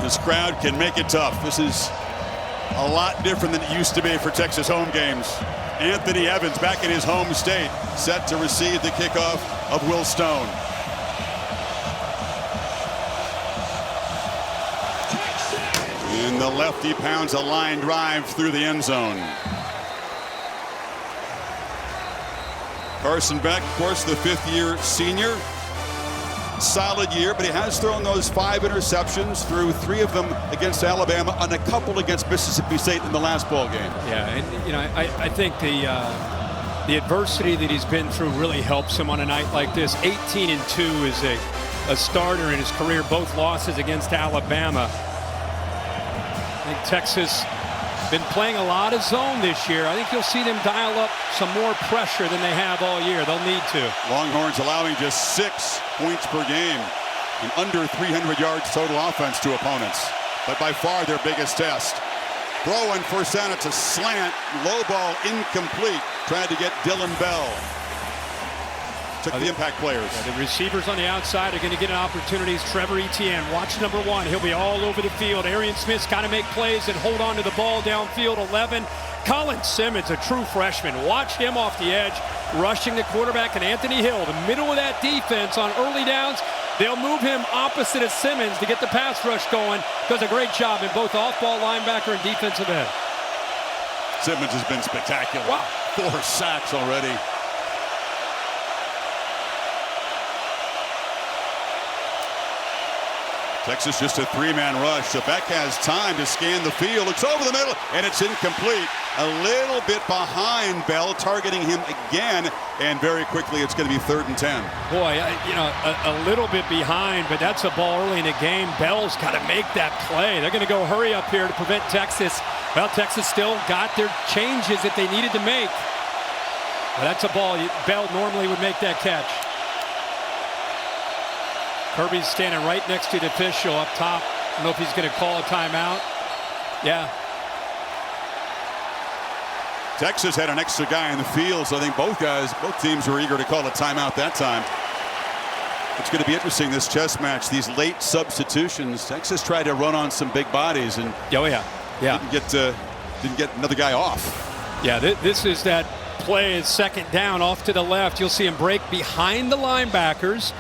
This crowd can make it tough. This is a lot different than it used to be for Texas home games. Anthony Evans back in his home state, set to receive the kickoff of Will Stone. And the lefty pounds a line drive through the end zone. Carson Beck, of course, the fifth-year senior. Solid year, but he has thrown those 5 interceptions, threw 3 of them against Alabama and a couple against Mississippi State in the last ball game. Yeah, and I think the adversity that he's been through really helps him on a night like this. 18-2 is a starter in his career, both losses against Alabama. I think Texas been playing a lot of zone this year. I think you'll see them dial up some more pressure than they have all year. They'll need to. Longhorns allowing just 6 points per game and under 300 yards total offense to opponents. But by far their biggest test. Throwing first down, it's a slant. Low ball incomplete. Tried to get Dylan Bell. Took the impact players. Yeah, the receivers on the outside are going to get opportunities. Trevor Etienne, watch number 1. He'll be all over the field. Arian Smith's got to make plays and hold on to the ball downfield. 11. Colin Simmons, a true freshman. Watch him off the edge, rushing the quarterback and Anthony Hill. The middle of that defense on early downs. They'll move him opposite of Simmons to get the pass rush going. Does a great job in both off-ball linebacker and defensive end. Simmons has been spectacular. Wow. 4 sacks already. Texas just a 3-man rush. So Beck has time to scan the field. Looks over the middle, and it's incomplete. A little bit behind Bell, targeting him again, and very quickly it's going to be 3rd and 10. Boy, a little bit behind, but that's a ball early in the game. Bell's got to make that play. They're going to go hurry up here to prevent Texas. Well, Texas still got their changes that they needed to make. But that's a ball. Bell normally would make that catch. Kirby's standing right next to the official up top. I don't know if he's going to call a timeout. Yeah. Texas had an extra guy in the field, so I think both teams were eager to call a timeout that time. It's going to be interesting, this chess match, these late substitutions. Texas tried to run on some big bodies and didn't get another guy off. Yeah, this is that play is 2nd down off to the left. You'll see him break behind the linebackers.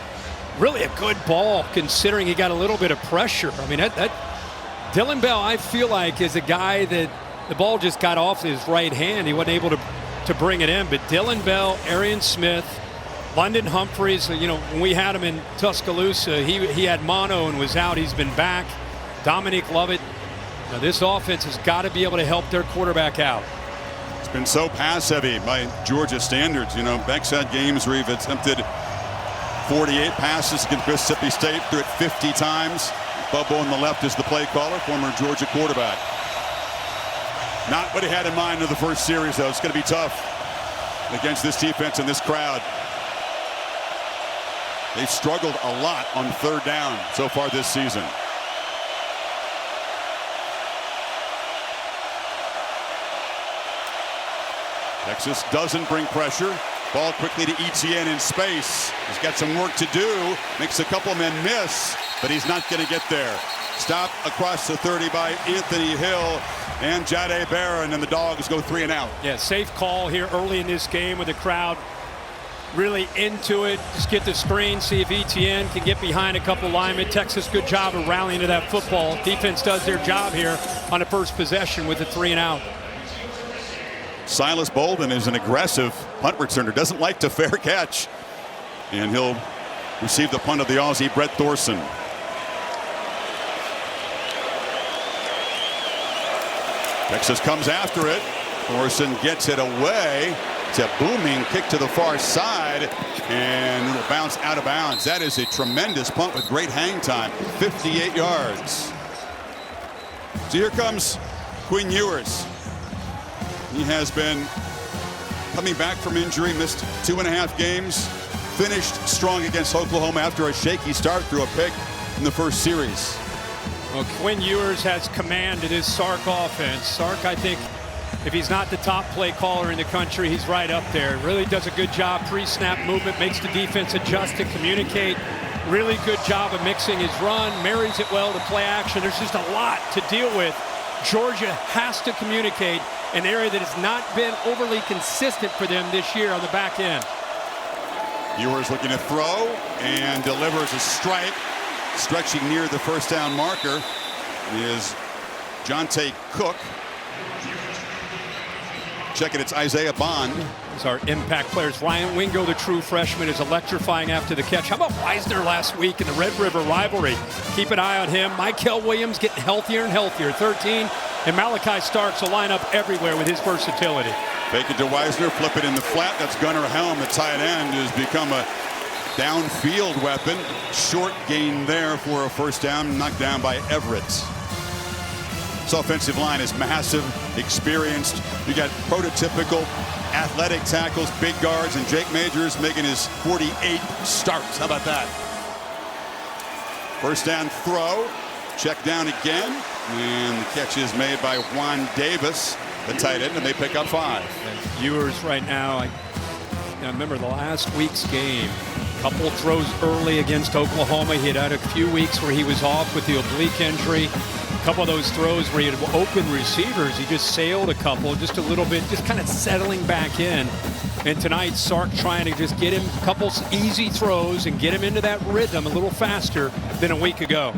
Really a good ball considering he got a little bit of pressure. I mean, that Dylan Bell, I feel like, is a guy that the ball just got off his right hand. He wasn't able to bring it in. But Dylan Bell, Arian Smith, London Humphreys, when we had him in Tuscaloosa, he had mono and was out. He's been back. Dominique Lovett. Now this offense has got to be able to help their quarterback out. It's been so pass heavy by Georgia standards. Beck's had games where he's attempted 48 passes against Mississippi State, threw it 50 times. Bubbo on the left is the play caller, former Georgia quarterback. Not what he had in mind in the first series, though. It's going to be tough against this defense and this crowd. They've struggled a lot on 3rd down so far this season. Texas doesn't bring pressure. Ball quickly to Etienne in space. He's got some work to do. Makes a couple men miss, but he's not going to get there. Stop across the 30 by Anthony Hill and Jahdae Barron, and the Dogs go 3 and out. Yeah, safe call here early in this game with the crowd really into it. Just get the screen, see if Etienne can get behind a couple linemen. Texas, good job of rallying to that football. Defense does their job here on the first possession with the 3 and out. Silas Bolden is an aggressive punt returner, doesn't like to fair catch. And he'll receive the punt of the Aussie, Brett Thorson. Texas comes after it. Thorson gets it away. It's a booming kick to the far side, and it'll bounce out of bounds. That is a tremendous punt with great hang time, 58 yards. So here comes Quinn Ewers. He has been coming back from injury, missed 2.5 games, finished strong against Oklahoma after a shaky start through a pick in the first series. Well, Quinn Ewers has commanded his Sark offense. Sark, I think, if he's not the top play caller in the country, he's right up there. Really does a good job, pre-snap movement, makes the defense adjust to communicate. Really good job of mixing his run, marries it well to play action. There's just a lot to deal with. Georgia has to communicate, an area that has not been overly consistent for them this year on the back end. Ewers looking to throw and delivers a strike. Stretching near the first down marker is Jonte Cook. Check it, it's Isaiah Bond. As our impact players, Ryan Wingo, the true freshman, is electrifying after the catch. How about Wisner last week in the Red River rivalry? Keep an eye on him. Michael Williams getting healthier and healthier. 13, and Malachi Starks will line up everywhere with his versatility. Fake it to Wisner, flip it in the flat. That's Gunnar Helm, the tight end, who's become a downfield weapon. Short gain there for a first down, knocked down by Everett. This offensive line is massive, experienced. You got prototypical athletic tackles, big guards, and Jake Majors making his 48th start. How about that? First down throw, check down again, and the catch is made by Juan Davis, the tight end, and they pick up 5. And Ewers right now, I remember the last week's game, couple throws early against Oklahoma. He had a few weeks where he was off with the oblique injury. A couple of those throws where he had open receivers, he just sailed a couple, just a little bit, just kind of settling back in. And tonight, Sark trying to just get him a couple easy throws and get him into that rhythm a little faster than a week ago.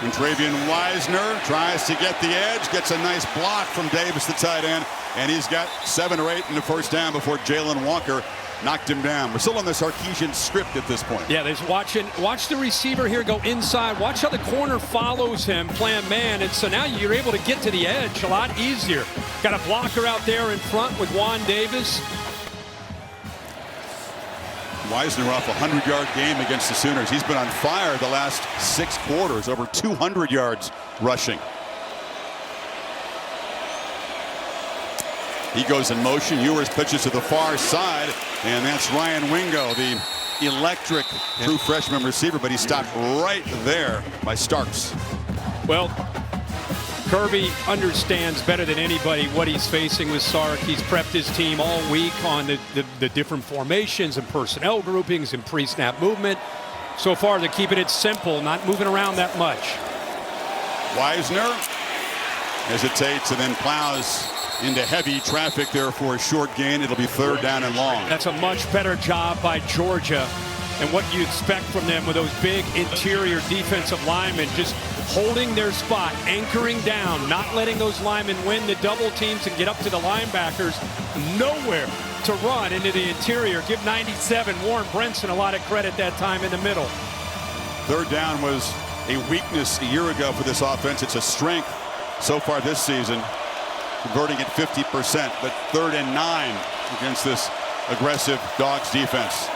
And Travian Wisner tries to get the edge, gets a nice block from Davis, the tight end, and he's got 7 or 8 in the first down before Jalen Walker knocked him down. We're still on this Sarkisian script at this point. Yeah, there's watch the receiver here go inside. Watch how the corner follows him playing man. And so now you're able to get to the edge a lot easier. Got a blocker out there in front with Juan Davis. Wisner off a 100-yard game against the Sooners. He's been on fire the last 6 quarters, over 200 yards rushing. He goes in motion. Ewers pitches to the far side, and that's Ryan Wingo, the electric true freshman receiver, but he stopped right there by Starks. Well, Kirby understands better than anybody what he's facing with Sark. He's prepped his team all week on the different formations and personnel groupings and pre-snap movement. So far, they're keeping it simple, not moving around that much. Wisner hesitates and then plows into heavy traffic there for a short gain. It'll be 3rd down and long. That's a much better job by Georgia, and what you expect from them with those big interior defensive linemen just holding their spot, anchoring down, not letting those linemen win the double teams and get up to the linebackers. Nowhere to run into the interior. Give 97 Warren Brinson a lot of credit that time in the middle. 3rd down was a weakness a year ago for this offense. It's a strength so far this season, converting at 50%, but 3rd and 9 against this aggressive Dogs defense.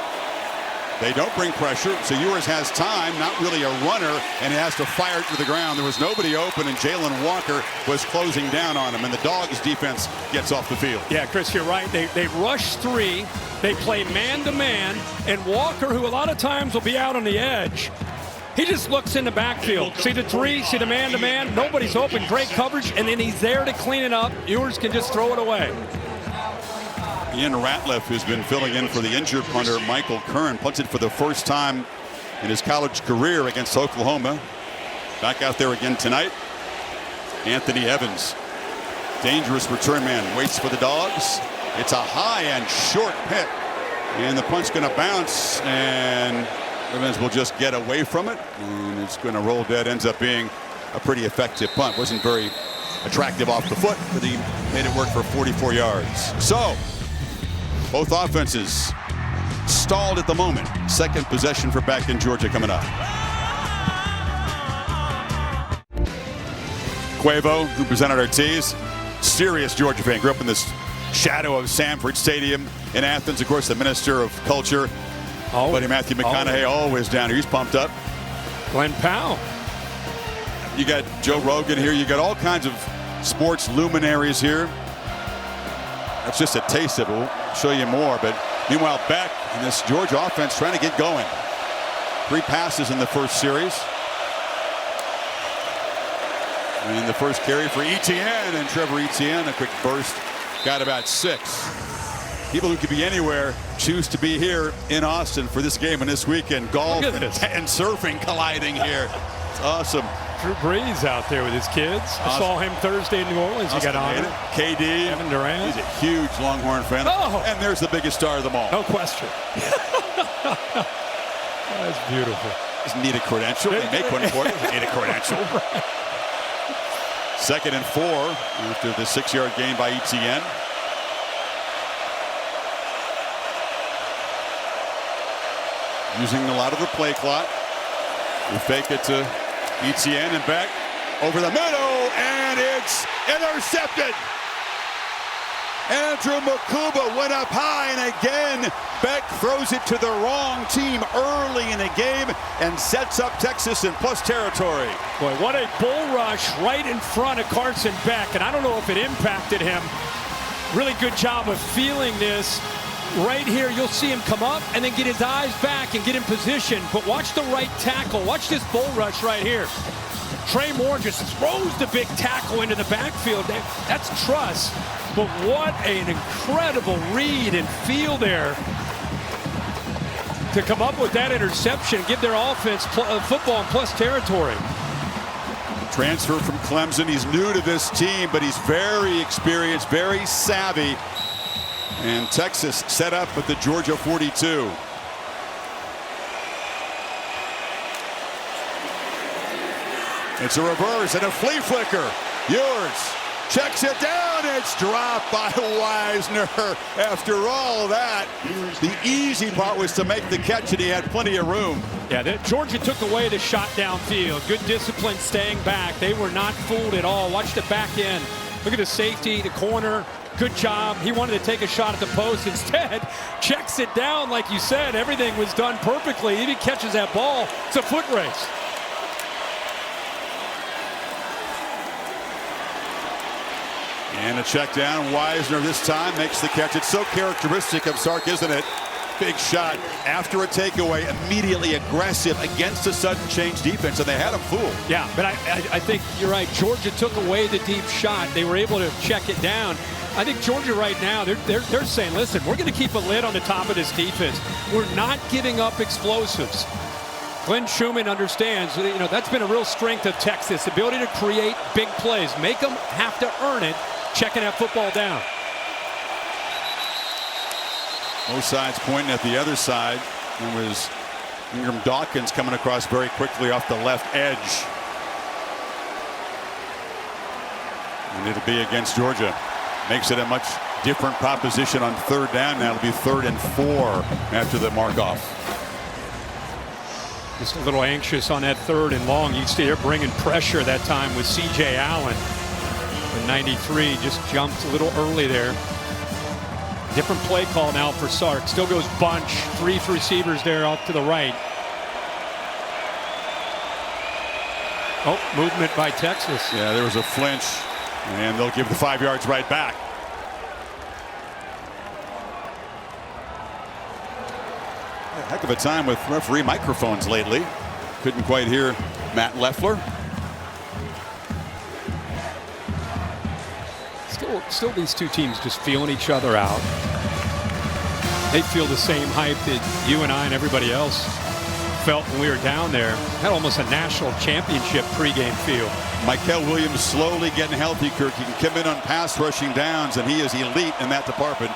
They don't bring pressure, so Ewers has time, not really a runner, and he has to fire it to the ground. There was nobody open, and Jalen Walker was closing down on him, and the Dogs defense gets off the field. Yeah, Chris, you're right. They rush 3, they play man-to-man, and Walker, who a lot of times will be out on the edge, he just looks in the backfield. See the 3, see the man-to-man, nobody's open, great coverage, and then he's there to clean it up. Ewers can just throw it away. Ian Ratliff, who's been filling in for the injured punter Michael Kern, punted for the first time in his college career against Oklahoma. Back out there again tonight. Anthony Evans, dangerous return man, waits for the Dogs. It's a high and short hit, and the punt's going to bounce, and Evans will just get away from it, and it's going to roll dead. Ends up being a pretty effective punt. Wasn't very attractive off the foot, but he made it work for 44 yards. So both offenses stalled at the moment. 2nd possession for back in Georgia coming up. Quavo, who presented our tees, serious Georgia fan, grew up in this shadow of Sanford Stadium in Athens. Of course, the Minister of Culture, buddy Matthew McConaughey, always down here. He's pumped up. Glenn Powell. You got Joe Rogan here. You got all kinds of sports luminaries here. That's just a taste of it. We'll show you more. But meanwhile, Beck and this Georgia offense trying to get going. 3 passes in the first series. And the first carry for Etienne, and Trevor Etienne, a quick burst, got about 6. people who could be anywhere choose to be here in Austin for this game and this weekend. Golf and surfing colliding here. It's awesome. Drew Brees out there with his kids. I saw him Thursday in New Orleans. He got honored. KD. Kevin Durant. He's a huge Longhorn fan. Oh. And there's the biggest star of them all. No question. That's beautiful. Doesn't need a credential. They make one for it. Doesn't need a credential. 2nd and 4 after the 6-yard gain by Etienne. Using a lot of the play clock. We fake it to Etienne and back over the middle, and it's intercepted. Andrew Makuba went up high, and again Beck throws it to the wrong team early in the game and sets up Texas in plus territory. Boy, what a bull rush right in front of Carson Beck, and I don't know if it impacted him. Really good job of feeling this. Right here, you'll see him come up and then get his eyes back and get in position. But watch the right tackle. Watch this bull rush right here. Trey Moore just throws the big tackle into the backfield. That's trust. But what an incredible read and feel there to come up with that interception, give their offense football in plus territory. Transfer from Clemson. He's new to this team, but he's very experienced, very savvy. And Texas set up at the Georgia 42. It's a reverse and a flea flicker. Yours checks it down. It's dropped by Wisner. After all that, the easy part was to make the catch, and he had plenty of room. Yeah, Georgia took away the shot downfield. Good discipline staying back. They were not fooled at all. Watch the back end. Look at the safety, the corner. Good job. He wanted to take a shot at the post. Instead, checks it down like you said. Everything was done perfectly. If he catches that ball, it's a foot race. And a check down. Wisner this time makes the catch. It's so characteristic of Sark, isn't it? Big shot after a takeaway, immediately aggressive against a sudden change defense, and they had him fooled. Yeah, but I think you're right. Georgia took away the deep shot. They were able to check it down. I think Georgia right now, they're saying, listen, we're going to keep a lid on the top of this defense. We're not giving up explosives. Glenn Schumann understands, that's been a real strength of Texas, the ability to create big plays, make them have to earn it, checking that football down. Both sides pointing at the other side. It was Ingram Dawkins coming across very quickly off the left edge. And it'll be against Georgia. Makes it a much different proposition on 3rd down. Now it'll be 3rd and 4 after the mark-off. Just a little anxious on that 3rd and long. You see they're bringing pressure that time with C.J. Allen. The 93 just jumped a little early there. Different play call now for Sark. Still goes bunch. 3 receivers there off to the right. Oh, movement by Texas. Yeah, there was a flinch, and they'll give the 5 yards right back. A heck of a time with referee microphones lately. Couldn't quite hear Matt Leffler. Still these two teams just feeling each other out. They feel the same hype that you and I and everybody else felt when we were down there. Had almost a national championship pregame feel. Michael Williams slowly getting healthy, Kirk. He can come in on pass rushing downs, and he is elite in that department.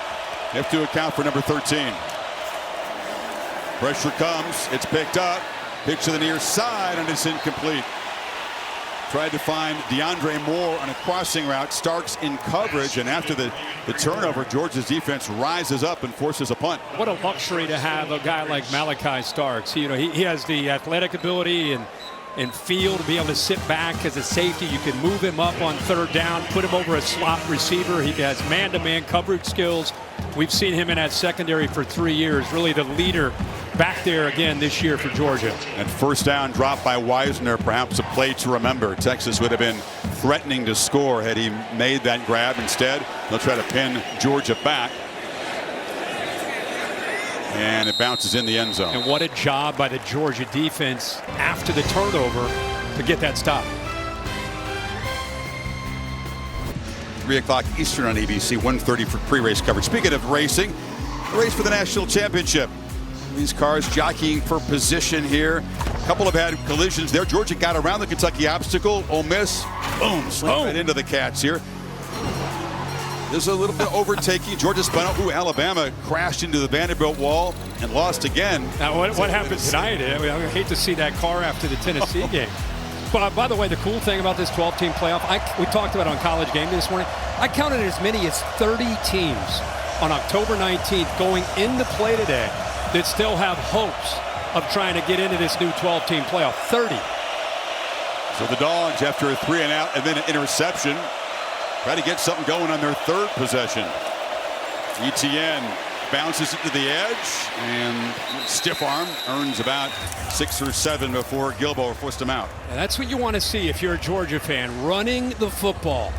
You have to account for number 13. Pressure comes. It's picked up. Pitch to the near side, and it's incomplete. Tried to find DeAndre Moore on a crossing route. Starks in coverage, and after the turnover, Georgia's defense rises up and forces a punt. What a luxury to have a guy like Malachi Starks. He has the athletic ability and feel to be able to sit back as a safety. You can move him up on 3rd down, put him over a slot receiver. He has man-to-man coverage skills. We've seen him in that secondary for 3 years. Really the leader back there again this year for Georgia. And 1st down drop by Wisner, perhaps a play to remember. Texas would have been threatening to score had he made that grab. Instead, they'll try to pin Georgia back. And it bounces in the end zone. And what a job by the Georgia defense after the turnover to get that stop. 3 o'clock Eastern on ABC, 1:30 for pre-race coverage. Speaking of racing, the race for the national championship. These cars jockeying for position here. A couple have had collisions there. Georgia got around the Kentucky obstacle. Ole Miss, boom, slammed right into the Cats here. There's a little bit of overtaking. Georgia spun out. Ooh, Alabama crashed into the Vanderbilt wall and lost again. Now, what happened tonight? I hate to see that car after the Tennessee game. But by the way, the cool thing about this 12-team playoff, we talked about it on College Game Day this morning. I counted as many as 30 teams on October 19th going into play today that still have hopes of trying to get into this new 12-team playoff. 30. So the Dogs, after a 3 and out and then an interception, try to get something going on their third possession. Etienne bounces it to the edge and stiff arm, earns about 6 or 7 before Gilbo forced him out. And that's what you want to see if you're a Georgia fan, running the football.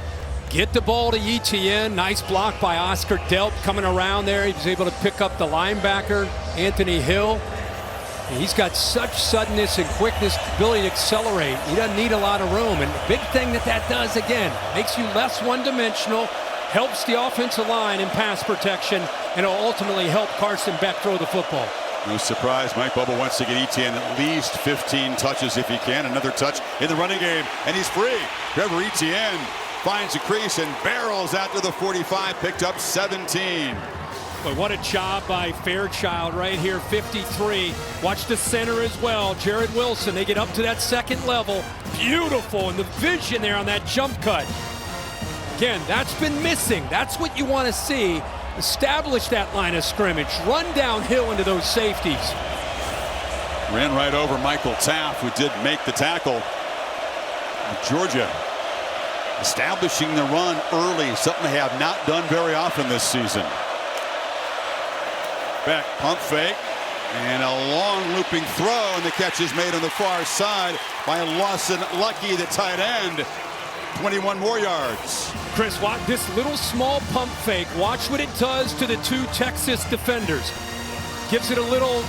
Get the ball to Etienne. Nice block by Oscar Delp coming around there. He was able to pick up the linebacker, Anthony Hill. And he's got such suddenness and quickness, ability to accelerate. He doesn't need a lot of room. And the big thing that does, again, makes you less one-dimensional, helps the offensive line in pass protection, and it'll ultimately help Carson Beck throw the football. No surprise, Mike Bobo wants to get Etienne at least 15 touches if he can. Another touch in the running game, and he's free. Trevor Etienne finds a crease and barrels out to the 45, picked up 17. But what a job by Fairchild right here, 53. Watch the center as well, Jared Wilson. They get up to that second level. Beautiful, and the vision there on that jump cut. Again, that's been missing. That's what you want to see. Establish that line of scrimmage. Run downhill into those safeties. Ran right over Michael Taft, who did make the tackle. Georgia establishing the run early, something they have not done very often this season. Beck, pump fake, and a long looping throw, and the catch is made on the far side by Lawson Lucky, the tight end. 21 more yards. Chris, watch this little small pump fake. Watch what it does to the 2 Texas defenders. Gives it a little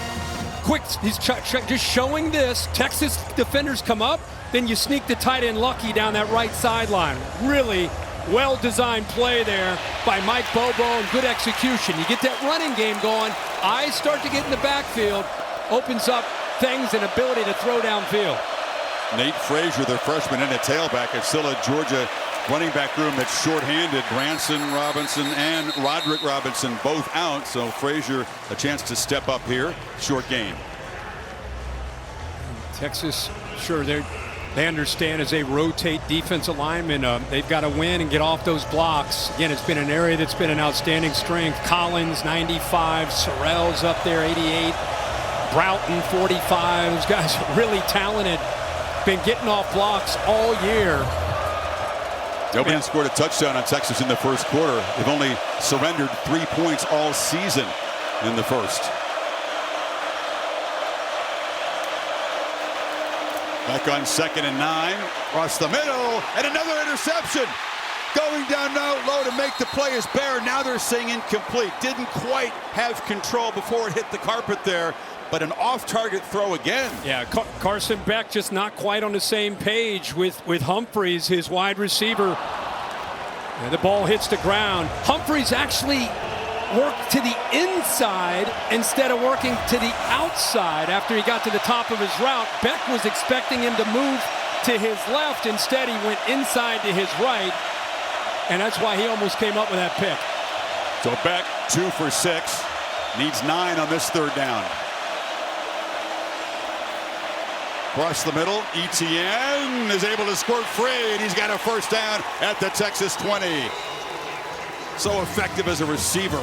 quick. He's just showing this. Texas defenders come up, then you sneak the tight end Lucky down that right sideline. Really well-designed play there by Mike Bobo, and good execution. You get that running game going. Eyes start to get in the backfield. Opens up things and ability to throw downfield. Nate Frazier, their freshman, and a tailback. It's still a Georgia running back room that's shorthanded. Branson Robinson and Roderick Robinson both out, so Frazier a chance to step up here. Short game. Texas, sure, they understand as they rotate defensive linemen, they've got to win and get off those blocks. Again, it's been an area that's been an outstanding strength. Collins, 95. Sorrell's up there, 88. Broughton, 45. Those guys are really talented. Been getting off blocks all year. Nobody scored a touchdown on Texas in the first quarter. They've only surrendered 3 points all season in the first. Back on 2nd and 9. Across the middle, and another interception. Going down low to make the play is Bear. Now they're saying incomplete. Didn't quite have control before it hit the carpet there. But an off-target throw again. Yeah, Carson Beck just not quite on the same page with Humphreys, his wide receiver. And the ball hits the ground. Humphreys actually worked to the inside instead of working to the outside after he got to the top of his route. Beck was expecting him to move to his left. Instead, he went inside to his right. And that's why he almost came up with that pick. So Beck, 2 for 6. Needs 9 on this 3rd down. Across the middle, Etienne is able to score free, and he's got a first down at the Texas 20. So effective as a receiver.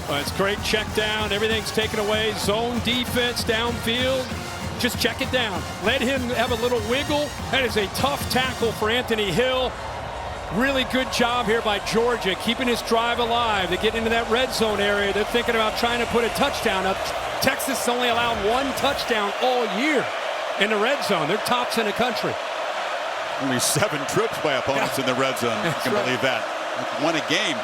Well, it's great check down. Everything's taken away. Zone defense downfield. Just check it down. Let him have a little wiggle. That is a tough tackle for Anthony Hill. Really good job here by Georgia, keeping his drive alive. They get into that red zone area. They're thinking about trying to put a touchdown up. Texas only allowed 1 touchdown all year in the red zone. They're tops in the country. Only 7 trips by opponents in the red zone. I can believe that. Won a game.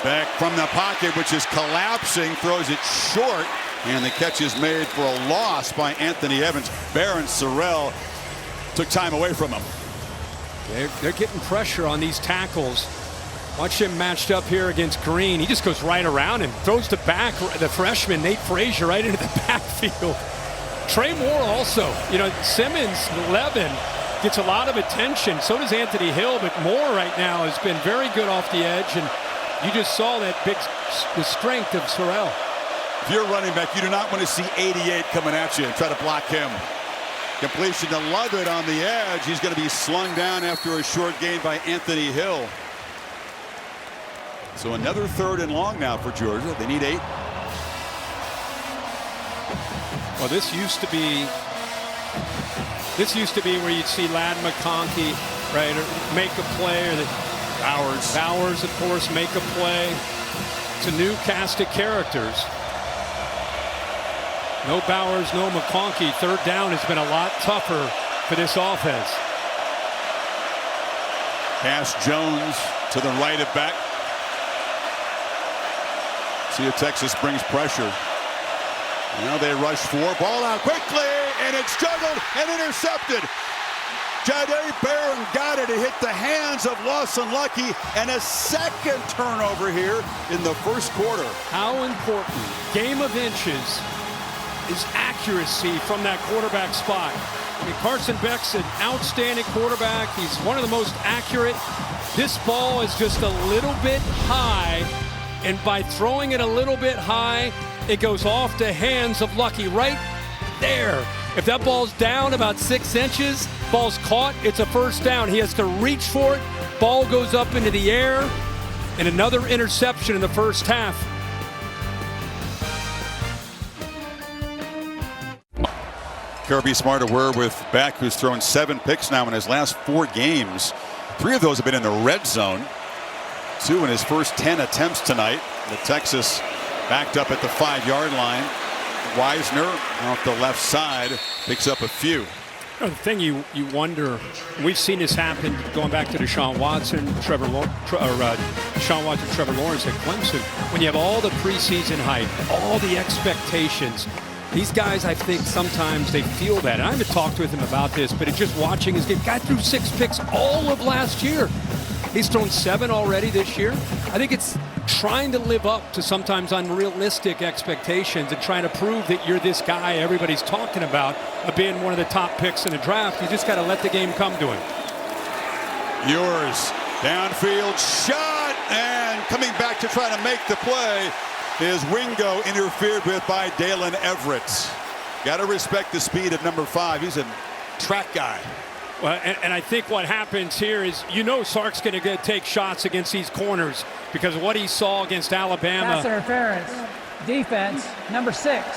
Back from the pocket, which is collapsing, throws it short, and the catch is made for a loss by Anthony Evans. Barron Sorrell took time away from him. They're getting pressure on these tackles. Watch him matched up here against Green. He just goes right around him, throws the freshman Nate Frazier right into the backfield. Trey Moore also. Simmons, Levin, gets a lot of attention. So does Anthony Hill, but Moore right now has been very good off the edge, and you just saw the strength of Sorrell. If you're a running back, you do not want to see 88 coming at you and try to block him. Completion to Lovett on the edge. He's going to be slung down after a short gain by Anthony Hill. So another 3rd and long now for Georgia. They need 8. Well, this used to be where you'd see Ladd McConkey, right, or make a play, or Bowers, of course, make a play. It's a new cast of characters. No Bowers, no McConkey. 3rd down has been a lot tougher for this offense. Pass Jones to the right of back. See if Texas brings pressure. Now they rush 4. Ball out quickly, and it's juggled and intercepted. Jahdae Barron got it. It hit the hands of Lawson Lucky, and a second turnover here in the first quarter. How important, game of inches, is accuracy from that quarterback spot. I mean, Carson Beck's an outstanding quarterback. He's one of the most accurate. This ball is just a little bit high, and by throwing it a little bit high, it goes off the hands of Lucky right there. If that ball's down about 6 inches, ball's caught, it's a first down. He has to reach for it. Ball goes up into the air, and another interception in the first half. Kirby Smart aware with Beck, who's thrown 7 picks now in his last 4 games. 3 of those have been in the red zone. 2 in his first 10 attempts tonight. The Texas backed up at the 5-yard line. Wisner off the left side picks up a few. The thing you wonder, we've seen this happen going back to Deshaun Watson, Trevor Lawrence at Clemson. When you have all the preseason hype, all the expectations, these guys, I think sometimes they feel that. And I haven't talked with him about this, but it's just watching his game. Guy threw 6 picks all of last year. He's thrown 7 already this year. I think it's trying to live up to sometimes unrealistic expectations and trying to prove that you're this guy everybody's talking about of being one of the top picks in the draft. You just got to let the game come to him. Yours downfield shot, and coming back to try to make the play is Wingo, interfered with by Dalen Everett. Got to respect the speed of number 5. He's a track guy. Well, and I think what happens here is, Sark's going to take shots against these corners because of what he saw against Alabama. Pass interference, defense, number 6,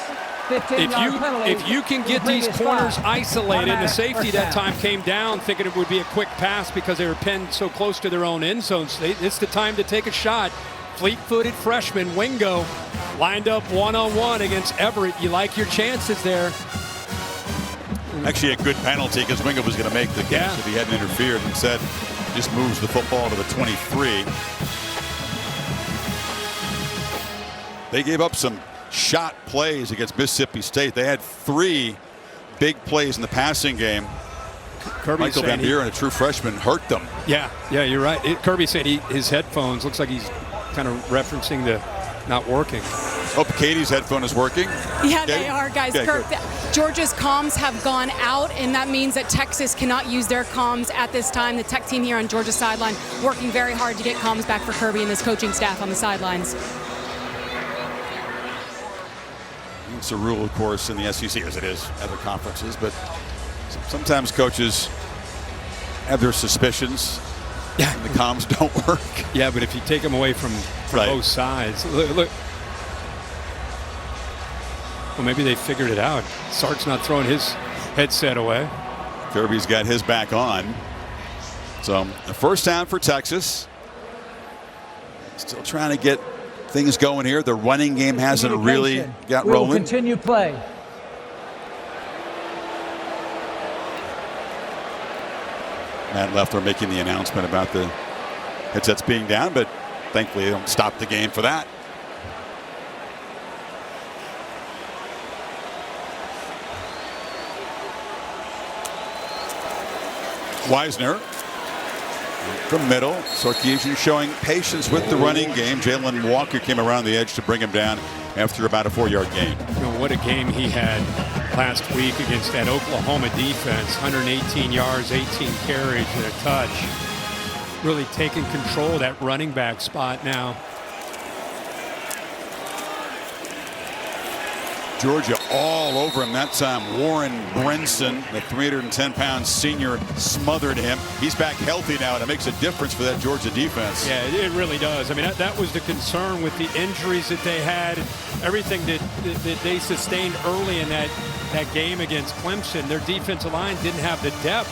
15-yard penalty. If you can get these corners isolated, the safety that time came down thinking it would be a quick pass because they were pinned so close to their own end zones. It's the time to take a shot. Fleet-footed freshman Wingo lined up one-on-one against Everett. You like your chances there. Actually a good penalty because Wingo was going to make the catch if he hadn't interfered. Instead, just moves the football to the 23. They gave up some shot plays against Mississippi State. They had 3 big plays in the passing game. Michael Van Buren, a true freshman, hurt them. Yeah, you're right. Kirby said his headphones, looks like he's kind of referencing the not working. Hope Katie's headphone is working. Yeah, Katie? they are, guys. Okay, Georgia's comms have gone out, and that means that Texas cannot use their comms at this time. The tech team here on Georgia's sideline working very hard to get comms back for Kirby and his coaching staff on the sidelines. It's a rule, of course, in the SEC, as it is other conferences, but sometimes coaches have their suspicions. Yeah, and the comms don't work. Yeah, but if you take them away from both sides, look. Well, maybe they figured it out. Sark's not throwing his headset away. Kirby's got his back on. So the first down for Texas. Still trying to get things going here. The running game hasn't really got rolling. We'll continue play. Matt Leffler making the announcement about the headsets being down, but thankfully they don't stop the game for that. Wisner from middle. Sarkisian showing patience with the running game. Jalen Walker came around the edge to bring him down after about a 4-yard gain. You know, what a game he had last week against that Oklahoma defense. 118 yards, 18 carries, and a touch. Really taking control of that running back spot now. Georgia all over him that time. Warren Brinson, the 310-pound senior, smothered him. He's back healthy now, and it makes a difference for that Georgia defense. Yeah, it really does. I mean, that was the concern with the injuries that they had, everything that they sustained early in that game against Clemson. Their defensive line didn't have the depth.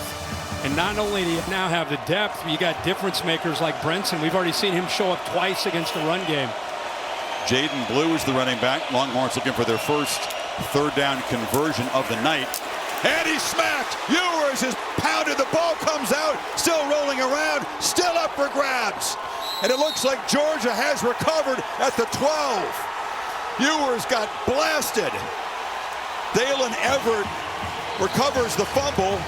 And not only do you now have the depth, you got difference makers like Brinson. We've already seen him show up twice against the run game. Jaden Blue is the running back. Longhorns looking for their first third down conversion of the night. And he's smacked. Ewers has pounded. The ball comes out. Still rolling around. Still up for grabs. And it looks like Georgia has recovered at the 12. Ewers got blasted. Dalen Everett recovers the fumble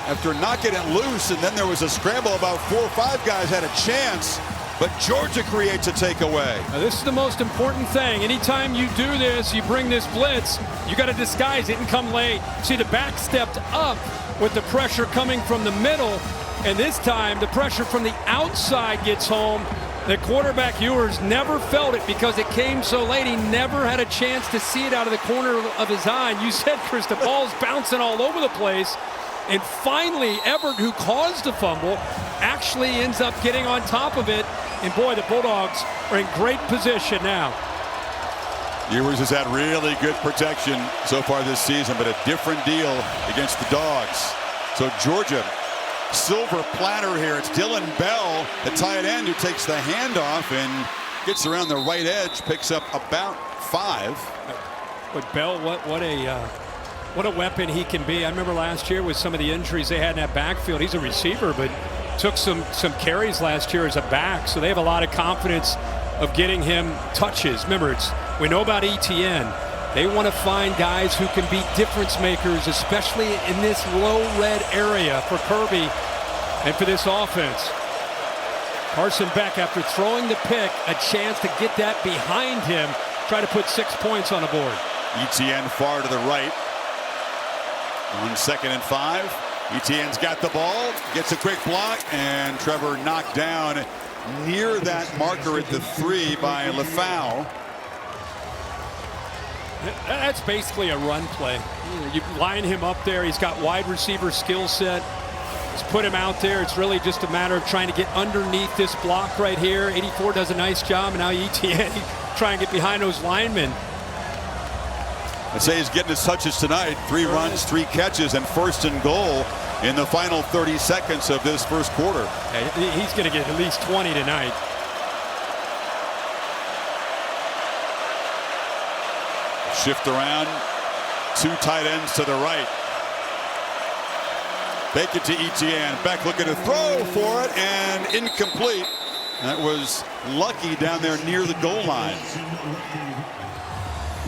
after knocking it loose, and then there was a scramble. About 4 or 5 guys had a chance, but Georgia creates a takeaway. Now, this is the most important thing. Anytime you do this, you bring this blitz, you got to disguise it and come late. See, the back stepped up with the pressure coming from the middle, and this time the pressure from the outside gets home. The quarterback Ewers never felt it because it came so late. He never had a chance to see it out of the corner of his eye. And you said, Chris, the ball's bouncing all over the place. And finally, Everett, who caused the fumble, actually ends up getting on top of it. And boy, the Bulldogs are in great position now. Ewers has had really good protection so far this season, but a different deal against the Dogs. So Georgia, silver platter here. It's Dylan Bell, the tight end, who takes the handoff and gets around the right edge, picks up about 5. But Bell, what a weapon he can be. I remember last year with some of the injuries they had in that backfield. He's a receiver, but took some carries last year as a back. So they have a lot of confidence of getting him touches. Remember, we know about ETN. They want to find guys who can be difference makers, especially in this low red area for Kirby and for this offense. Carson Beck, after throwing the pick, a chance to get that behind him, try to put 6 points on the board. ETN far to the right. On 2nd and 5. ETN's got the ball, gets a quick block, and Trevor knocked down near that marker at the 3 by LaFau. That's basically a run play. You line him up there. He's got wide receiver skill set. Just put him out there. It's really just a matter of trying to get underneath this block right here. 84 does a nice job, and now ETN trying to get behind those linemen. I'd say he's getting his touches tonight. 3 runs, 3 catches, and 1st and goal in the final 30 seconds of this first quarter. Yeah, he's going to get at least 20 tonight. Shift around. 2 tight ends to the right. Fake it to ETN. Beck looking to throw for it, and incomplete. That was Lucky down there near the goal line.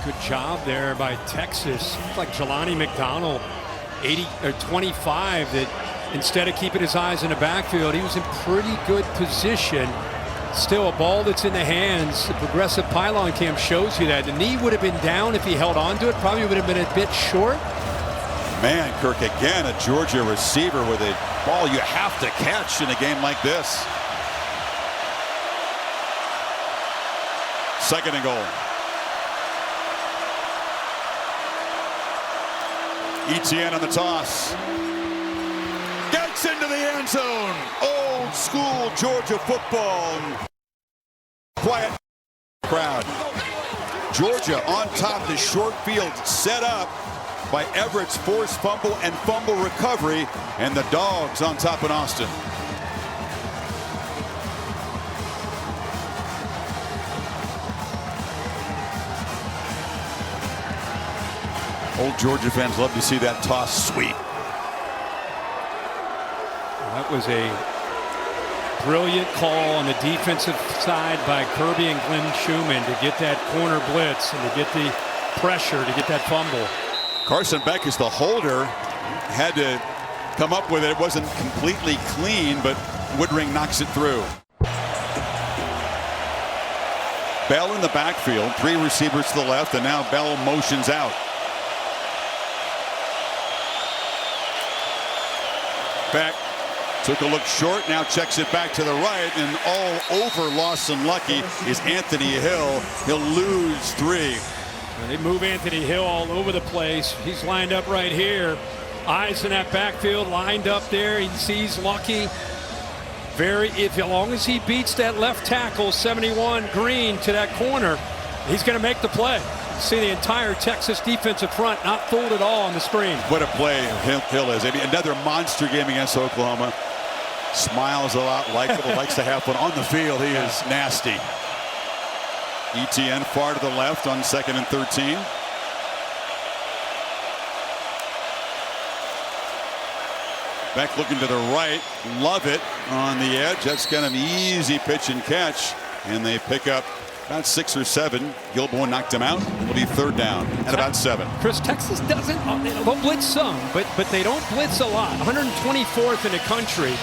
Good job there by Texas. Like Jelani McDonald, 25, that instead of keeping his eyes in the backfield, he was in pretty good position. Still a ball that's in the hands. The progressive pylon cam shows you that. The knee would have been down if he held on to it. Probably would have been a bit short. Man, Kirk, again, a Georgia receiver with a ball you have to catch in a game like this. 2nd and goal. ETN on the toss. Gets into the end zone. Old school Georgia football. Quiet crowd. Georgia on top of the short field, set up by Everett's forced fumble and fumble recovery, and the Dogs on top in Austin. Old Georgia fans love to see that toss sweep. That was a brilliant call on the defensive side by Kirby and Glenn Schumann to get that corner blitz and to get the pressure to get that fumble. Carson Beck is the holder. Had to come up with it. It wasn't completely clean, but Woodring knocks it through. Bell in the backfield, 3 receivers to the left, and now Bell motions out. Beck took a look short, now checks it back to the right, and all over Lawson Lucky is Anthony Hill. He'll lose 3. They move Anthony Hill all over the place. He's lined up right here. Eyes in that backfield, lined up there. He sees Lucky. As long as he beats that left tackle, 71 Green, to that corner, he's going to make the play. See the entire Texas defensive front not fooled at all on the screen. What a play Hill is. I mean, another monster game against Oklahoma. Smiles a lot, likable, likes to have fun. On the field, he is nasty. ETN far to the left on 2nd and 13. Beck looking to the right. Love it on the edge. That's kind of an easy pitch and catch. And they pick up about 6 or 7. Gilboa knocked him out. It'll be 3rd down at about 7. Chris, Texas they'll blitz some, but they don't blitz a lot. 124th in the country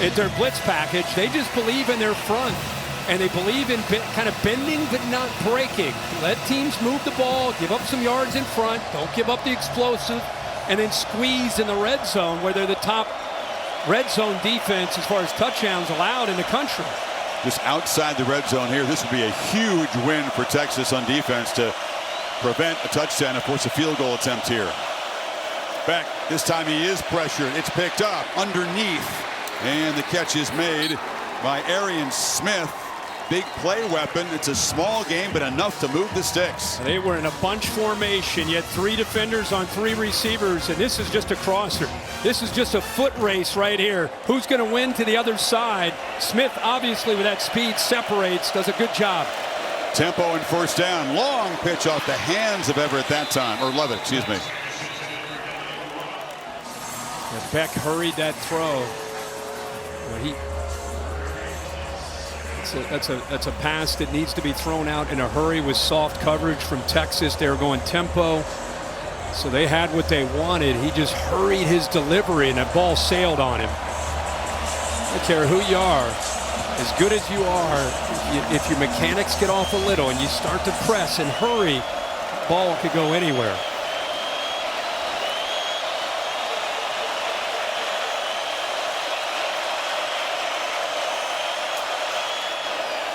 at their blitz package. They just believe in their front. And they believe in kind of bending but not breaking. Let teams move the ball, give up some yards in front, don't give up the explosive, and then squeeze in the red zone, where they're the top red zone defense as far as touchdowns allowed in the country. Just outside the red zone here, this would be a huge win for Texas on defense to prevent a touchdown and force a field goal attempt here. Beck, this time he is pressured. It's picked up underneath, and the catch is made by Arian Smith. Big play weapon. It's a small game, but enough to move the sticks. They were in a bunch formation. You had 3 defenders on 3 receivers, and this is just a crosser. This is just a foot race right here. Who's going to win to the other side? Smith, obviously, with that speed, separates, does a good job. Tempo and 1st down. Long pitch off the hands of Everett that time, or Lovett, excuse me. And Beck hurried that throw. That's a pass that needs to be thrown out in a hurry with soft coverage from Texas. They were going tempo, so they had what they wanted. He just hurried his delivery, and that ball sailed on him. I don't care who you are, as good as you are, if your mechanics get off a little and you start to press and hurry, ball could go anywhere.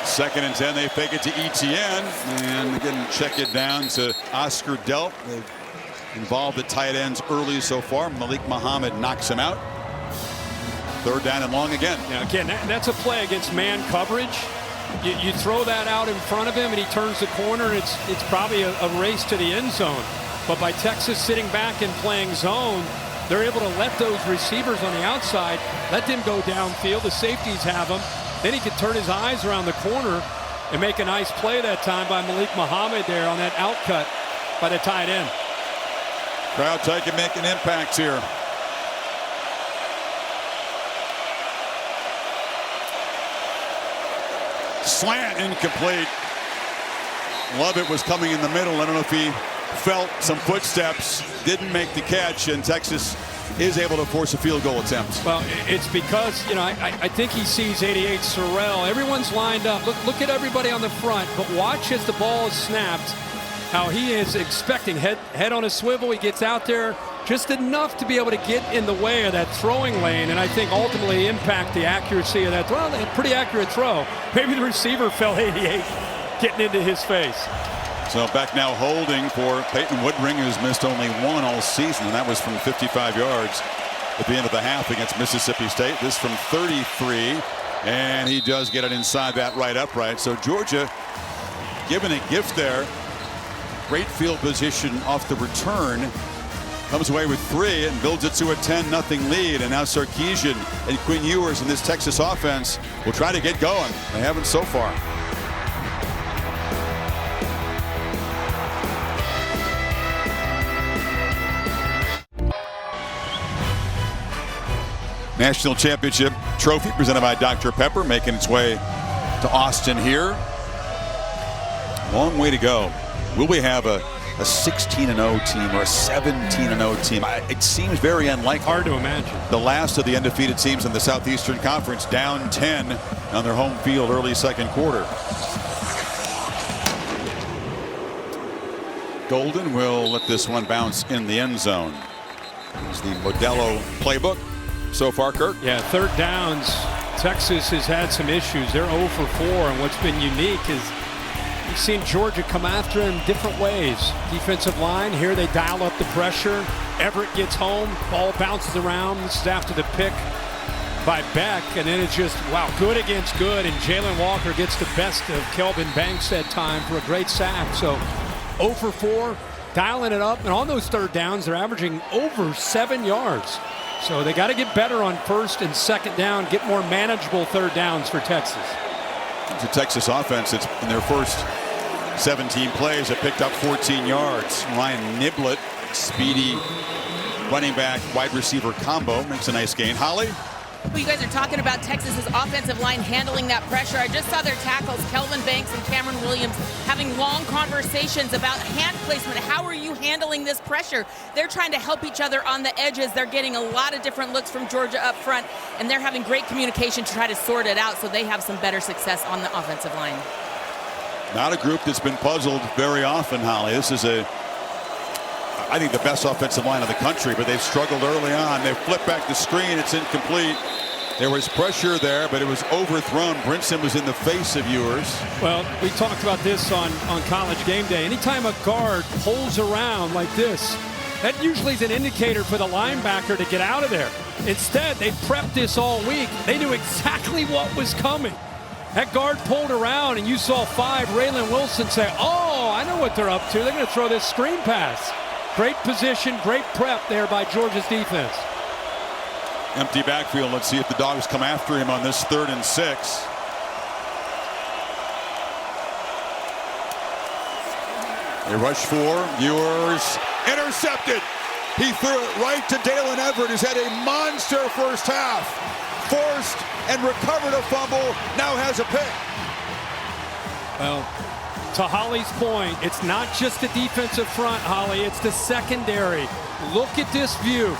Second and 10, they fake it to ETN, and again check it down to Oscar Delp. They've involved the tight ends early so far. Malik Muhammad knocks him out. 3rd down and long again. Now again, that's a play against man coverage. You throw that out in front of him, and he turns the corner, and it's probably a race to the end zone. But by Texas sitting back and playing zone, they're able to let those receivers on the outside, let them go downfield. The safeties have them. Then he could turn his eyes around the corner and make a nice play that time by Malik Muhammad there on that outcut by the tight end. Crowd taking making impacts here. Slant incomplete. Lovett was coming in the middle. I don't know if he felt some footsteps, didn't make the catch, and Texas is able to force a field goal attempt. Well, it's because, I think he sees 88 Sorrell. Everyone's lined up. Look at everybody on the front, but watch as the ball is snapped, how he is expecting head on a swivel. He gets out there just enough to be able to get in the way of that throwing lane, and I think ultimately impact the accuracy of that throw. A pretty accurate throw. Maybe the receiver felt 88 getting into his face. So back now holding for Peyton Woodring, who's missed only 1 all season, and that was from 55 yards at the end of the half against Mississippi State. This from 33, and he does get it inside that right upright. So Georgia given a gift there. Great field position off the return. Comes away with 3 and builds it to a 10-0 lead. And now Sarkisian and Quinn Ewers in this Texas offense will try to get going. They haven't so far. National Championship Trophy presented by Dr. Pepper, making its way to Austin here. Long way to go. Will we have a a 16-0 team or a 17-0 team. It seems very unlikely. Hard to imagine. The last of the undefeated teams in the Southeastern Conference down 10 on their home field early second quarter. Golden will let this one bounce in the end zone. It's the Modelo playbook so far, Kirk. Yeah, third downs. Texas has had some issues. They're 0 for 4, and what's been unique is you've seen Georgia come after him different ways. Defensive line, here they dial up the pressure. Everett gets home, ball bounces around. This is after the pick by Beck, and then it's just, wow, good against good, and Jalen Walker gets the best of Kelvin Banks that time for a great sack. So 0 for 4, dialing it up, and on those third downs, they're averaging over 7 yards. So they got to get better on first and second down, get more manageable third downs for Texas. The Texas offense, it's in their first 17 plays, it picked up 14 yards. Ryan Niblett, speedy running back, wide receiver combo, makes a nice gain. Holly? Well, you guys are talking about Texas's offensive line handling that pressure. I just saw their tackles, Kelvin Banks and Cameron Williams, having long conversations about hand placement. How are you handling this pressure? They're trying to help each other on the edges. They're getting a lot of different looks from Georgia up front, and they're having great communication to try to sort it out so they have some better success on the offensive line. Not a group that's been puzzled very often, Holly. This is I think the best offensive line of the country, but they've struggled early on. They flip back the screen. It's incomplete. There was pressure there, but it was overthrown. Brinson was in the face of Ewers. Well, we talked about this on College Game Day. Anytime a guard pulls around like this, that usually is an indicator for the linebacker to get out of there. Instead, they prepped this all week. They knew exactly what was coming. That guard pulled around, and you saw 5, Raylan Wilson, say, oh, I know what they're up to. They're going to throw this screen pass. Great position, great prep there by Georgia's defense. Empty backfield. Let's see if the Dogs come after him on this 3rd and 6. They rush 4. Ewers intercepted. He threw it right to Dalen Everett, who's had a monster first half. Forced and recovered a fumble. Now has a pick. Well, to Holly's point, it's not just the defensive front, Holly, it's the secondary. Look at this view.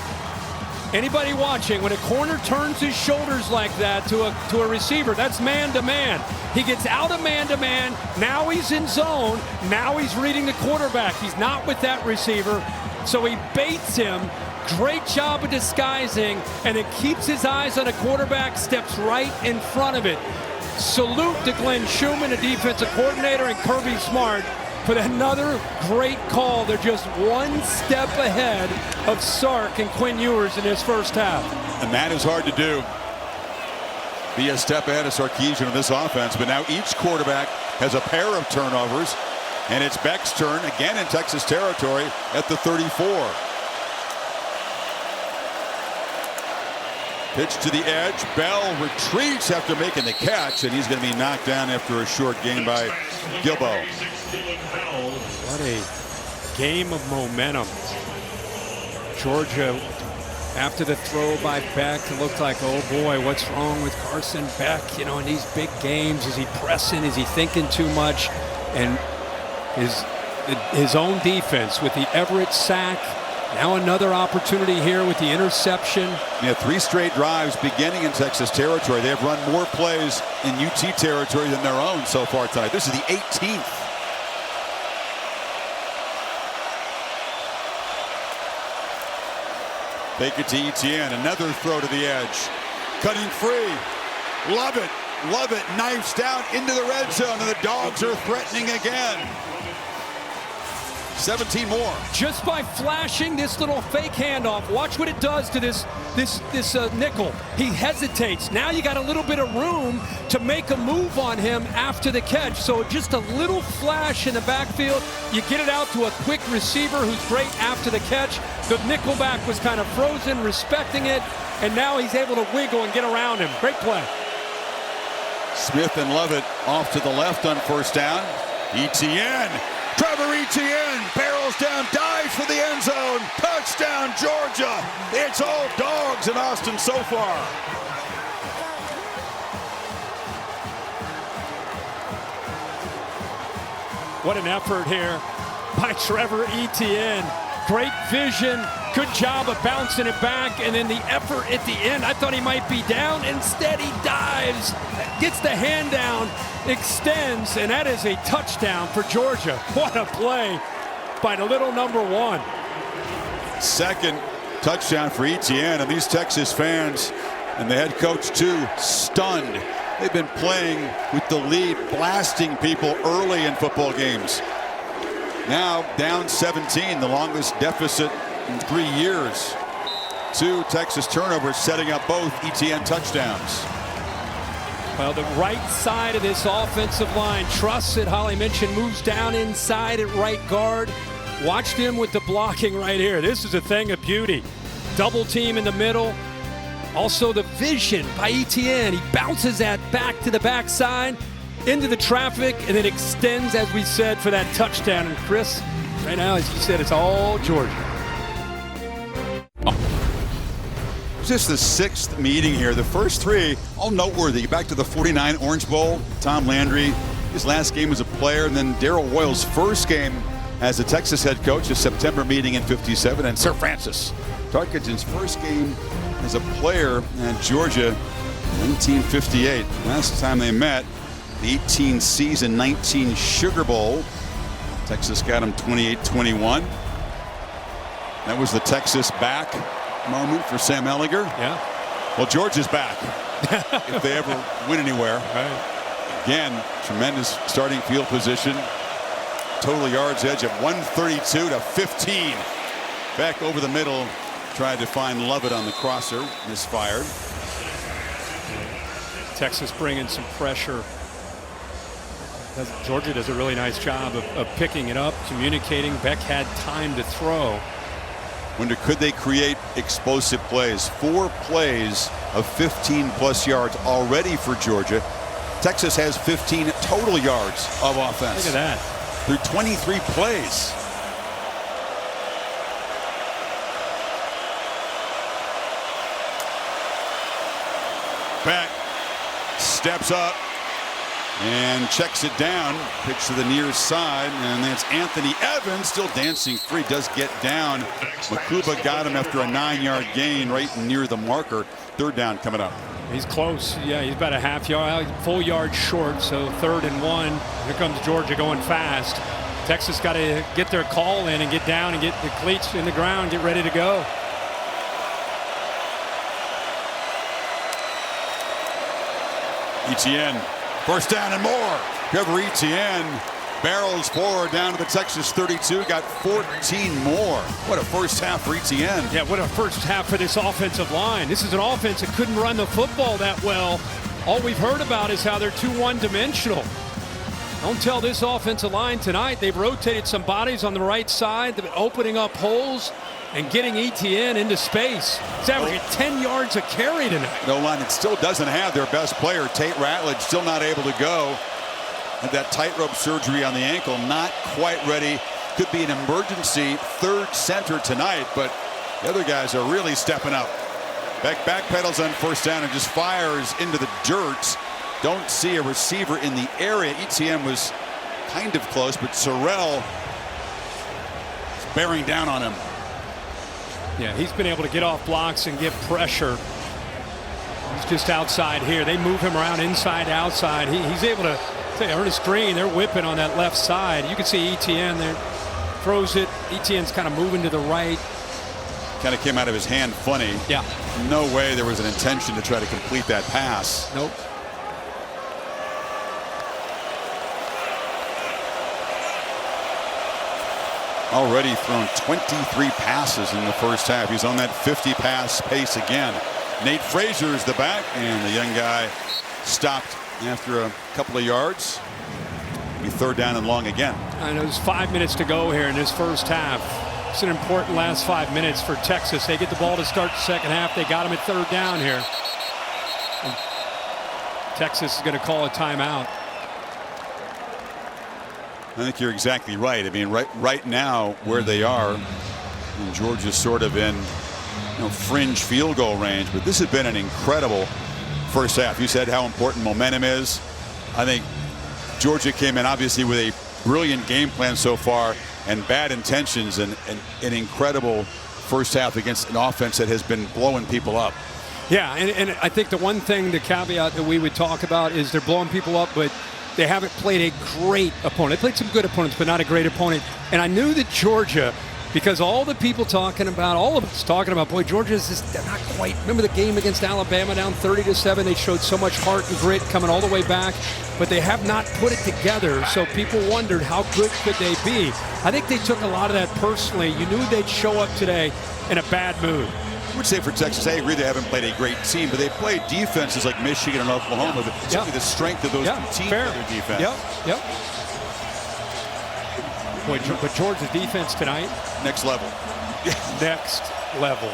Anybody watching, when a corner turns his shoulders like that to a receiver, that's man-to-man. He gets out of man-to-man, now he's in zone, now he's reading the quarterback. He's not with that receiver, so he baits him. Great job of disguising, and it keeps his eyes on a quarterback, steps right in front of it. Salute to Glenn Schumann, the defensive coordinator, and Kirby Smart for another great call. They're just one step ahead of Sark and Quinn Ewers in this first half. And that is hard to do. Be a step ahead of Sarkisian in this offense, but now each quarterback has a pair of turnovers, and it's Beck's turn again in Texas territory at the 34. Pitch to the edge. Bell retreats after making the catch, and he's going to be knocked down after a short gain by Gilbo. What a game of momentum. Georgia, after the throw by Beck, it looked like, oh boy, what's wrong with Carson Beck? You know, in these big games, is he pressing? Is he thinking too much? And his own defense with the Everett sack. Now another opportunity here with the interception. Yeah, 3 straight drives beginning in Texas territory. They have run more plays in UT territory than their own so far tonight. This is the 18th. Fake it to Etienne. Another throw to the edge. Cutting free. Love it. Love it. Knifes down into the red zone, and the Dogs are threatening again. 17 more. Just by flashing this little fake handoff, watch what it does to this nickel. He hesitates. Now you got a little bit of room to make a move on him after the catch. So just a little flash in the backfield. You get it out to a quick receiver who's great after the catch. The nickelback was kind of frozen, respecting it, and now he's able to wiggle and get around him. Great play. Smith and Lovett off to the left on first down. Etienne. Trevor Etienne barrels down, dives for the end zone. Touchdown, Georgia. It's all Dogs in Austin so far. What an effort here by Trevor Etienne. Great vision, good job of bouncing it back, and then the effort at the end. I thought he might be down. Instead, he dives, gets the hand down, extends, and that is a touchdown for Georgia. What a play by the little number 1. Second touchdown for Etienne, and these Texas fans and the head coach too, stunned. They've been playing with the lead, blasting people early in football games. Now down 17, the longest deficit in 3 years. 2 Texas turnovers setting up both Etienne touchdowns. Well, the right side of this offensive line, trusts it, Holly mentioned, moves down inside at right guard. Watched him with the blocking right here. This is a thing of beauty. Double team in the middle. Also the vision by Etienne. He bounces that back to the backside, into the traffic, and then extends, as we said, for that touchdown. And Chris, right now, as you said, it's all Georgia. Just the 6th meeting here. The first 3, all noteworthy. Back to the 49 Orange Bowl. Tom Landry, his last game as a player, and then Darrell Royals' first game as a Texas head coach, a September meeting in '57, and Sir Francis Tarkenton's first game as a player at Georgia, 1958. Last time they met, the 18 season, 19 Sugar Bowl. Texas got him 28-21. That was the Texas back moment for Sam Ehlinger. Yeah. Well, Georgia's back if they ever win anywhere. Right. Again, tremendous starting field position. Total yards edge of 132 to 15. Back over the middle. Tried to find Lovett on the crosser. Misfired. Texas bringing some pressure. Georgia does a really nice job of picking it up, communicating. Beck had time to throw. Wonder, could they create explosive plays? 4 plays of 15+ yards already for Georgia. Texas has 15 total yards of offense. Look at that. Through 23 plays. Beck steps up and checks it down. Pitch to the near side, and that's Anthony Evans still dancing free. Does get down. Makuba got him after a 9-yard gain right near the marker. 3rd down coming up. He's close. Yeah, he's about a half yard, full yard short. So 3rd and 1. Here comes Georgia going fast. Texas got to get their call in and get down and get the cleats in the ground, get ready to go. Etienne, first down and more. Trevor Etienne barrels forward down to the Texas 32. Got 14 more. What a first half for Etienne. Yeah, what a first half for this offensive line. This is an offense that couldn't run the football that well. All we've heard about is how they're too one-dimensional. Don't tell this offensive line tonight. They've rotated some bodies on the right side. They've been opening up holes and getting Etienne into space. He's averaging 10 yards a carry tonight. No line that still doesn't have their best player, Tate Ratledge, still not able to go. Had that tightrope surgery on the ankle, not quite ready. Could be an emergency 3rd center tonight, but the other guys are really stepping up. Beck backpedals on first down and just fires into the dirt. Don't see a receiver in the area. Etienne was kind of close, but Sorrell is bearing down on him. Yeah, he's been able to get off blocks and get pressure. He's just outside here. They move him around inside, outside. He's able to earn a screen. They're whipping on that left side. You can see Etienne there. Throws it. Etienne's kind of moving to the right. Kind of came out of his hand funny. Yeah. No way there was an intention to try to complete that pass. Nope. Already thrown 23 passes in the first half. He's on that 50 pass pace again. Nate Frazier is the back, and the young guy stopped after a couple of yards. Be 3rd down and long again. I know there's 5 minutes to go here in this first half. It's an important last 5 minutes for Texas. They get the ball to start the second half. They got him at 3rd down here. And Texas is going to call a timeout. I think you're exactly right. I mean, right now where they are, and Georgia's sort of in fringe field goal range, but this has been an incredible first half. You said how important momentum is. I think Georgia came in obviously with a brilliant game plan so far, and bad intentions and an incredible first half against an offense that has been blowing people up. Yeah, and I think the one thing, the caveat that we would talk about is they're blowing people up, but they haven't played a great opponent. They played some good opponents, but not a great opponent. And I knew that Georgia, because all the people talking about, all of us talking about, boy, Georgia's just they're not quite. Remember the game against Alabama down 30-7? They showed so much heart and grit coming all the way back, but they have not put it together. So people wondered how good could they be. I think they took a lot of that personally. You knew they'd show up today in a bad mood. I would say for Texas, I agree they haven't played a great team, but they played defenses like Michigan and Oklahoma. But certainly the strength of those two teams, their defense. Yep. Boy, but Georgia's defense tonight, next level. Next level.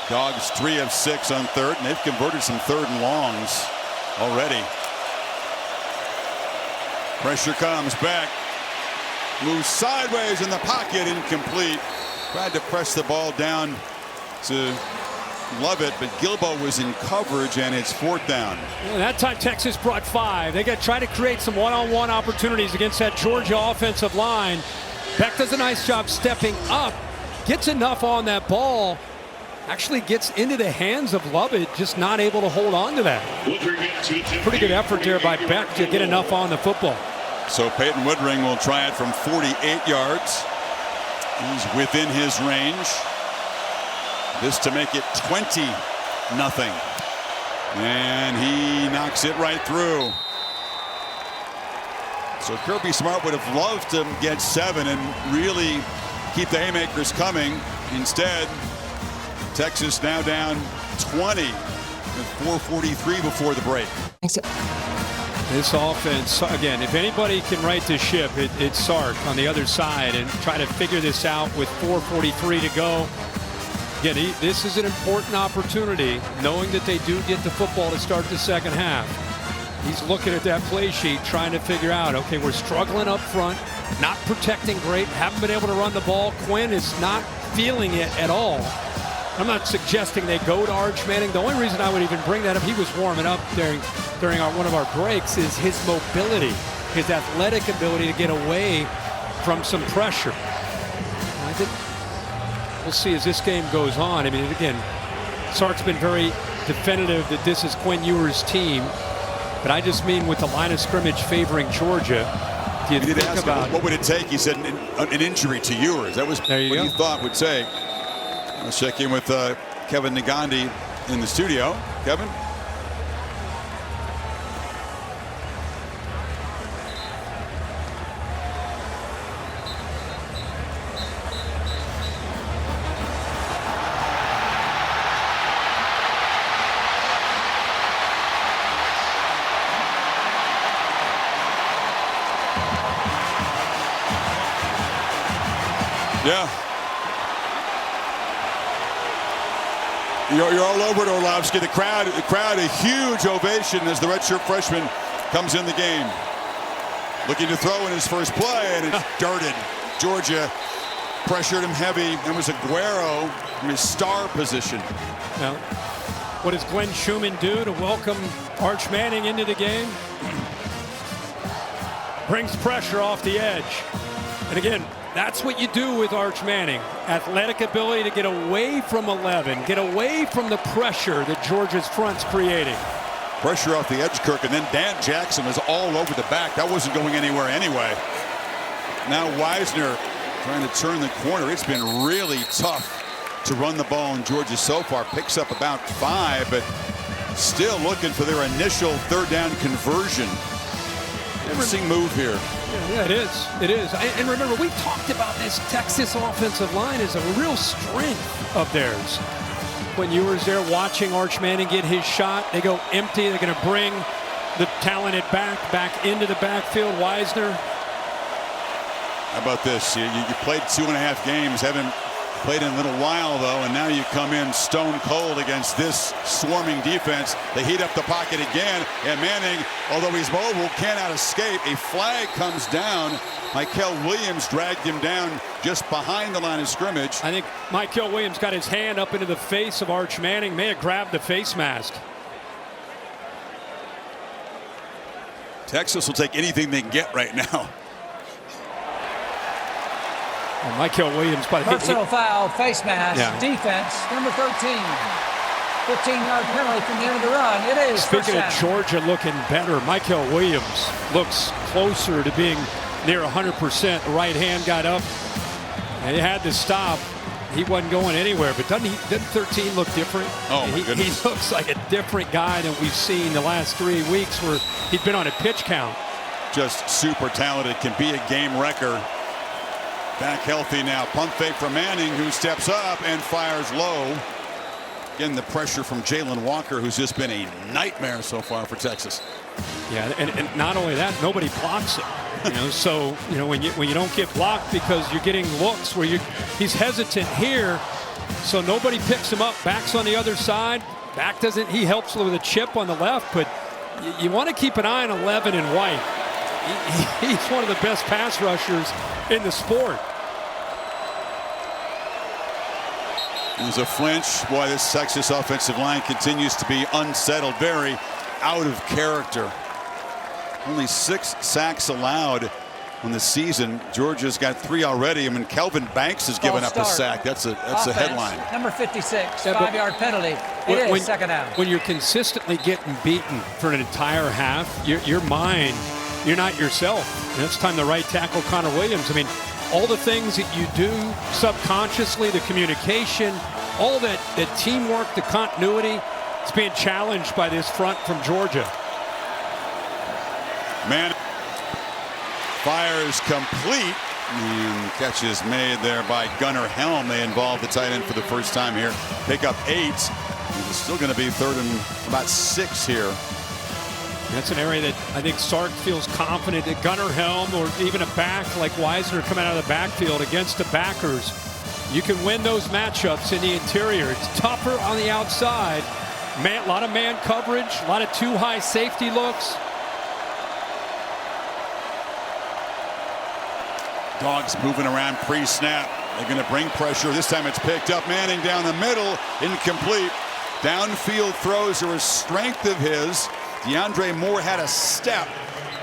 Dogs 3 of 6 on third, and they've converted some third and longs already. Pressure comes back. Moves sideways in the pocket, incomplete. Tried to press the ball down to Lovett, but Gilbo was in coverage, and it's 4th down. Well, that time Texas brought 5. They got to try to create some one-on-one opportunities against that Georgia offensive line. Beck does a nice job stepping up, gets enough on that ball, actually gets into the hands of Lovett, just not able to hold on to that. Pretty good effort there by Beck to get enough on the football. So Peyton Woodring will try it from 48 yards. He's within his range. This to make it 20-0. And he knocks it right through. So Kirby Smart would have loved to get 7 and really keep the haymakers coming. Instead, Texas now down 20 with 4:43 before the break. This offense, again, if anybody can right the ship, it's Sark on the other side and try to figure this out with 4:43 to go. Again, this is an important opportunity, knowing that they do get the football to start the second half. He's looking at that play sheet, trying to figure out, okay, we're struggling up front, not protecting great, haven't been able to run the ball. Quinn is not feeling it at all. I'm not suggesting they go to Arch Manning. The only reason I would even bring that up, he was warming up during one of our breaks, is his mobility, his athletic ability to get away from some pressure. And I think we'll see as this game goes on. I mean, again, Sark's been very definitive that this is Quinn Ewers' team, but I just mean with the line of scrimmage favoring Georgia. Do you think about what would it take? He said an injury to Ewers. That was what he thought would take. Let's check in with Kevin Nagandi in the studio. Kevin? Yeah. You're all over it, Orlovsky. The crowd, a huge ovation as the redshirt freshman comes in the game. Looking to throw in his first play, and it's darted. Georgia pressured him heavy. There was Aguero from his star position. Now, what does Glenn Schumann do to welcome Arch Manning into the game? Brings pressure off the edge. And again, that's what you do with Arch Manning. Athletic ability to get away from 11, get away from the pressure that Georgia's front's creating. Pressure off the edge, Kirk, and then Dan Jackson was all over the back. That wasn't going anywhere anyway. Now Wisner trying to turn the corner. It's been really tough to run the ball in Georgia so far. Picks up about 5, but still looking for their initial third down conversion. Interesting move here. Yeah, it is. It is. And remember, we talked about this Texas offensive line as a real strength of theirs. When you were there watching Arch Manning get his shot, they go empty. They're going to bring the talented back into the backfield. Wisner. How about this? You played 2.5 games, haven't played in a little while, though, and now you come in stone cold against this swarming defense. They heat up the pocket again, and Manning, although he's mobile, cannot escape. A flag comes down. Michael Williams dragged him down just behind the line of scrimmage. I think Michael Williams got his hand up into the face of Arch Manning, may have grabbed the face mask. Texas will take anything they can get right now. And Michael Williams, by the Personal foul, face mask, Yeah. defense, number 13. 15-yard penalty from the end of the run. It is Speaking of first Georgia looking better, Michael Williams looks closer to being near 100%. The right hand got up, and he had to stop. He wasn't going anywhere, but doesn't 13 look different? Oh, my goodness. He looks like a different guy than we've seen the last 3 weeks where he's been on a pitch count. Just super talented, can be a game wrecker. Back healthy now. Pump fake from Manning, who steps up and fires low. Again, the pressure from Jalen Walker, who's just been a nightmare so far for Texas. Yeah, and not only that, nobody blocks it. So when you don't get blocked because you're getting looks where he's hesitant here, so nobody picks him up. Back's on the other side. Back doesn't. He helps with a chip on the left, but you want to keep an eye on 11 and White. He's one of the best pass rushers in the sport. There's a flinch. Boy, this Texas offensive line continues to be unsettled, very out of character. Only 6 sacks allowed on the season. Georgia's got 3 already. I mean, Kelvin Banks has given up a sack. That's a headline. Number 56, Yeah, 5-yard penalty. It is second down. When you're consistently getting beaten for an entire half, your mind, you're not yourself. And it's time to right tackle Connor Williams. I mean, all the things that you do subconsciously, the communication, all that teamwork, the continuity, it's being challenged by this front from Georgia. Man fires complete, and catch is made there by Gunnar Helm. They involve the tight end for the first time here. Pick up 8. It's still going to be 3rd and about 6 here. That's an area that I think Sark feels confident that Gunnar Helm or even a back like Weisner coming out of the backfield against the backers. You can win those matchups in the interior. It's tougher on the outside. A lot of man coverage, a lot of too high safety looks. Dogs moving around pre-snap. They're going to bring pressure. This time it's picked up. Manning down the middle, incomplete. Downfield throws are a strength of his. DeAndre Moore had a step,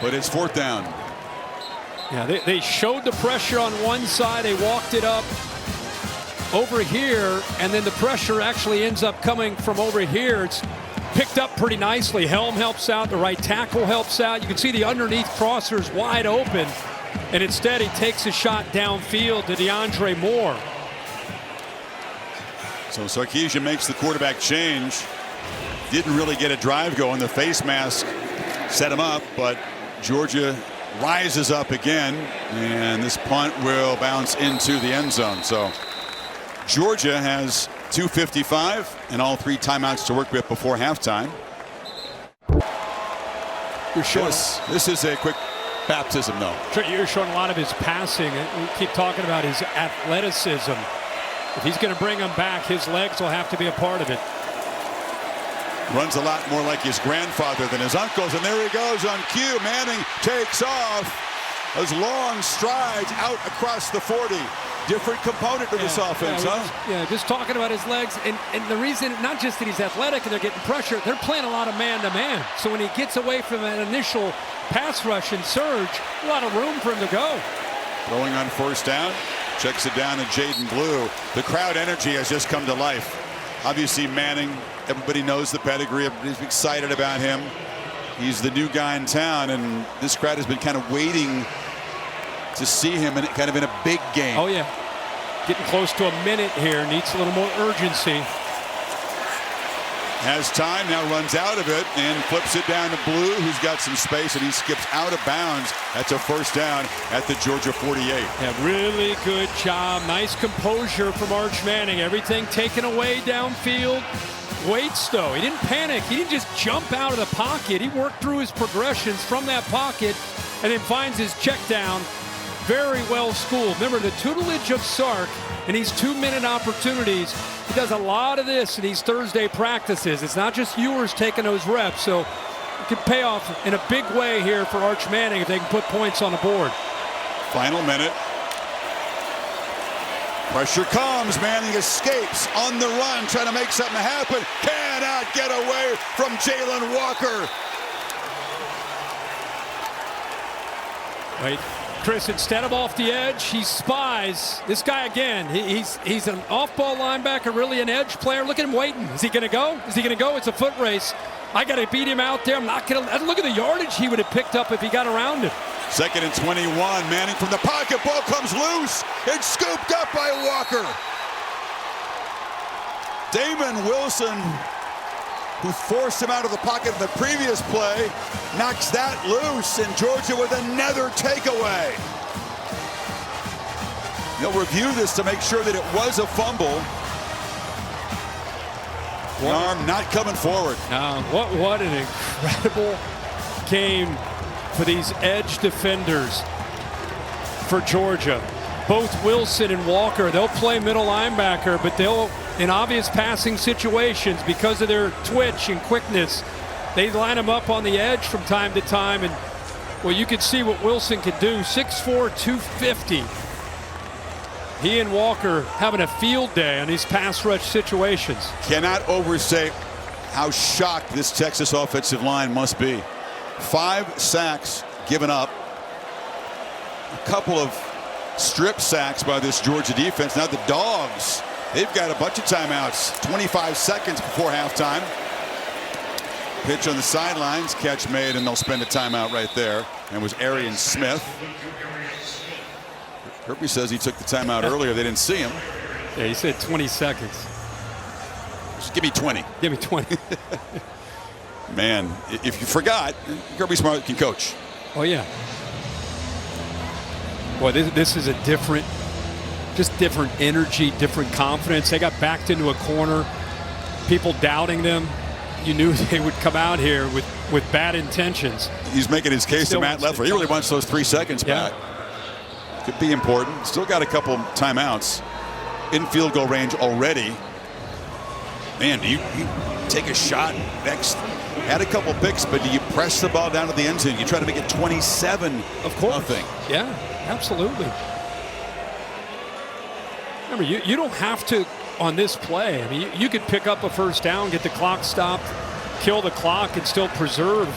but it's 4th down. Yeah, they showed the pressure on one side. They walked it up over here, and then the pressure actually ends up coming from over here. It's picked up pretty nicely. Helm helps out. The right tackle helps out. You can see the underneath crossers wide open, and instead he takes a shot downfield to DeAndre Moore. So Sarkisian makes the quarterback change. Didn't really get a drive going. The face mask set him up, but Georgia rises up again, and this punt will bounce into the end zone. So Georgia has 2:55 and all 3 timeouts to work with before halftime. You're showing This is a quick baptism, though. You're showing a lot of his passing. We keep talking about his athleticism. If he's going to bring him back, his legs will have to be a part of it. Runs a lot more like his grandfather than his uncles, and there he goes on cue. Manning takes off. Those long strides out across the 40. Different component to this offense, huh? Yeah, just talking about his legs, and the reason, not just that he's athletic and they're getting pressure, they're playing a lot of man-to-man. So when he gets away from an initial pass rush and surge, a lot of room for him to go. Throwing on 1st down, checks it down to Jaden Blue. The crowd energy has just come to life. Obviously, Manning, everybody knows the pedigree. Everybody's excited about him. He's the new guy in town, and this crowd has been kind of waiting to see him in kind of in a big game. Oh, yeah. Getting close to a minute here. Needs a little more urgency. Has time, now runs out of it and flips it down to Blue, who's got some space, and he skips out of bounds. That's a 1st down at the Georgia 48. Yeah, really good job. Nice composure from Arch Manning. Everything taken away downfield. Waits, though. He didn't panic. He didn't just jump out of the pocket. He worked through his progressions from that pocket and then finds his check down. Very well schooled. Remember, the tutelage of Sark and these 2-minute opportunities. He does a lot of this in these Thursday practices. It's not just Ewers taking those reps, so it could pay off in a big way here for Arch Manning if they can put points on the board. Final minute. Pressure comes. Manning escapes on the run, trying to make something happen. Cannot get away from Jalen Walker. Right. Chris, instead of off the edge, he spies this guy again. He's an off-ball linebacker, really an edge player. Look at him waiting. Is he going to go? Is he going to go? It's a foot race. I got to beat him out there. I'm not going to. Look at the yardage he would have picked up if he got around him. 2nd and 21. Manning from the pocket. Ball comes loose. It's scooped up by Walker. Damon Wilson, who forced him out of the pocket in the previous play, knocks that loose, and Georgia with another takeaway. They'll review this to make sure that it was a fumble. The arm not coming forward. No, what an incredible game for these edge defenders for Georgia. Both Wilson and Walker, they'll play middle linebacker, but they'll, in obvious passing situations, because of their twitch and quickness, they line them up on the edge from time to time. And, well, you could see what Wilson could do. 6'4", 250. He and Walker having a field day on these pass rush situations. Cannot overstate how shocked this Texas offensive line must be. 5 sacks given up. A couple of strip sacks by this Georgia defense. Now the Dogs, they've got a bunch of timeouts. 25 seconds before halftime. Pitch on the sidelines, catch made, and they'll spend a timeout right there. And it was Arian Smith. Kirby says he took the timeout earlier. They didn't see him. Yeah, he said 20 seconds. Just give me 20. Give me 20. Man, if you forgot, Kirby Smart can coach. Oh, yeah. Boy, this is a different energy, different confidence. They got backed into a corner. People doubting them. You knew they would come out here with bad intentions. He's making his case to Matt Leffler. He really wants those 3 seconds back. Could be important. Still got a couple timeouts in field goal range already. Man, do you take a shot next? Had a couple picks, but do you press the ball down to the end zone? You try to make it 27. Of course. Nothing. Yeah, absolutely. Remember, you don't have to on this play. I mean, you could pick up a first down, get the clock stopped, kill the clock, and still preserve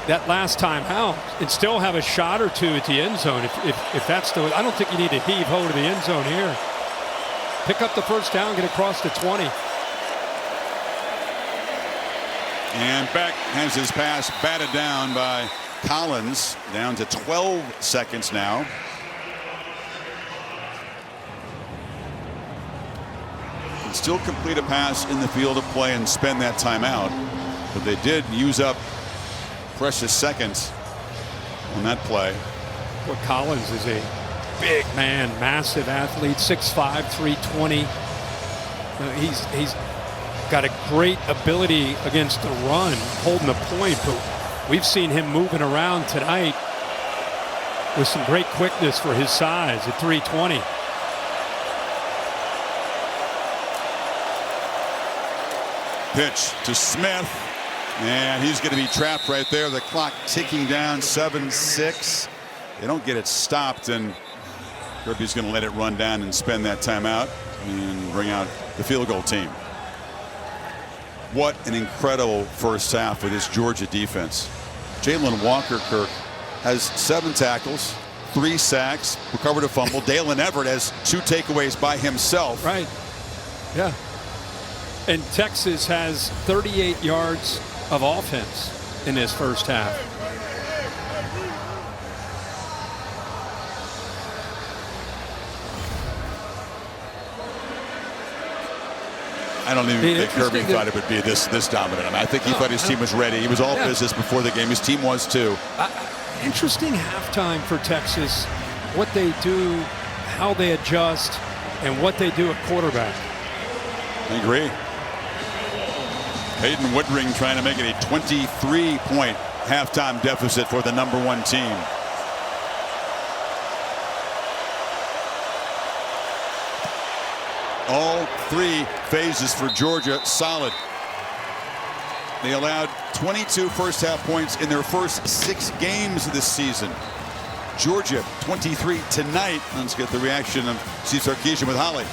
that last time out, and still have a shot or two at the end zone. If that's the, I don't think you need to heave ho to the end zone here. Pick up the first down, get across the 20. And Beck has his pass batted down by Collins. Down to 12 seconds now. Can still complete a pass in the field of play and spend that timeout. But they did use up precious seconds on that play. Well, Collins is a big man, massive athlete, 6'5", 320. He's got a great ability against the run, holding the point, but we've seen him moving around tonight with some great quickness for his size at 320. Pitch to Smith, and he's going to be trapped right there. The clock ticking down, 7-6. They don't get it stopped, and Kirby's going to let it run down and spend that timeout and bring out the field goal team. What an incredible first half for this Georgia defense. Jalen Walker, Kirk, has 7 tackles, 3 sacks, recovered a fumble. Dalen Everett has 2 takeaways by himself. Right. Yeah. And Texas has 38 yards of offense in this first half. I don't even think Kirby thought it would be this dominant. I mean, I think he thought his team was ready. He was all business before the game. His team was too. Interesting halftime for Texas. What they do, how they adjust, and what they do at quarterback. I agree. Hayden Woodring trying to make it a 23-point halftime deficit for the #1 team. All 3 phases for Georgia solid. They allowed 22 first half points in their first 6 games this season. Georgia 23 tonight. Let's get the reaction of Steve Sarkisian with Holly.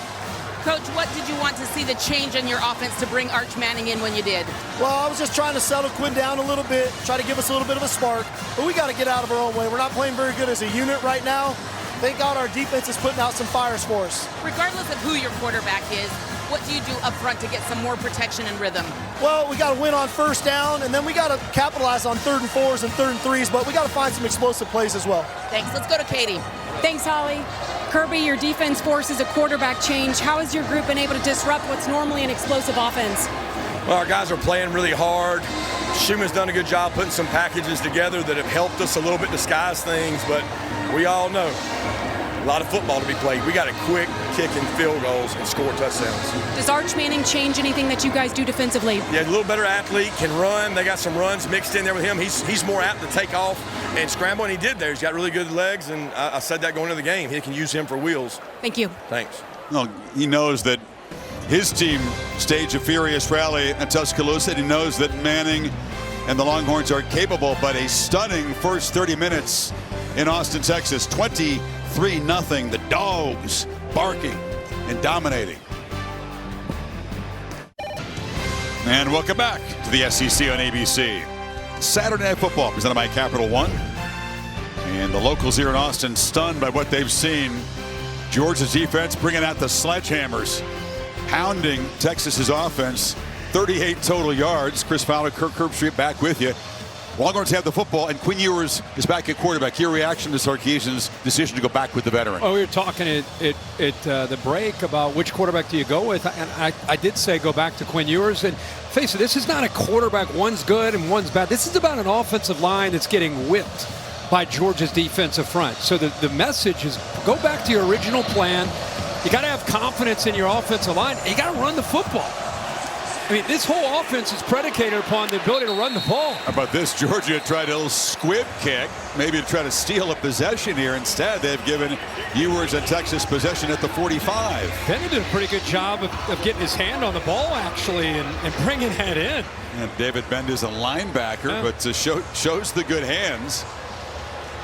Coach, what did you want to see the change in your offense to bring Arch Manning in when you did? Well, I was just trying to settle Quinn down a little bit, try to give us a little bit of a spark, but we got to get out of our own way. We're not playing very good as a unit right now. Thank God our defense is putting out some fires for us. Regardless of who your quarterback is, what do you do up front to get some more protection and rhythm? Well, we got to win on first down, and then we got to capitalize on 3rd and 4s and 3rd and 3s, but we got to find some explosive plays as well. Thanks. Let's go to Katie. Thanks, Holly. Kirby, your defense forces a quarterback change. How has your group been able to disrupt what's normally an explosive offense? Well, our guys are playing really hard. Schumann's done a good job putting some packages together that have helped us a little bit disguise things, but we all know a lot of football to be played. We got to quick kick and field goals and score touchdowns. Does Arch Manning change anything that you guys do defensively? Yeah, a little better athlete, can run. They got some runs mixed in there with him. He's more apt to take off and scramble, and he did there. He's got really good legs, and I said that going into the game. He can use him for wheels. Thank you. Thanks. Well, he knows that his team staged a furious rally at Tuscaloosa. He knows that Manning and the Longhorns are capable, but a stunning first 30 minutes in Austin, Texas. 23-0. The Dogs barking and dominating. And welcome back to the SEC on ABC. Saturday Night Football presented by Capital One. And the locals here in Austin stunned by what they've seen. Georgia's defense bringing out the sledgehammers, pounding Texas's offense. 38 total yards. Chris Fowler, Kirk Herbstreit back with you. Longhorns have the football, and Quinn Ewers is back at quarterback. Your reaction to Sarkisian's decision to go back with the veteran? Oh, we were talking at the break about which quarterback do you go with, and I did say go back to Quinn Ewers. And face it, this is not a quarterback. One's good and one's bad. This is about an offensive line that's getting whipped by Georgia's defensive front. So the message is go back to your original plan. You got to have confidence in your offensive line. You got to run the football. I mean, this whole offense is predicated upon the ability to run the ball. How about this? Georgia tried a little squib kick, maybe to try to steal a possession here. Instead, they've given Ewers and Texas possession at the 45. Bennett did a pretty good job of getting his hand on the ball, actually, and bringing that in. And David Bend is a linebacker, but shows the good hands.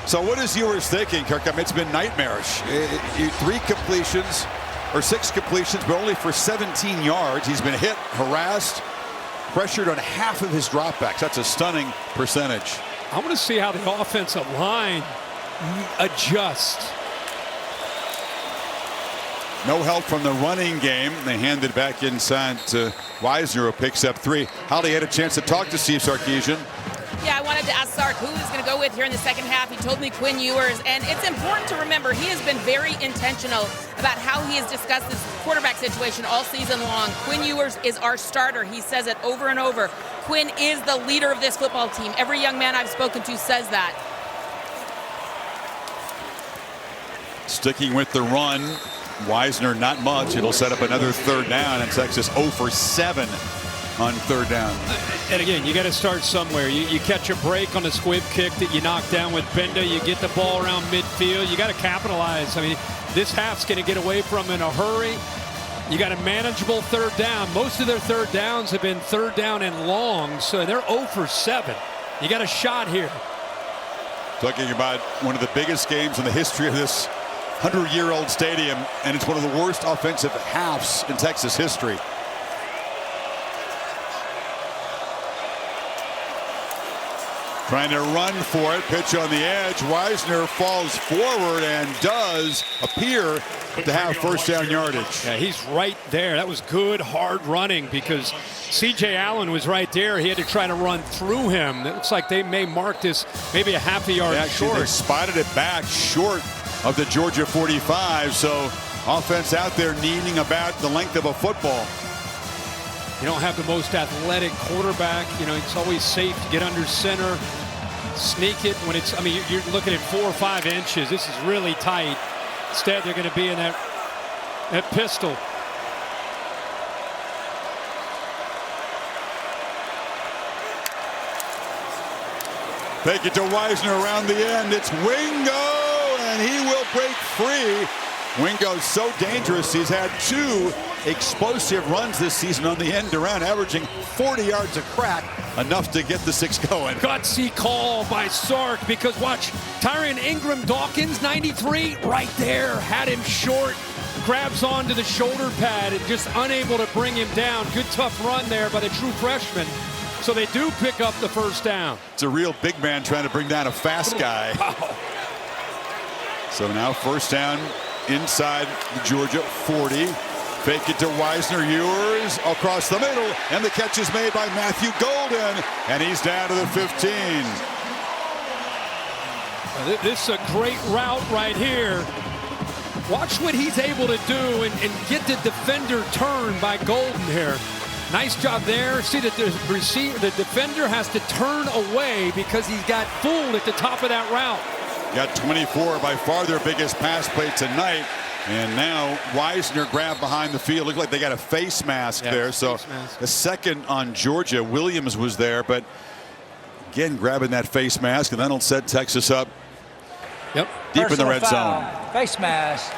So what is Ewers thinking, Kirk? I mean, it's been nightmarish. 3 completions. Or 6 completions, but only for 17 yards. He's been hit, harassed, pressured on half of his dropbacks. That's a stunning percentage. I want to see how the offensive line adjusts. No help from the running game. They hand it back inside to Wisner, who picks up 3. Holly had a chance to talk to Steve Sarkisian. Yeah, I wanted to ask Sark who he's going to go with here in the second half. He told me Quinn Ewers, and it's important to remember he has been very intentional about how he has discussed this quarterback situation all season long. Quinn Ewers is our starter. He says it over and over. Quinn is the leader of this football team. Every young man I've spoken to says that. Sticking with the run, Wisner not much. It'll set up another 3rd down, and Texas 0 for 7 on 3rd down. And again, you got to start somewhere. You catch a break on the squib kick that you knock down with Benda. You get the ball around midfield. You got to capitalize. I mean, this half's going to get away from in a hurry. You got a manageable 3rd down. Most of their 3rd downs have been 3rd down and long, so they're 0 for 7. You got a shot here. Talking about one of the biggest games in the history of this 100-year-old stadium, and it's one of the worst offensive halves in Texas history. Trying to run for it, pitch on the edge. Wisner falls forward and does appear to have 1st down yardage. Yeah, he's right there. That was good, hard running because C.J. Allen was right there. He had to try to run through him. It looks like they may mark this maybe a half a yard short. They spotted it back short of the Georgia 45. So offense out there needing about the length of a football. You don't have the most athletic quarterback. You know, it's always safe to get under center, sneak it when it's, I mean, you're looking at 4 or 5 inches. This is really tight. Instead, they're going to be in that pistol. Take it to Wisner around the end. It's Wingo, and he will break free. Wingo's so dangerous. He's had 2 explosive runs this season on the end around, averaging 40 yards a crack, enough to get the 6 going. Gutsy call by Sark because watch, Tyron Ingram Dawkins, 93, right there, had him short. grabs onto the shoulder pad and just unable to bring him down. Good tough run there by the true freshman. So they do pick up the first down. It's a real big man trying to bring down a fast guy. Wow. So now first down inside the Georgia 40. Fake it to Wisner. Ewers across the middle. And the catch is made by Matthew Golden. And he's down to the 15. This is a great route right here. Watch what he's able to do and get the defender turned by Golden here. Nice job there. See that the defender has to turn away because he's got fooled at the top of that route. Got 24, by far their biggest pass play tonight. And now Wisner grabbed behind the field. Looked like they got a face mask there. So the second on Georgia. Williams was there, but again grabbing that face mask, and that'll set Texas up. Yep. Deep in the red Personal zone. foul, face mask.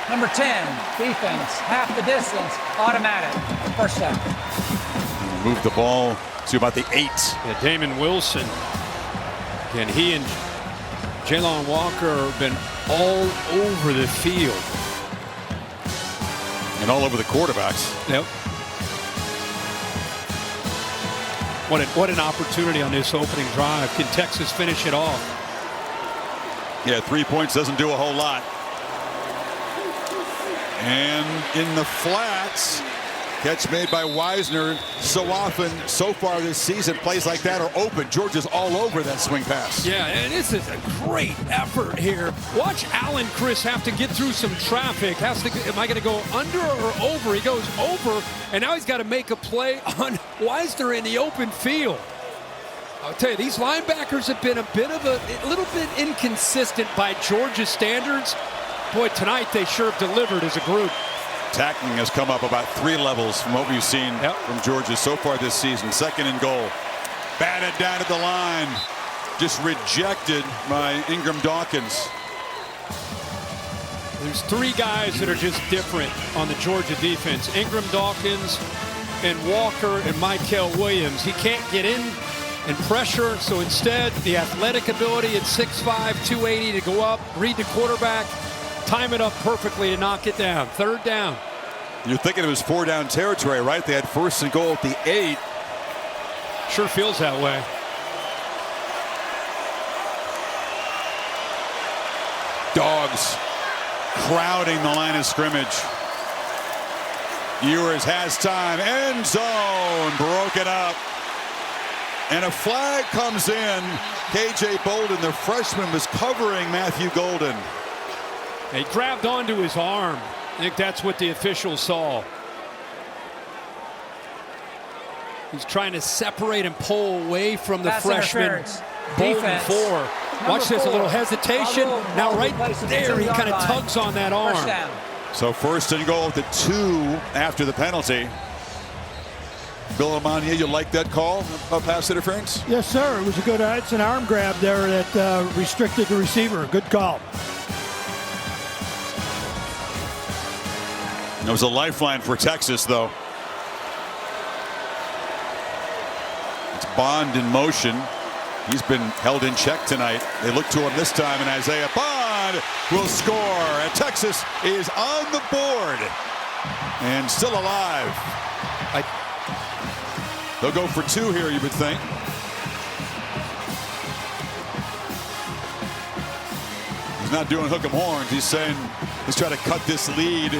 Number 10, defense, half the distance, automatic, first down. Move the ball to about the 8. Yeah, Damon Wilson. Again, he and Jalon Walker have been all over the field. And all over the quarterbacks. Yep. What an opportunity on this opening drive. Can Texas finish it off? Yeah, 3 points doesn't do a whole lot. And in the flats, catch made by Wisner. So often, so far this season, plays like that are open. Georgia's all over that swing pass. Yeah, and this is a great effort here. Watch Allen Chris have to get through some traffic. Am I going to go under or over? He goes over, and now he's got to make a play on Wisner in the open field. I'll tell you, these linebackers have been a little bit inconsistent by Georgia standards. Boy, tonight they sure have delivered as a group. Tackling has come up about 3 levels from what we've seen from Georgia so far this season. Second and goal. Batted down at the line. Just rejected by Ingram Dawkins. There's 3 guys that are just different on the Georgia defense. Ingram Dawkins and Walker and Michael Williams. He can't get in and pressure, so instead the athletic ability at 6'5", 280 to go up, read the quarterback, time it up perfectly to knock it down. Third down. You're thinking it was 4-down territory, right? They had first and goal at the 8. Sure feels that way. Dogs crowding the line of scrimmage. Ewers has time. End zone broken up. And a flag comes in. KJ Bolden, the freshman, was covering Matthew Golden. He grabbed onto his arm. I think that's what the official saw. He's trying to separate and pull away from the freshman. Bolden 4. Watch this, a little hesitation. Now right there, he kind of tugs on that arm. So first and goal at the 2 after the penalty. Bill Amania, you like that call of pass interference? Yes, sir. It was a good, it's an arm grab there that restricted the receiver. Good call. It was a lifeline for Texas, though. It's Bond in motion. He's been held in check tonight. They look to him this time, and Isaiah Bond will score. And Texas is on the board and still alive. They'll go for 2 here, you would think. He's not doing hook 'em horns. He's saying he's trying to cut this lead.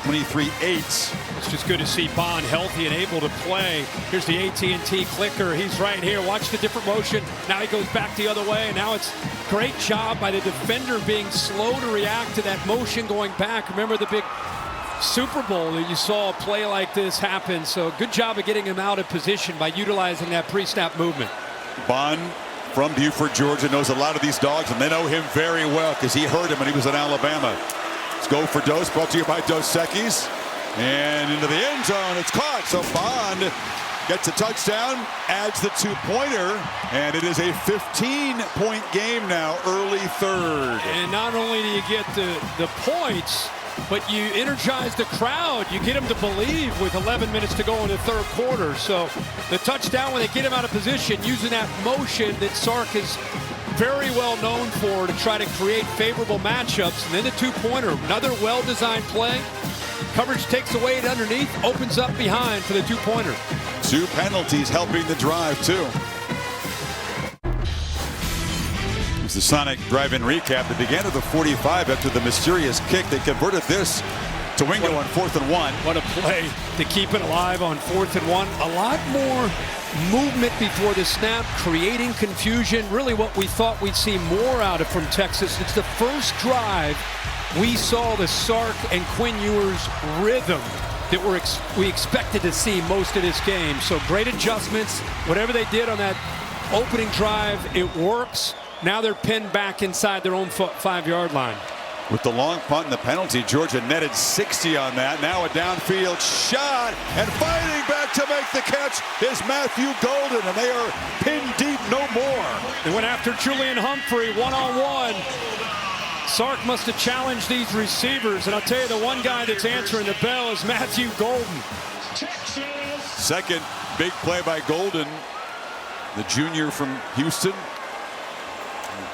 23-8. It's just good to see Bond healthy and able to play. Here's the AT&T clicker. He's right here. Watch the different motion. Now he goes back the other way. And now it's great job by the defender being slow to react to that motion going back. Remember the big Super Bowl that you saw a play like this happen. So good job of getting him out of position by utilizing that pre-snap movement. Bond from Buford, Georgia, knows a lot of these dogs, and they know him very well because he heard him when he was in Alabama. Let's go for Dos, brought to you by Dos Equis. And into the end zone, it's caught. So Bond gets a touchdown, adds the 2-pointer, and it is a 15-point game now, early third. And not only do you get the points, but you energize the crowd. You get them to believe with 11 minutes to go in the third quarter. So the touchdown when they get him out of position, using that motion that Sark has very well known for to try to create favorable matchups. And then the two-pointer, another well-designed play. Coverage takes away it underneath, opens up behind for the two-pointer. 2 penalties helping the drive, too. It's the Sonic drive-in recap that began at the 45 after the mysterious kick. They converted this to Wingo on 4th and 1. What a play to keep it alive on 4th and 1. A lot more movement before the snap, creating confusion. Really what we thought we'd see more out of from Texas. It's the first drive we saw the Sark and Quinn Ewers rhythm that we expected to see most of this game. So great adjustments. Whatever they did on that opening drive, it works. Now they're pinned back inside their own 5-yard line. With the long punt and the penalty, Georgia netted 60 on that. Now a downfield shot, and fighting back to make the catch is Matthew Golden, and they are pinned deep no more. They went after Julian Humphrey one-on-one. Sark must have challenged these receivers, and I'll tell you, the one guy that's answering the bell is Matthew Golden. Second big play by Golden, the junior from Houston,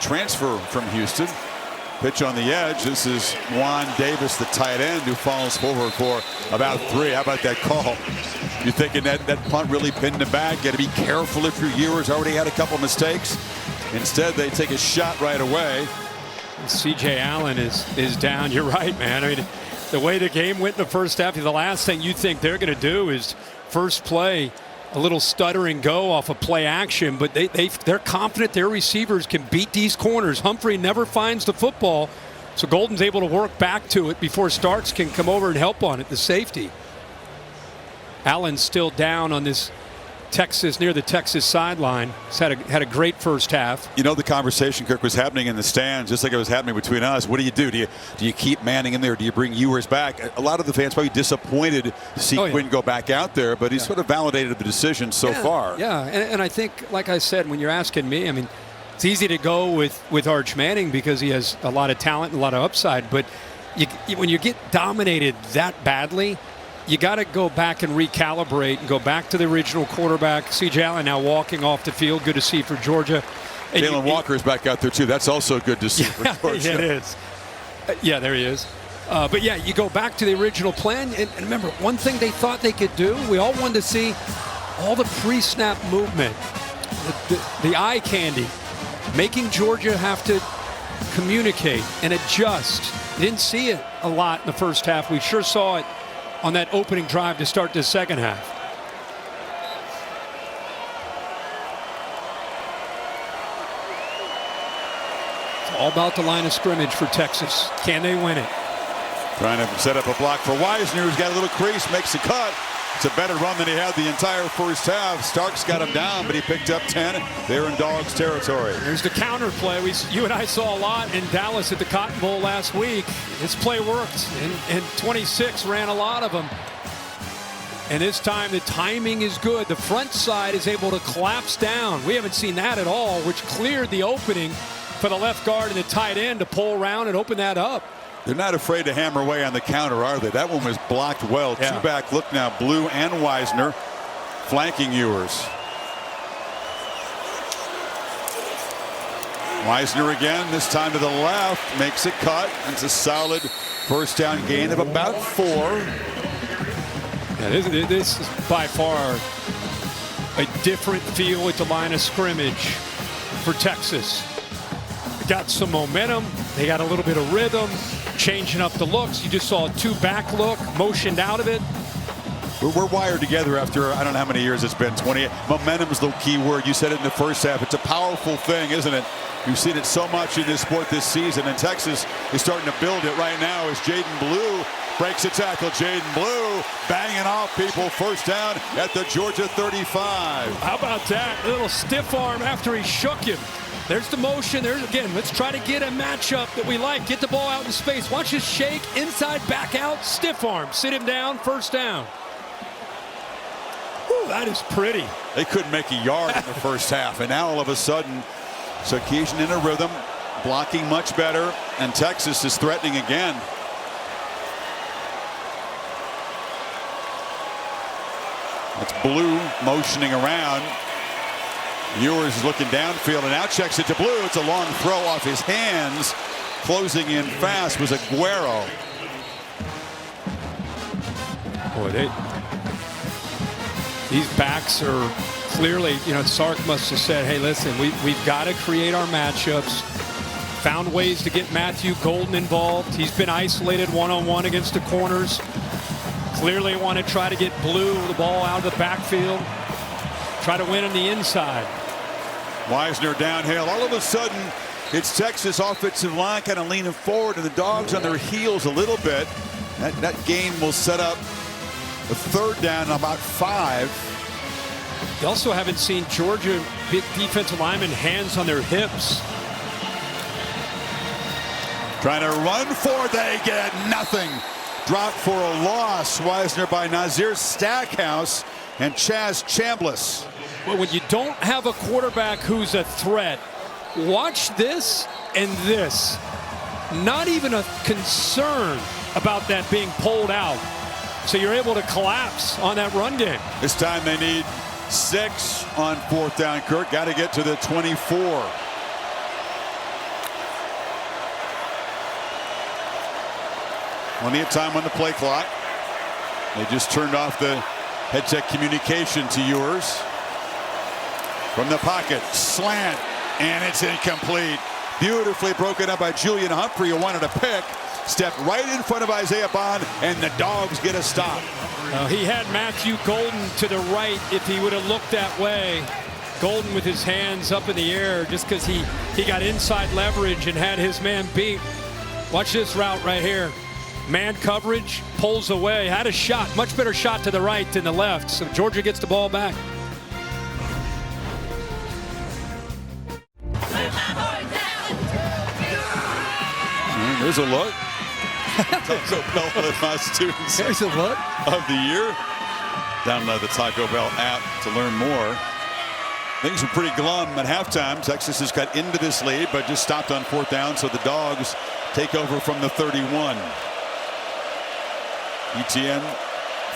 transfer from Houston. Pitch on the edge. This is Juan Davis, the tight end, who falls forward for about 3. How about that call? You're thinking that punt really pinned him back. Got to be careful if your Ewers already had a couple mistakes. Instead, they take a shot right away. C.J. Allen is down. You're right, man. I mean, the way the game went in the first half, the last thing you think they're going to do is first play, a little stutter and go off of play action, but they're confident their receivers can beat these corners. Humphrey never finds the football, so Golden's able to work back to it before Starks can come over and help on it, the safety. Allen's still down on this Texas, near the Texas sideline. He's had a great first half. You know, the conversation, Kirk, was happening in the stands, just like it was happening between us. What do you do? Do you keep Manning in there? Do you bring Ewers back? A lot of the fans probably disappointed to see Quinn go back out there, but he sort of validated the decision so far. Yeah, and I think, like I said, when you're asking me, I mean, it's easy to go with Arch Manning because he has a lot of talent and a lot of upside, but when you get dominated that badly, you got to go back and recalibrate and go back to the original quarterback. C.J. Allen now walking off the field. Good to see for Georgia. Jalen Walker's back out there, too. That's also good to see for Georgia. Yeah, it is. Yeah, there he is. But, yeah, you go back to the original plan. And remember, one thing they thought they could do, we all wanted to see all the pre-snap movement, the eye candy, making Georgia have to communicate and adjust. Didn't see it a lot in the first half. We sure saw it on that opening drive to start the second half. It's all about the line of scrimmage for Texas. Can they win it? Trying to set up a block for Wisner, who's got a little crease, makes a cut. It's a better run than he had the entire first half. Starks got him down, but he picked up 10. They're in Dogs territory. There's the counter play. You and I saw a lot in Dallas at the Cotton Bowl last week. This play worked, and 26 ran a lot of them. And this time the timing is good. The front side is able to collapse down. We haven't seen that at all, which cleared the opening for the left guard and the tight end to pull around and open that up. They're not afraid to hammer away on the counter, are they? That one was blocked well. Yeah. Two back look now. Blue and Wisner flanking Ewers. Wisner again, this time to the left, makes a cut. It's a solid first down gain of about 4. Yeah, this is by far a different feel at the line of scrimmage for Texas. Got some momentum. They got a little bit of rhythm, changing up the looks. You just saw a 2-back look, motioned out of it. We're wired together after, I don't know how many years it's been, 20. Momentum's the key word. You said it in the first half. It's a powerful thing, isn't it? We've seen it so much in this sport this season, and Texas is starting to build it right now as Jaden Blue breaks a tackle. Jaden Blue banging off people. First down at the Georgia 35. How about that? A little stiff arm after he shook him. There's the motion. There's again. Let's try to get a matchup that we like. Get the ball out in space. Watch his shake. Inside, back out. Stiff arm. Sit him down. First down. Whew, that is pretty. They couldn't make a yard in the first half. And now all of a sudden, Sarkisian in a rhythm. Blocking much better. And Texas is threatening again. It's Blue motioning around. Ewers is looking downfield and now checks it to Blue. It's a long throw off his hands. Closing in fast was Aguero. Boy, these backs are clearly, Sark must have said, hey, listen, we've got to create our matchups. Found ways to get Matthew Golden involved. He's been isolated one-on-one against the corners. Clearly want to try to get Blue the ball out of the backfield. Try to win on the inside. Wisner downhill. All of a sudden, it's Texas offensive line kind of leaning forward and the Dogs on their heels a little bit. That gain will set up a third down and about 5. You also haven't seen Georgia big defensive linemen hands on their hips. Trying to run for, they get nothing. Drop for a loss. Wisner by Nazir Stackhouse and Chaz Chambliss. Well, when you don't have a quarterback who's a threat, watch this and this. Not even a concern about that being pulled out. So you're able to collapse on that run game. This time they need 6 on 4th down. Kirk got to get to the 24. Plenty of time on the play clock. They just turned off the headset communication to Ewers. From the pocket, slant, and it's incomplete. Beautifully broken up by Julian Humphrey, who wanted a pick. Stepped right in front of Isaiah Bond, and the Dogs get a stop. He had Matthew Golden to the right if he would have looked that way. Golden with his hands up in the air just because he got inside leverage and had his man beat. Watch this route right here. Man coverage, pulls away, had a shot, much better shot to the right than the left. So Georgia gets the ball back. There's a look. Taco Bell, one of my students. There's a look of the year. Download the Taco Bell app to learn more. Things were pretty glum at halftime. Texas has got into this lead, but just stopped on 4th down, so the Dogs take over from the 31. Etienne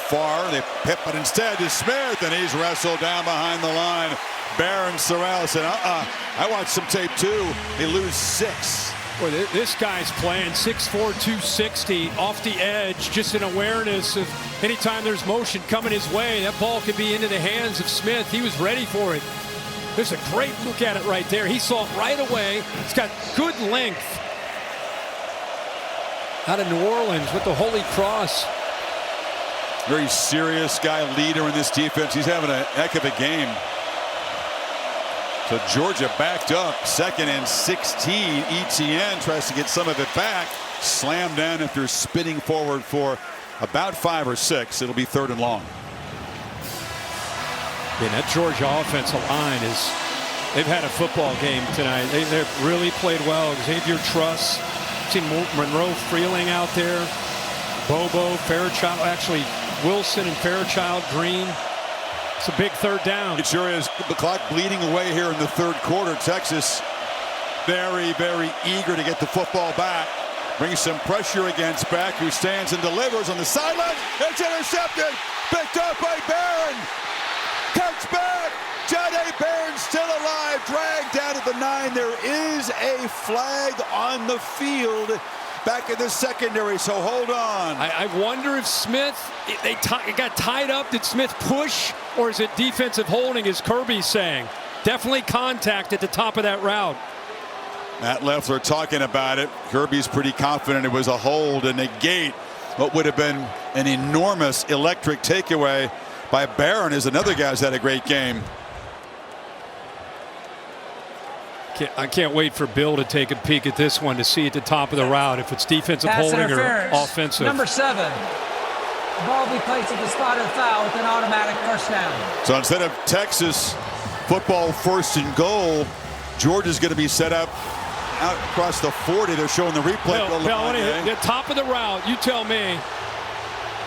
far, they pip, but instead to Smith, and he's wrestled down behind the line. Barron Sorrell said, I watched some tape too. They lose 6. Boy, this guy's playing 6'4", 260 off the edge, just an awareness of anytime there's motion coming his way, that ball could be into the hands of Smith. He was ready for it. There's a great look at it right there. He saw it right away. It's got good length. Out of New Orleans with the Holy Cross. Very serious guy, leader in this defense. He's having a heck of a game. So Georgia backed up, 2nd and 16. Etienne tries to get some of it back. Slammed down after spinning forward for about 5 or 6. It'll be 3rd and long. Yeah, that Georgia offensive line they've had a football game tonight. They've really played well. Xavier Truss, seen Monroe Freeling out there. Bobo, Fairchild, actually Wilson and Fairchild, Green. It's a big 3rd down. It sure is. The clock bleeding away here in the 3rd quarter. Texas very, very eager to get the football back. Brings some pressure against Beck, who stands and delivers on the sideline. It's intercepted. Picked up by Barron. Cuts back. Jahdae Barron still alive. Dragged down to the 9. There is a flag on the field back in the secondary, so hold on. I wonder if Smith, it got tied up. Did Smith push, or is it defensive holding, as Kirby's saying? Definitely contact at the top of that route. Matt Leffler talking about it. Kirby's pretty confident it was a hold to negate what would have been an enormous electric takeaway by Barron, as another guy's had a great game. I can't wait for Bill to take a peek at this one to see at the top of the route if it's defensive holding or offensive. Number 7. The ball will be placed at the spot of the foul with an automatic first down. So instead of Texas football 1st and goal, Georgia's going to be set up out across the 40. They're showing the replay. Bill, the top of the route, you tell me.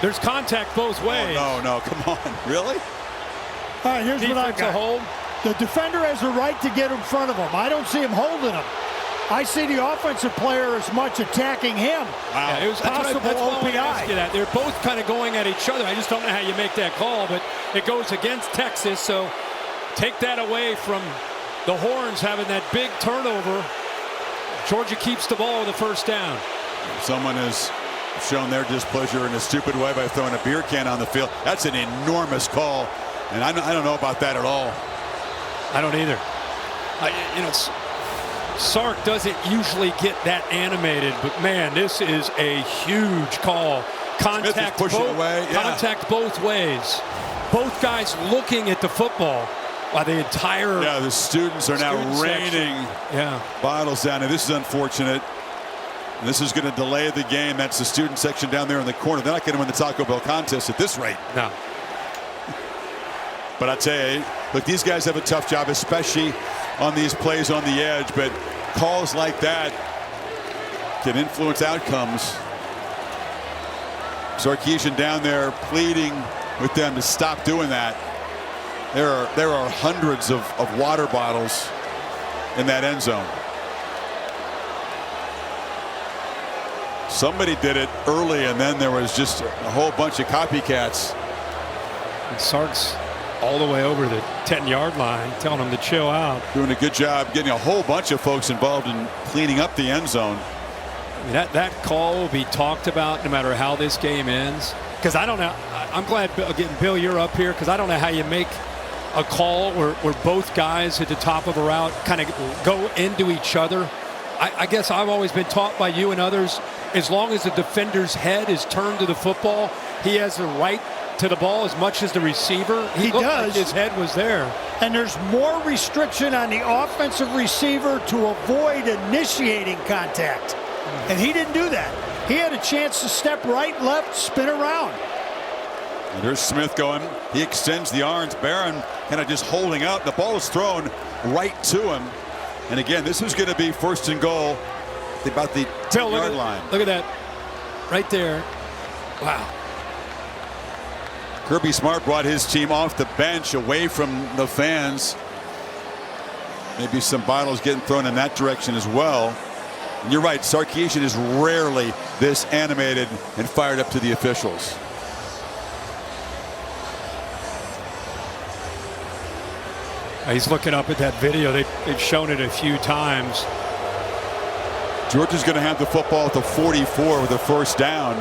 There's contact both ways. Oh, no, come on. Really? All right, here's what I got. Hold. The defender has the right to get in front of him. I don't see him holding him. I see the offensive player as much attacking him. Wow. Yeah, it was possible OPI. They're both kind of going at each other. I just don't know how you make that call, but it goes against Texas, so take that away from the Horns having that big turnover. Georgia keeps the ball with the first down. Someone has shown their displeasure in a stupid way by throwing a beer can on the field. That's an enormous call, and I don't know about that at all. I don't either. Sark doesn't usually get that animated, but man, this is a huge call. Contact pushing away. Yeah. Contact both ways. Both guys looking at the football while the entire the students are now raining bottles down, and this is unfortunate. And this is going to delay the game. That's the student section down there in the corner. They're not going to win the Taco Bell contest at this rate. No. But I tell you, look, these guys have a tough job, especially on these plays on the edge. But calls like that can influence outcomes. Sarkisian down there pleading with them to stop doing that. There are hundreds of water bottles in that end zone. Somebody did it early, and then there was just a whole bunch of copycats. And Sark's all the way over the 10-yard line, telling them to chill out. Doing a good job getting a whole bunch of folks involved in cleaning up the end zone. That call will be talked about no matter how this game ends. Because I don't know. I'm glad, Bill, you're up here, because I don't know how you make a call where both guys at the top of a route kind of go into each other. I guess I've always been taught by you and others, as long as the defender's head is turned to the football, he has the right to the ball as much as the receiver. He does. Like his head was there. And there's more restriction on the offensive receiver to avoid initiating contact. And he didn't do that. He had a chance to step right, left, spin around. And there's Smith going. He extends the arms. Barron kind of just holding up. The ball is thrown right to him. And again, this is going to be first and goal about the 10-yard line. Look at that. Right there. Wow. Kirby Smart brought his team off the bench away from the fans. Maybe some bottles getting thrown in that direction as well. And you're right, Sarkisian is rarely this animated and fired up to the officials. He's looking up at that video. They've shown it a few times. Georgia's going to have the football at the 44 with a first down.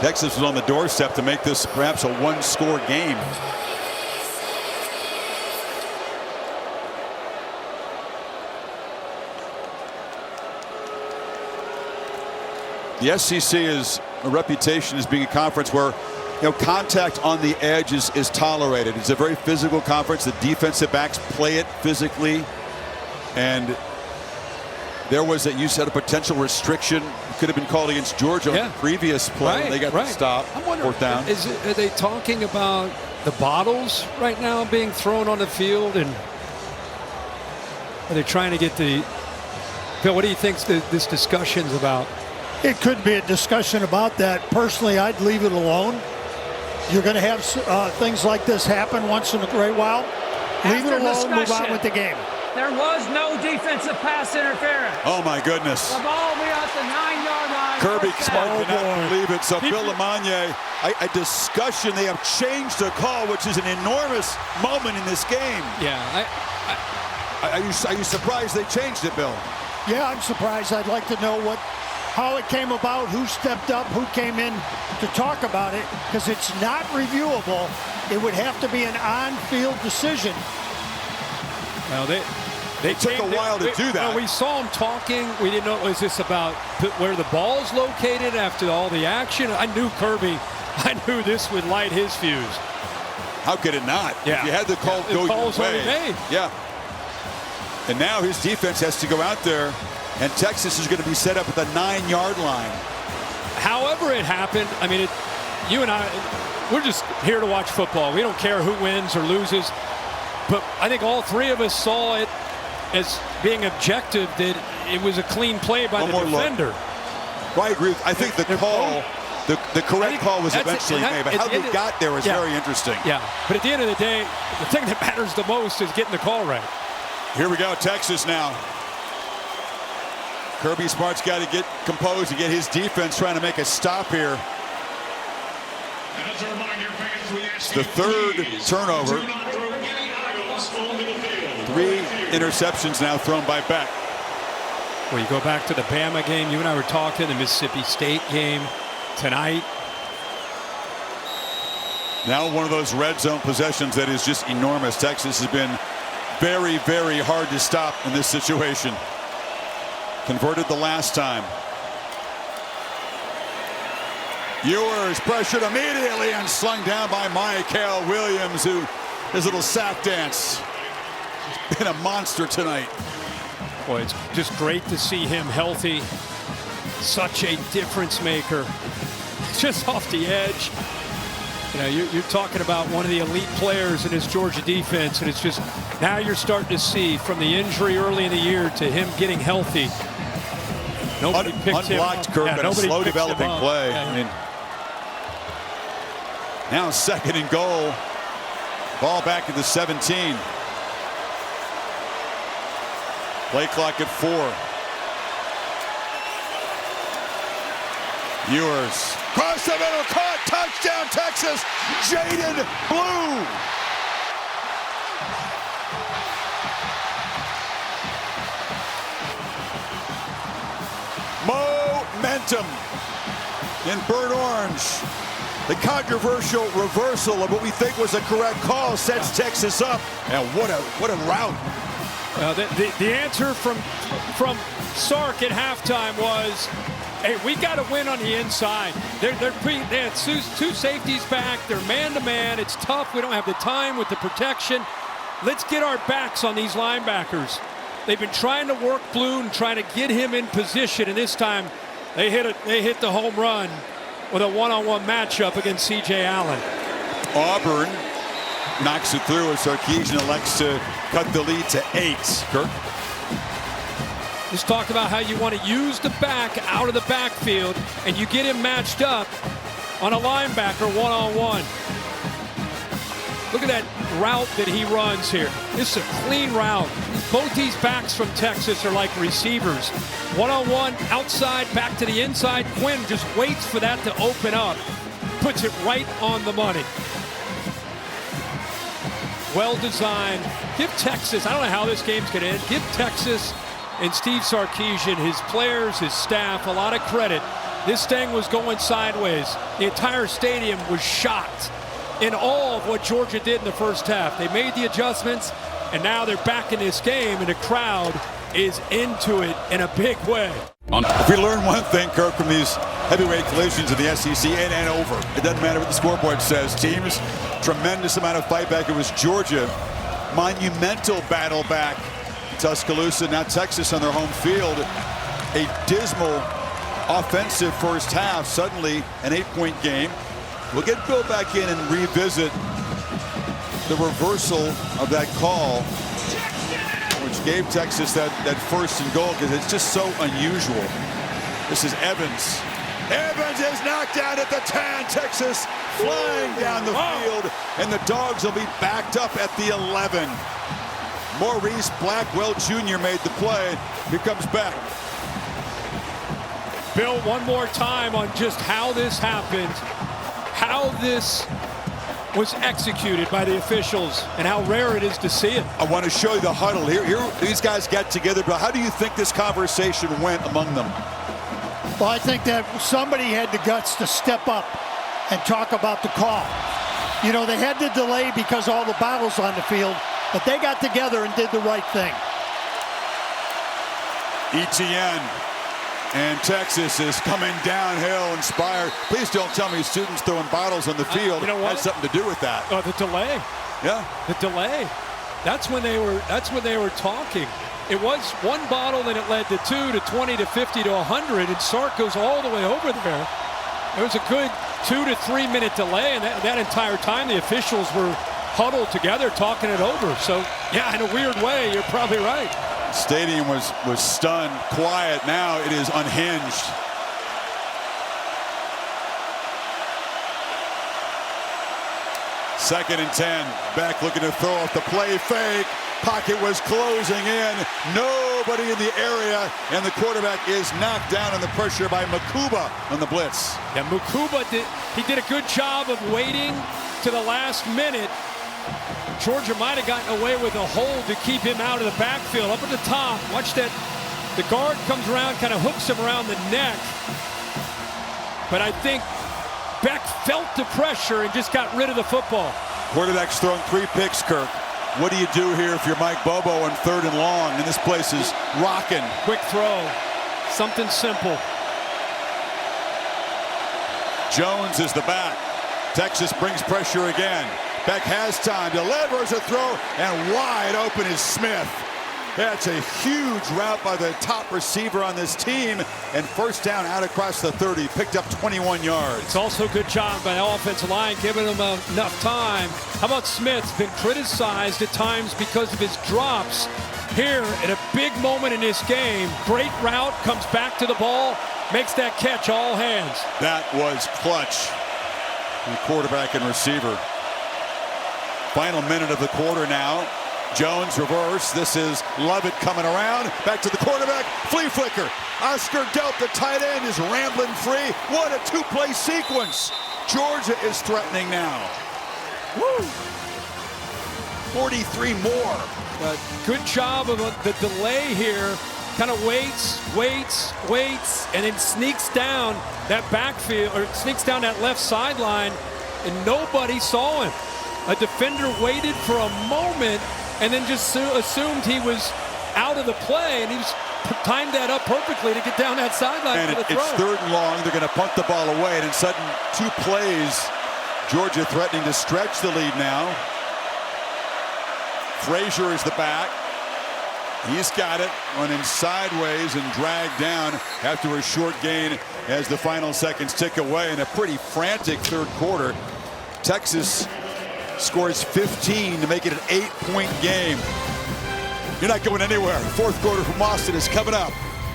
Texas was on the doorstep to make this perhaps a one-score game. The SEC is a reputation as being a conference where contact on the edge is tolerated. It's a very physical conference. The defensive backs play it physically. And there was, you said, a potential restriction could have been called against Georgia on the previous play. They got the stop. I'm wondering, fourth down. Are they talking about the bottles right now being thrown on the field? And are they trying to get the... Bill, what do you think this discussion's about? It could be a discussion about that. Personally, I'd leave it alone. You're going to have things like this happen once in a great while. Leave it alone, move on with the game. There was no defensive pass interference. Oh, my goodness. The ball will be at the 9-yard line. Kirby Smart cannot believe it. So Bill Lamagna, a discussion. They have changed the call, which is an enormous moment in this game. Yeah. Are you surprised they changed it, Bill? Yeah, I'm surprised. I'd like to know how it came about, who stepped up, who came in to talk about it, because it's not reviewable. It would have to be an on-field decision. Well, they took a while to do that. We saw them talking. We didn't know, was this about where the ball's located after all the action? I knew Kirby. I knew this would light his fuse. How could it not? Yeah. You had the call go your way. Already made. Yeah. And now his defense has to go out there, and Texas is going to be set up at the 9-yard line. However it happened, I mean, you and I, we're just here to watch football. We don't care who wins or loses. But I think all three of us saw it as being objective, that it was a clean play by the defender. Well, I agree. I think the call, the correct call was eventually made. But how they got there was very interesting. Yeah, but at the end of the day, the thing that matters the most is getting the call right. Here we go, Texas now. Kirby Smart's got to get composed and get his defense trying to make a stop here. It's the third turnover. 3 interceptions now thrown by Beck. Well, you go back to the Bama game. You and I were talking, the Mississippi State game tonight. Now one of those red zone possessions that is just enormous. Texas has been very, very hard to stop in this situation. Converted the last time. Ewers pressured immediately and slung down by Michael Williams, who his little sack dance. He's been a monster tonight. Boy, it's just great to see him healthy. Such a difference maker. Just off the edge. You know, you're talking about one of the elite players in this Georgia defense, and it's just now you're starting to see from the injury early in the year to him getting healthy. Nobody picked him up. Unblocked curve and a slow developing play. Yeah. I mean, now 2nd and goal. Ball back at the 17. Play clock at 4. Ewers cross the middle, caught, touchdown Texas. Jaden Blue. Momentum in burnt orange. The controversial reversal of what we think was a correct call sets Texas up, and what a rout. The answer from Sark at halftime was, hey, we got to win on the inside. They had 2 safeties back. They're man-to-man. It's tough. We don't have the time with the protection. Let's get our backs on these linebackers. They've been trying to work Blue and trying to get him in position, and this time they hit the home run with a one-on-one matchup against C.J. Allen. Auburn knocks it through as Sarkisian elects to cut the lead to 8. Kirk? Just talked about how you want to use the back out of the backfield, and you get him matched up on a linebacker one-on-one. Look at that route that he runs here. This is a clean route. Both these backs from Texas are like receivers. One-on-one, outside, back to the inside. Quinn just waits for that to open up. Puts it right on the money. Well designed. Give Texas, I don't know how this game's going to end. Give Texas and Steve Sarkisian, his players, his staff, a lot of credit. This thing was going sideways. The entire stadium was shocked in all of what Georgia did in the first half. They made the adjustments, and now they're back in this game, and the crowd is into it in a big way. If we learn one thing, Kirk, from these heavyweight collisions in the SEC and over, it doesn't matter what the scoreboard says. Teams, tremendous amount of fight back. It was Georgia, monumental battle back. Tuscaloosa, now Texas on their home field. A dismal offensive first half, suddenly an 8-point game. We'll get Bill back in and revisit the reversal of that call, which gave Texas that 1st and goal, because it's just so unusual. This is Evans. Evans is knocked out at the 10. Texas flying down the field, and the Dogs will be backed up at the 11. Maurice Blackwell Jr. made the play. Here comes Beck. Bill, one more time on just how this happened, how this was executed by the officials, and how rare it is to see it. I want to show you the huddle. Here these guys got together, but how do you think this conversation went among them? Well, I think that somebody had the guts to step up and talk about the call. You know, they had to delay because all the battles on the field, but they got together and did the right thing. ETN and Texas is coming downhill, inspired. Please don't tell me students throwing bottles on the field. You know what? Had something to do with that. Oh, the delay. Yeah. The delay. That's when they were talking. It was one bottle, then it led to 2 to 20 to 50 to 100, and Sark goes all the way over there. It was a good 2 to 3 minute delay, and that entire time the officials were huddled together talking it over. So, yeah, in a weird way, you're probably right. Stadium was stunned, quiet. Now it is unhinged. Second and 10. Beck looking to throw off the play fake. Pocket was closing in. No nobody in the area, and the quarterback is knocked down under pressure by Makuba on the blitz. Yeah, Makuba did a good job of waiting to the last minute. Georgia might have gotten away with a hold to keep him out of the backfield. Up at the top, watch that. The guard comes around, kind of hooks him around the neck. But I think Beck felt the pressure and just got rid of the football. Quarterback's thrown 3 picks, Kirk. What do you do here if you're Mike Bobo on 3rd and long and this place is rocking? Quick throw, something simple. Jones is the back. Texas brings pressure again. Beck has time, delivers a throw, and wide open is Smith. That's a huge route by the top receiver on this team, and first down out across the 30, picked up 21 yards. It's also a good job by the offensive line, giving him enough time. How about Smith? Been criticized at times because of his drops. Here, at a big moment in this game, great route, comes back to the ball, makes that catch, all hands. That was clutch. The quarterback and receiver. Final minute of the quarter now. Jones reverse. This is Lovett coming around. Back to the quarterback. Flea flicker. Oscar Delp, the tight end, is rambling free. What a 2-play sequence. Georgia is threatening now. Woo! 43 more. Good job of the delay here. Kind of waits, and then sneaks down that backfield, or sneaks down that left sideline, and nobody saw him. A defender waited for a moment and then just assumed he was out of the play, and he just timed that up perfectly to get down that sideline for the throw. It's 3rd and long. They're going to punt the ball away, and in sudden 2 plays, Georgia threatening to stretch the lead now. Frazier is the back. He's got it, running sideways and dragged down after a short gain as the final seconds tick away in a pretty frantic 3rd quarter. Texas scores 15 to make it an 8-point game. You're not going anywhere. 4th quarter from Austin is coming up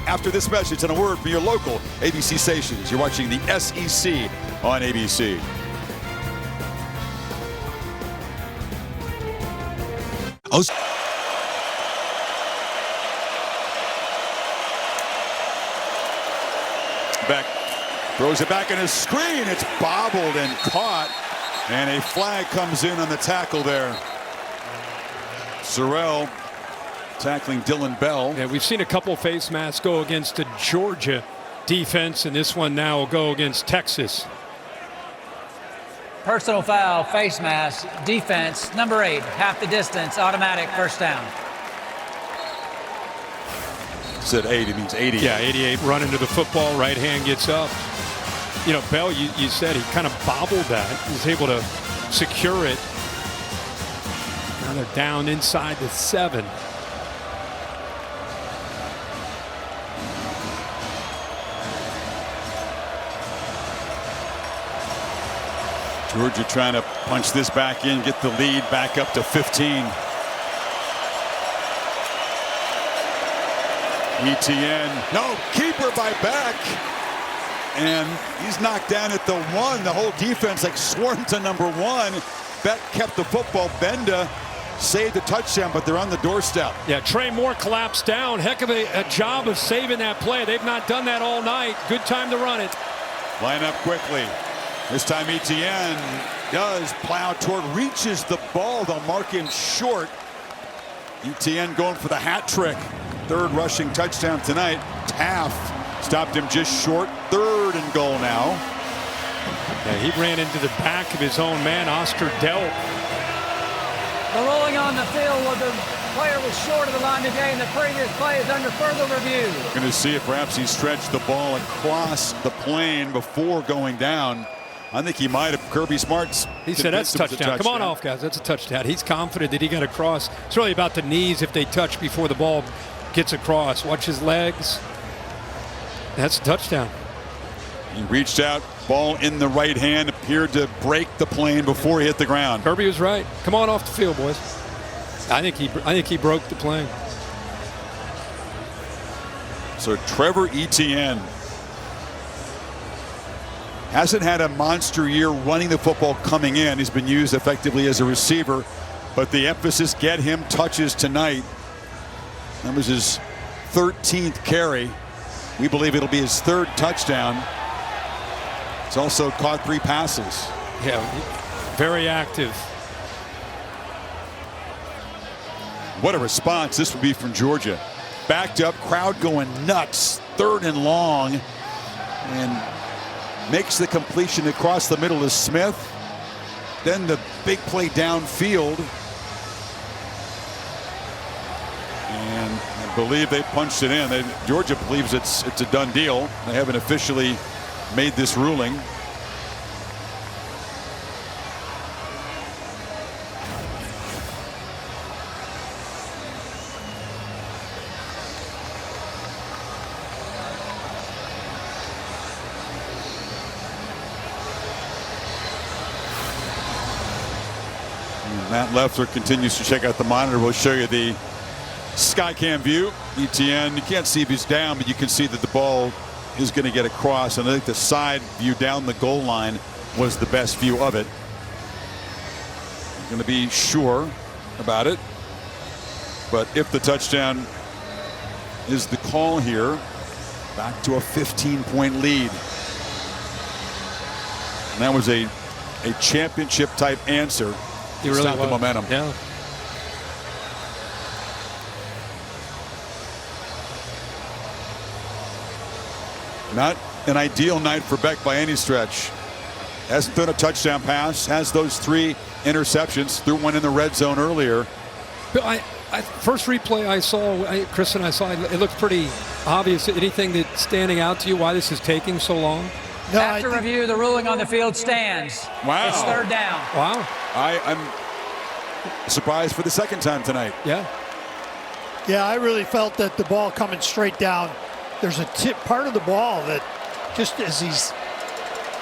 after this message and a word from your local ABC stations. You're watching the SEC on ABC. Beck throws it back in a screen. It's bobbled and caught, and a flag comes in on the tackle there. Sorrell tackling Dylan Bell. Yeah, we've seen a couple face masks go against the Georgia defense, and this one now will go against Texas. Personal foul, face mask, defense, number 8, half the distance, automatic, first down. Said 8, it means 80. Yeah, 88, run into the football, right hand gets up. You know, Bell, you said he kind of bobbled that. He was able to secure it. Now they're down inside the 7. Georgia trying to punch this back in, get the lead back up to 15. ETN, no, keeper by Beck. And he's knocked down at the 1. The whole defense like swarmed to number 1. Beck kept the football. Benda saved the touchdown, but they're on the doorstep. Yeah, Trey Moore collapsed down. Heck of a job of saving that play. They've not done that all night. Good time to run it. Line up quickly. This time ETN does plow toward, reaches the ball. They'll mark him short. ETN going for the hat trick. 3rd rushing touchdown tonight. Taft stopped him just short. 3rd and goal now. Yeah, he ran into the back of his own man, Oscar Delp. The rolling on the field where the player was short of the line today, and the previous play is under further review. Going to see if perhaps he stretched the ball across the plane before going down. I think he might have. Kirby Smart's. He said that's a touchdown. Come on off, guys. That's a touchdown. He's confident that he got across. It's really about the knees if they touch before the ball gets across. Watch his legs. That's a touchdown. He reached out, ball in the right hand, appeared to break the plane before he hit the ground. Kirby was right. Come on off the field, boys. I think he broke the plane. So Trevor Etienne hasn't had a monster year running the football coming in. He's been used effectively as a receiver, but the emphasis, get him touches tonight. That was his 13th carry. We believe it'll be his 3rd touchdown. He's also caught 3 passes. Yeah, very active. What a response this would be from Georgia. Backed up, crowd going nuts. 3rd and long. And makes the completion across the middle to Smith. Then the big play downfield. And I believe they punched it in. Georgia believes it's a done deal. They haven't officially made this ruling. Matt Leffler continues to check out the monitor. We'll show you the Skycam view. ETN, you can't see if he's down, but you can see that the ball is going to get across. And I think the side view down the goal line was the best view of it. Going to be sure about it. But if the touchdown is the call here, back to a 15-point lead. And that was a championship type answer. He really Stop the was. momentum. Yeah. Not an ideal night for Beck by any stretch. Hasn't thrown a touchdown pass. Has those 3 interceptions. Threw one in the red zone earlier. But first replay I saw, Chris and I saw, it looked pretty obvious. Anything that's standing out to you why this is taking so long? No, After review, the ruling on the field stands. Wow. It's 3rd down. Wow. I'm surprised for the 2nd time tonight. Yeah. Yeah, I really felt that the ball coming straight down. There's a part of the ball that just as he's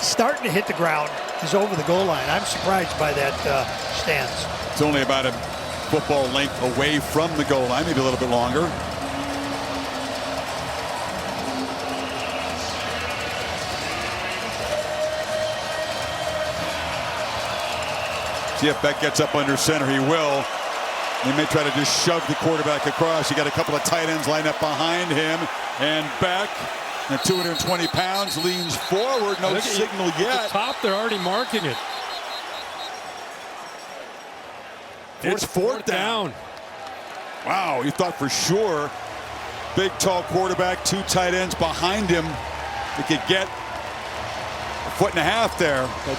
starting to hit the ground is over the goal line. I'm surprised by that stance. It's only about a football length away from the goal line, maybe a little bit longer. See if Beck gets up under center. He will. He may try to just shove the quarterback across. You got a couple of tight ends lined up behind him. And Beck, at 220 pounds, leans forward. No signal yet. At the top, they're already marking it. It's 4th down. Wow, he thought for sure. Big, tall quarterback, 2 tight ends behind him. He could get a 1.5 feet there. But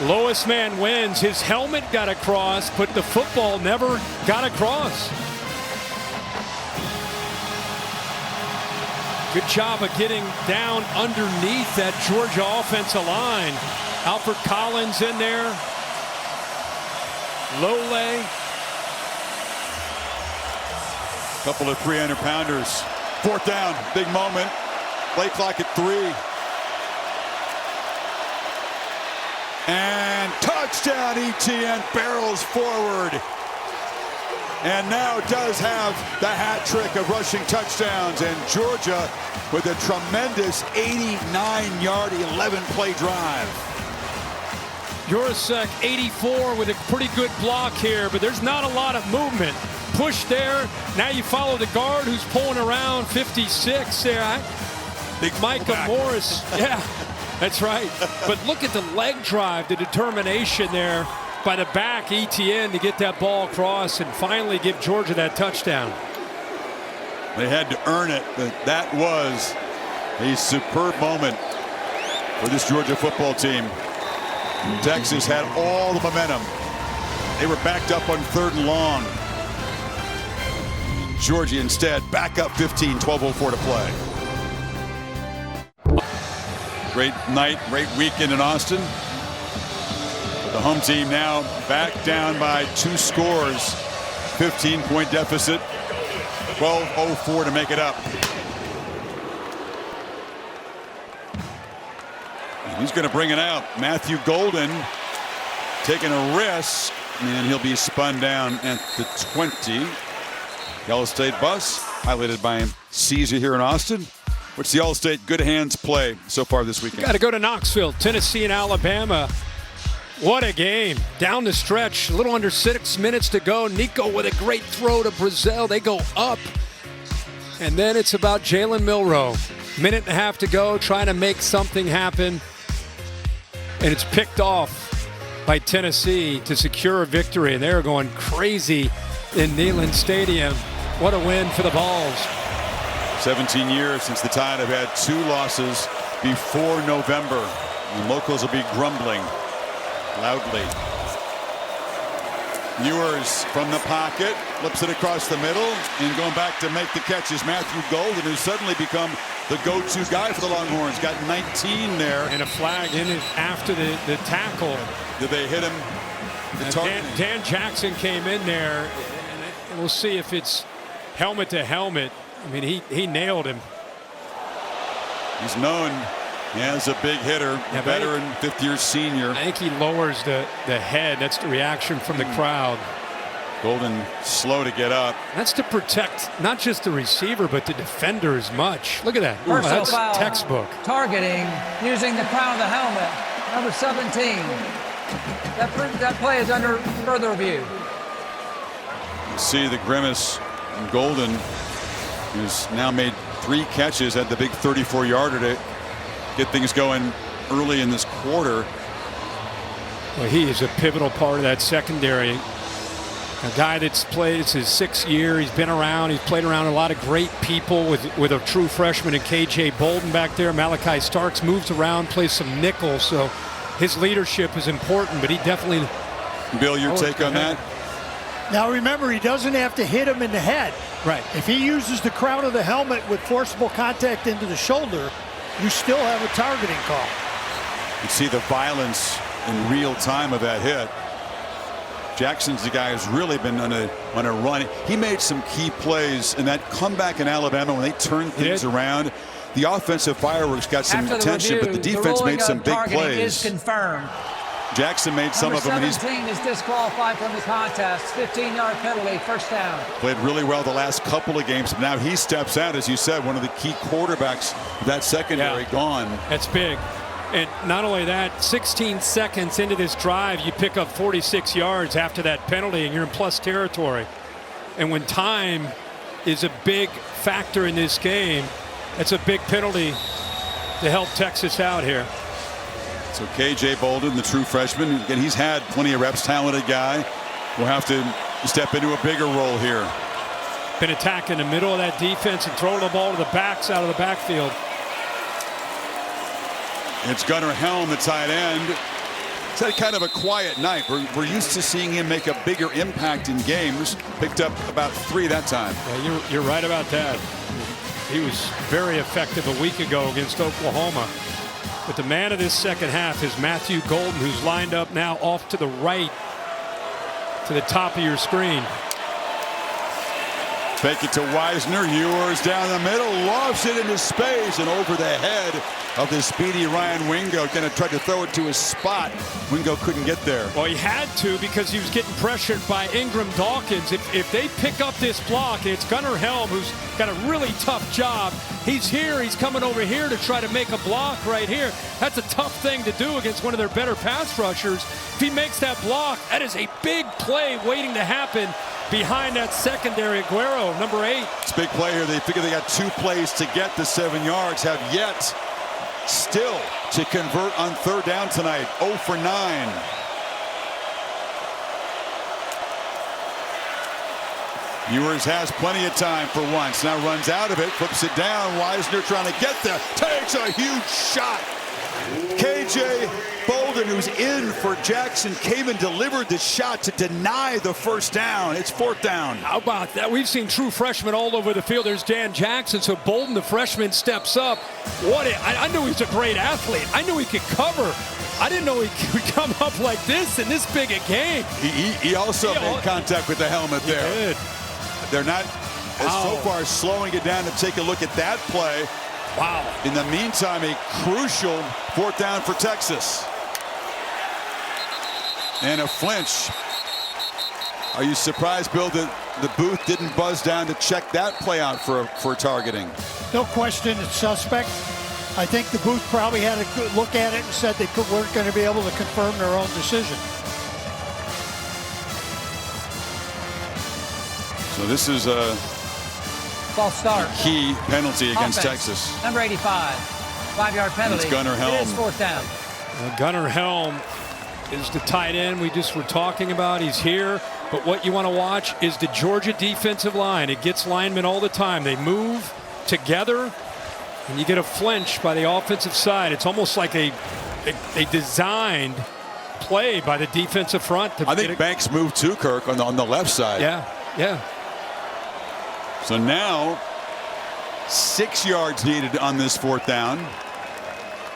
Lowest man wins. His helmet got across, but the football never got across. Good job of getting down underneath that Georgia offensive line. Alfred Collins in there. Lole. couple of 300-pounders. 4th down, big moment. Play clock at 3. And touchdown, ETN barrels forward. And now does have the hat trick of rushing touchdowns. And Georgia with a tremendous 89-yard, 11-play drive. Jurasek 84 with a pretty good block here, but there's not a lot of movement. Push there. Now you follow the guard who's pulling around 56 there. Big Micah Morris. Yeah, that's right. But look at the leg drive, the determination there by the back ETN to get that ball across and finally give Georgia that touchdown. They had to earn it, but that was a superb moment for this Georgia football team. Texas had all the momentum. They were backed up on 3rd and long. Georgia instead back up 15, 12:04 to play. Great night, great weekend in Austin. The home team now back down by 2 scores. 15-point deficit. 12:04 to make it up. And he's going to bring it out. Matthew Golden taking a risk, and he'll be spun down at the 20. The All-State bus, highlighted by Caesar here in Austin. What's the All-State good hands play so far this weekend? Got to go to Knoxville, Tennessee and Alabama. What a game. Down the stretch, a little under 6 minutes to go. Nico with a great throw to Brazil. They go up. And then it's about Jalen Milroe. Minute and a half to go, trying to make something happen. And it's picked off by Tennessee to secure a victory. And they're going crazy in Neyland Stadium. What a win for the Vols. 17 years since the Tide have had 2 losses before November. The locals will be grumbling loudly. Ewers from the pocket, flips it across the middle, and going back to make the catch is Matthew Golden, who's suddenly become the go-to guy for the Longhorns. Got 19 there. And a flag in it after the tackle. Did they hit him? Dan Jackson came in there, and we'll see if it's helmet to helmet. I mean, he nailed him. He's known as a big hitter, a veteran, 5th-year senior. I think he lowers the head. That's the reaction from the crowd. Golden slow to get up. That's to protect not just the receiver, but the defender as much. Look at that. Personal That's foul. textbook. Targeting using the crown of the helmet. Number 17. That play is under further review. You see the grimace. And Golden, who's now made 3 catches, had the big 34-yarder to get things going early in this quarter. Well, he is a pivotal part of that secondary. A guy that's played, it's his 6th year. He's been around. He's played around a lot of great people with a true freshman in KJ Bolden back there. Malachi Starks moves around, plays some nickel. So his leadership is important, but he definitely. Bill, your take on that? Now remember, he doesn't have to hit him in the head. Right. If he uses the crown of the helmet with forcible contact into the shoulder, you still have a targeting call. You see the violence in real time of that hit. Jackson's the guy who's really been on a run. He made some key plays in that comeback in Alabama when they turned things around. The offensive fireworks got some attention, but the defense made some big plays. Is confirmed. Jackson made some of them. Number And 17 is disqualified from the contest. 15-yard penalty, first down. Played really well the last couple of games. But now he steps out, as you said, one of the key quarterbacks of that secondary gone. That's big. And not only that, 16 seconds into this drive, you pick up 46 yards after that penalty, and you're in plus territory. And when time is a big factor in this game, that's a big penalty to help Texas out here. So KJ Bolden, the true freshman, again, he's had plenty of reps, talented guy. Will have to step into a bigger role here. Been attacking the middle of that defense and throwing the ball to the backs out of the backfield. It's Gunnar Helm, the tight end. It's had kind of a quiet night. We're used to seeing him make a bigger impact in games. Picked up about 3 that time. Yeah, you're right about that. He was very effective a week ago against Oklahoma. But the man of this second half is Matthew Golden, who's lined up now off to the right to the top of your screen. Fake it to Wisner. Ewers down the middle, lofts it into space and over the head of the speedy Ryan Wingo. Kind of tried to throw it to his spot. Wingo couldn't get there. Well, he had to because he was getting pressured by Ingram Dawkins. If they pick up this block, it's Gunnar Helm, who's got a really tough job. He's here. He's coming over here to try to make a block right here. That's a tough thing to do against one of their better pass rushers. If he makes that block, that is a big play waiting to happen behind that secondary. Aguero, number 8. It's a big play here. They figure they got 2 plays to get the 7 yards. Have yet still to convert on 3rd down tonight. 0 for 9. Ewers has plenty of time for once. Now runs out of it, flips it down. Wisner trying to get there. Takes a huge shot. KJ Bolden, who's in for Jackson, came and delivered the shot to deny the first down. It's 4th down. How about that? We've seen true freshmen all over the field. There's Dan Jackson. So Bolden, the freshman, steps up. I knew he's a great athlete. I knew he could cover. I didn't know he could come up like this in this big a game. He also made contact with the helmet there. They're not, so far, slowing it down to take a look at that play. Wow. In the meantime, a crucial 4th down for Texas. And a flinch. Are you surprised, Bill, that the booth didn't buzz down to check that play out for targeting? No question, it's suspect. I think the booth probably had a good look at it and said they weren't going to be able to confirm their own decision. So this is False start. key penalty against Offense. Texas. Number 85. 5-yard penalty. It's Gunnar Helm. It is fourth down. Gunnar Helm is the tight end we just were talking about. He's here. But what you want to watch is the Georgia defensive line. It gets linemen all the time. They move together, and you get a flinch by the offensive side. It's almost like a designed play by the defensive front. I think Banks moved too, Kirk, on the left side. Yeah. So now 6 yards needed on this fourth down.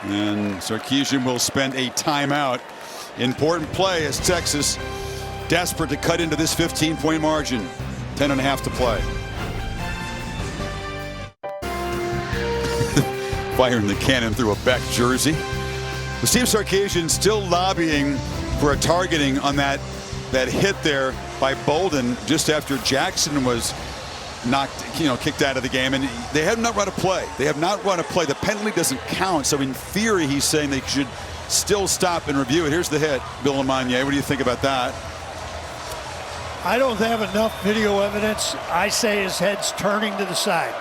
And Sarkisian will spend a timeout. Important play as Texas desperate to cut into this 15-point margin. 10.5 to play. Firing the cannon through a Beck jersey. Steve Sarkisian still lobbying for a targeting on that hit there by Bolden just after Jackson was kicked out of the game, and they have not run a play. The penalty doesn't count, so in theory he's saying they should still stop and review it. Here's the hit, Bill Lamagna. What do you think about that? I don't have enough video evidence. I say his head's turning to the side.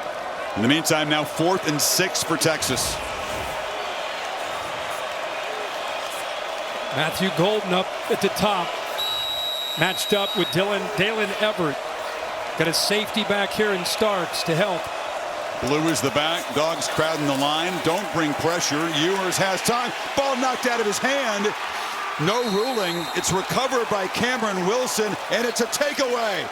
In the meantime, now 4th and 6 for Texas. Matthew Golden up at the top, matched up with Dalen Everett. Got a safety back here in Starks to help. Blue is the back. Dogs crowding the line. Don't bring pressure. Ewers has time. Ball knocked out of his hand. No ruling. It's recovered by Cameron Wilson, and it's a takeaway.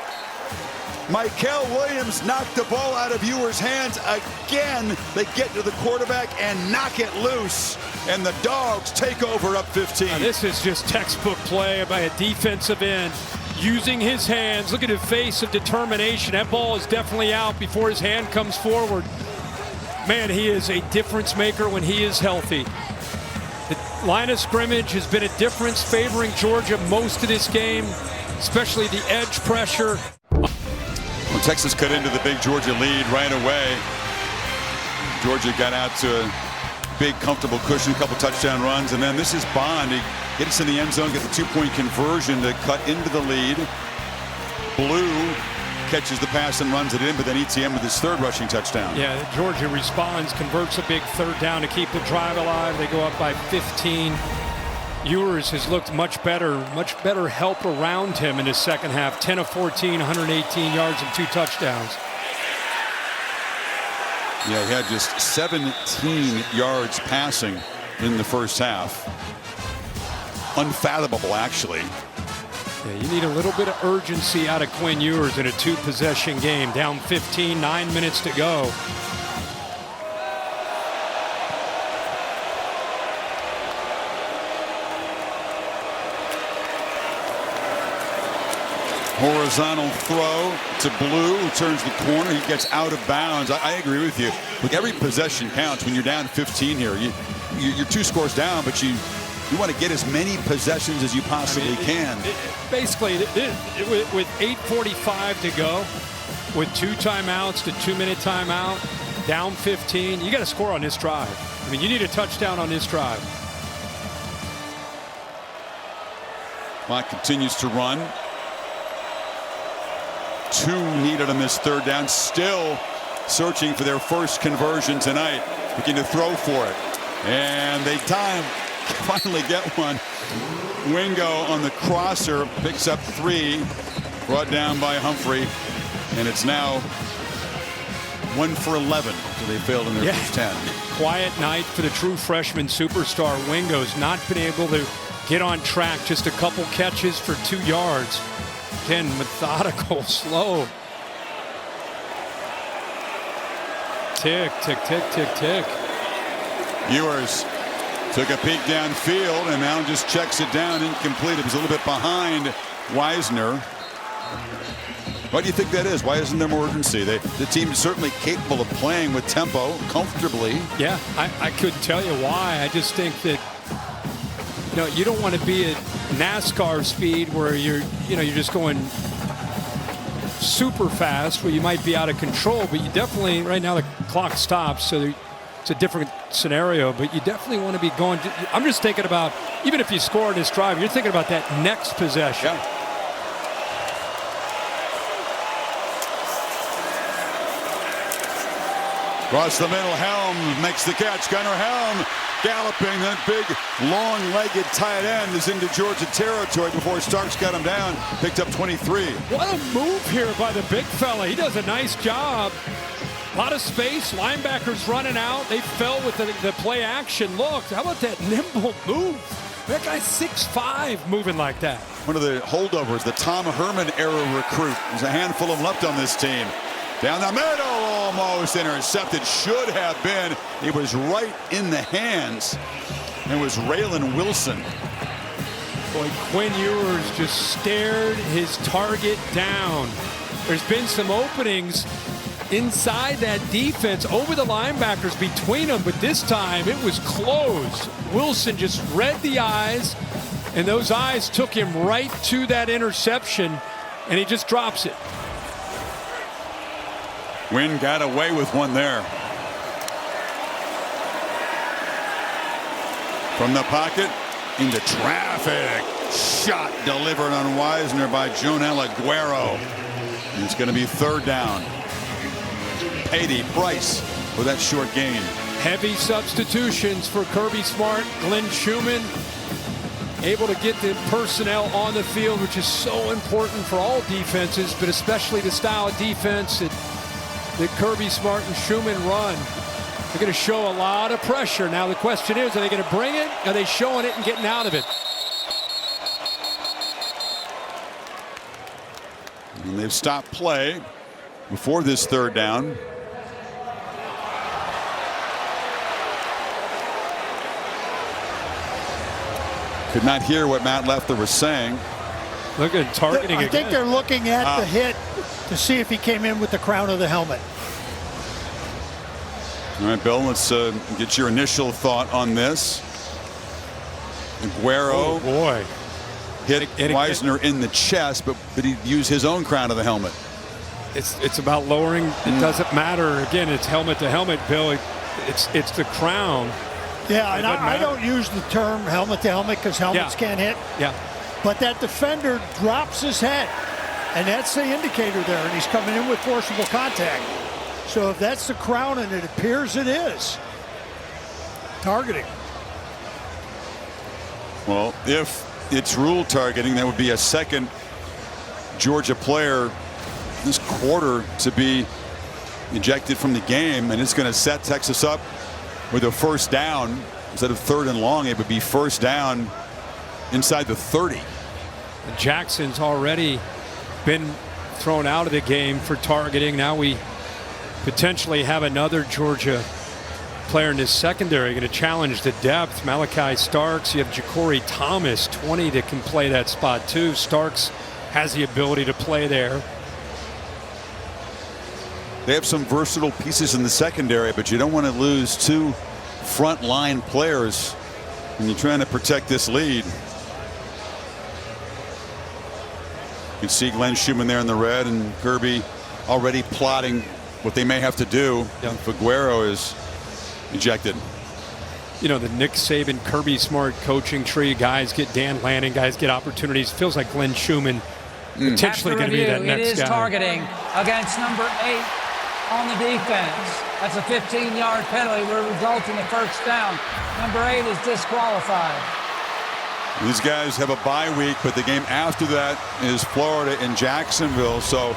Michael Williams knocked the ball out of Ewers' hands again. They get to the quarterback and knock it loose, and the Dogs take over up 15. Now this is just textbook play by a defensive end. Using his hands. Look at his face of determination. That ball is definitely out before his hand comes forward. Man, he is a difference maker when he is healthy. The line of scrimmage has been a difference favoring Georgia most of this game, especially the edge pressure. When Texas cut into the big Georgia lead right away, Georgia got out to a big, comfortable cushion, a couple touchdown runs, and then this is Bond. He gets in the end zone, gets the 2-point conversion to cut into the lead. Blue catches the pass and runs it in, but then ETN with his 3rd rushing touchdown. Yeah, Georgia responds, converts a big 3rd down to keep the drive alive. They go up by 15. Ewers has looked much better help around him in his second half. 10 of 14, 118 yards and 2 touchdowns. Yeah, he had just 17 yards passing in the first half. Unfathomable, actually. Yeah, you need a little bit of urgency out of Quinn Ewers in a 2-possession game. Down 15, 9 minutes to go. Horizontal throw to Blue, who turns the corner. He gets out of bounds. I agree with you. Look, every possession counts when you're down 15 here. You're 2 scores down, but you want to get as many possessions as you possibly can. Basically, with 8:45 to go, with 2 timeouts, the 2-minute timeout, down 15, you got to score on this drive. I mean, you need a touchdown on this drive. Clock continues to run. 2 needed on this 3rd down. Still searching for their first conversion tonight. Looking to throw for it. And they finally get one. Wingo on the crosser picks up 3. Brought down by Humphrey. And it's now 1 for 11. So they failed in their first 10. Quiet night for the true freshman superstar. Wingo's not been able to get on track. Just a couple catches for 2 yards. Again, methodical, slow. Tick, tick, tick, tick, tick. Ewers took a peek downfield and now just checks it down, incomplete. It was a little bit behind Wisner. Why do you think that is? Why isn't there more urgency? The team is certainly capable of playing with tempo comfortably. Yeah, I couldn't tell you why. I just think that you don't want to be at NASCAR speed where you're just going super fast where you might be out of control, but you definitely, right now the clock stops, so it's a different scenario, but you definitely want to be going. I'm just thinking about, even if you score on this drive, you're thinking about that next possession. Yeah. Across the middle, Helm makes the catch. Gunnar Helm galloping. That big, long-legged tight end is into Georgia territory before Starks got him down. Picked up 23. What a move here by the big fella. He does a nice job. A lot of space. Linebackers running out. They fell with the play action. Look, how about that nimble move? That guy's 6'5", moving like that. One of the holdovers, the Tom Herman era recruit. There's a handful of them left on this team. Down the middle, almost intercepted. Should have been. It was right in the hands. It was Raylan Wilson. Boy, Quinn Ewers just stared his target down. There's been some openings inside that defense, over the linebackers, between them, but this time it was closed. Wilson just read the eyes, and those eyes took him right to that interception, and he just drops it. Wynn got away with one there. From the pocket into traffic. Shot delivered on Wisner by Jonel Aguero. And it's going to be third down. Payday Price for that short gain. Heavy substitutions for Kirby Smart. Glenn Schumann able to get the personnel on the field, which is so important for all defenses, but especially the style of defense that Kirby Smart and Schumann run. They're going to show a lot of pressure. Now the question is, are they going to bring it? Are they showing it and getting out of it? And they've stopped play before this third down. Could not hear what Matt Leffler was saying. Look at targeting I again. think they're looking at the hit to see if he came in with the crown of the helmet. All right, Bill, let's get your initial thought on this. Aguero, oh boy, hit Wisner in the chest, but he used his own crown of the helmet. It's about lowering. It doesn't matter. Again, it's helmet to helmet, Bill. It's the crown. Yeah, and I don't use the term helmet to helmet because helmets can't hit. Yeah. But that defender drops his head, and that's the indicator there, and he's coming in with forcible contact. So if that's the crown, and it appears it is, targeting. Well, if it's rule targeting, that would be a second Georgia player this quarter to be ejected from the game, and it's going to set Texas up with a first down. Instead of third and long, it would be first down inside the 30. Jackson's already been thrown out of the game for targeting. Now we potentially have another Georgia player in this secondary going to challenge the depth. Malachi Starks, you have Ja'Cory Thomas, 20, that can play that spot too. Starks has the ability to play there. They have some versatile pieces in the secondary, but you don't want to lose two front line players when you're trying to protect this lead. You can see Glenn Schumann there in the red, and Kirby already plotting what they may have to do if Aguero is ejected. You know, the Nick Saban, Kirby Smart coaching tree. Guys get Dan Lanning, guys get opportunities. Feels like Glenn Schumann potentially going to be that next guy. It is targeting against number 8 on the defense. That's a 15-yard penalty will result in the first down. Number 8 is disqualified. These guys have a bye week, but the game after that is Florida and Jacksonville. So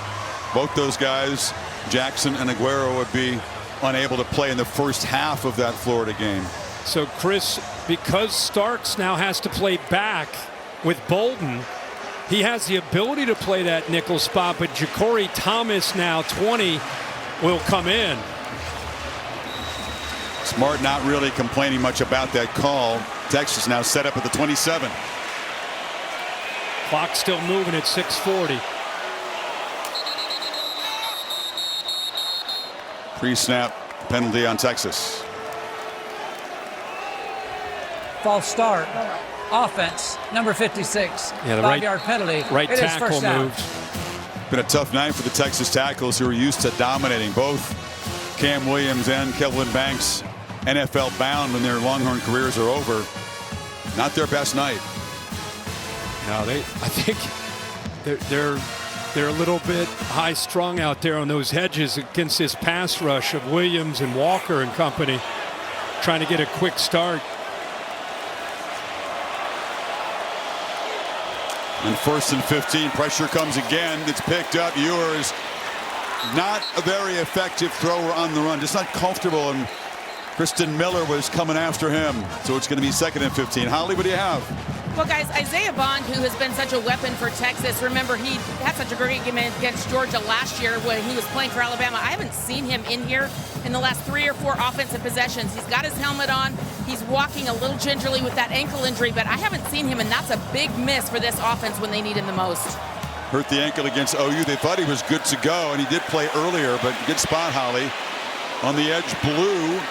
both those guys, Jackson and Aguero, would be unable to play in the first half of that Florida game. So, Chris, because Starks now has to play back with Bolden, he has the ability to play that nickel spot, but Ja'Cory Thomas, now 20, will come in. Smart not really complaining much about that call. Texas now set up at the 27. Clock still moving at 6:40. Pre-snap penalty on Texas. False start. Offense, number 56. Yeah, the 5-yard penalty. Right It is tackle first down. moved. Been a tough night for the Texas tackles, who are used to dominating. Both Cam Williams and Kelvin Banks NFL bound when their Longhorn careers are over. Not their best night. No, I think they're They're a little bit high-strung out there on those hedges against this pass rush of Williams and Walker and company, trying to get a quick start. And 1st and 15, pressure comes again. It's picked up. Ewers, not a very effective thrower on the run, just not comfortable. And Kristen Miller was coming after him. So it's going to be 2nd and 15. Holly, what do you have? Well, guys, Isaiah Bond, who has been such a weapon for Texas, remember he had such a great game against Georgia last year when he was playing for Alabama. I haven't seen him in here in the last 3 or 4 offensive possessions. He's got his helmet on. He's walking a little gingerly with that ankle injury, but I haven't seen him, and that's a big miss for this offense when they need him the most. Hurt the ankle against OU. They thought he was good to go, and he did play earlier, but good spot, Holly. On the edge, Blue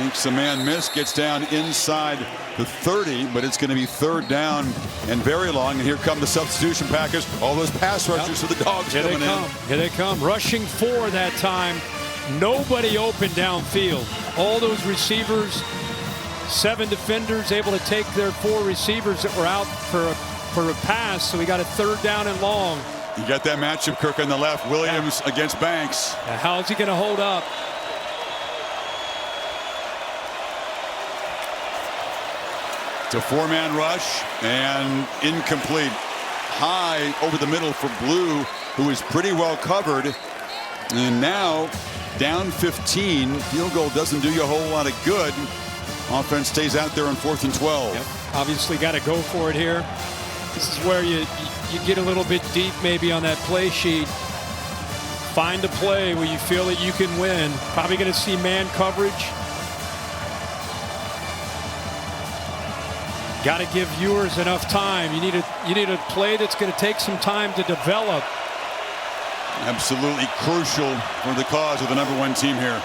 makes a man miss, gets down inside the 30, but it's going to be 3rd down and very long. And here come the substitution package. All those pass rushers for the Dogs coming in. Here they come. Rushing 4 that time. Nobody open downfield. All those receivers, 7 defenders able to take their 4 receivers that were out for a pass. So we got a 3rd down and long. You got that matchup, Kirk, on the left. Williams against Banks. Now, how's he going to hold up? It's a 4-man rush and incomplete. High over the middle for Blue, who is pretty well covered. And now down 15. Field goal doesn't do you a whole lot of good. Offense stays out there on 4th and 12. Yep. Obviously got to go for it here. This is where you get a little bit deep maybe on that play sheet. Find a play where you feel that you can win. Probably going to see man coverage. Got to give Ewers enough time. You need a play that's going to take some time to develop. Absolutely crucial for the cause of the #1 team here.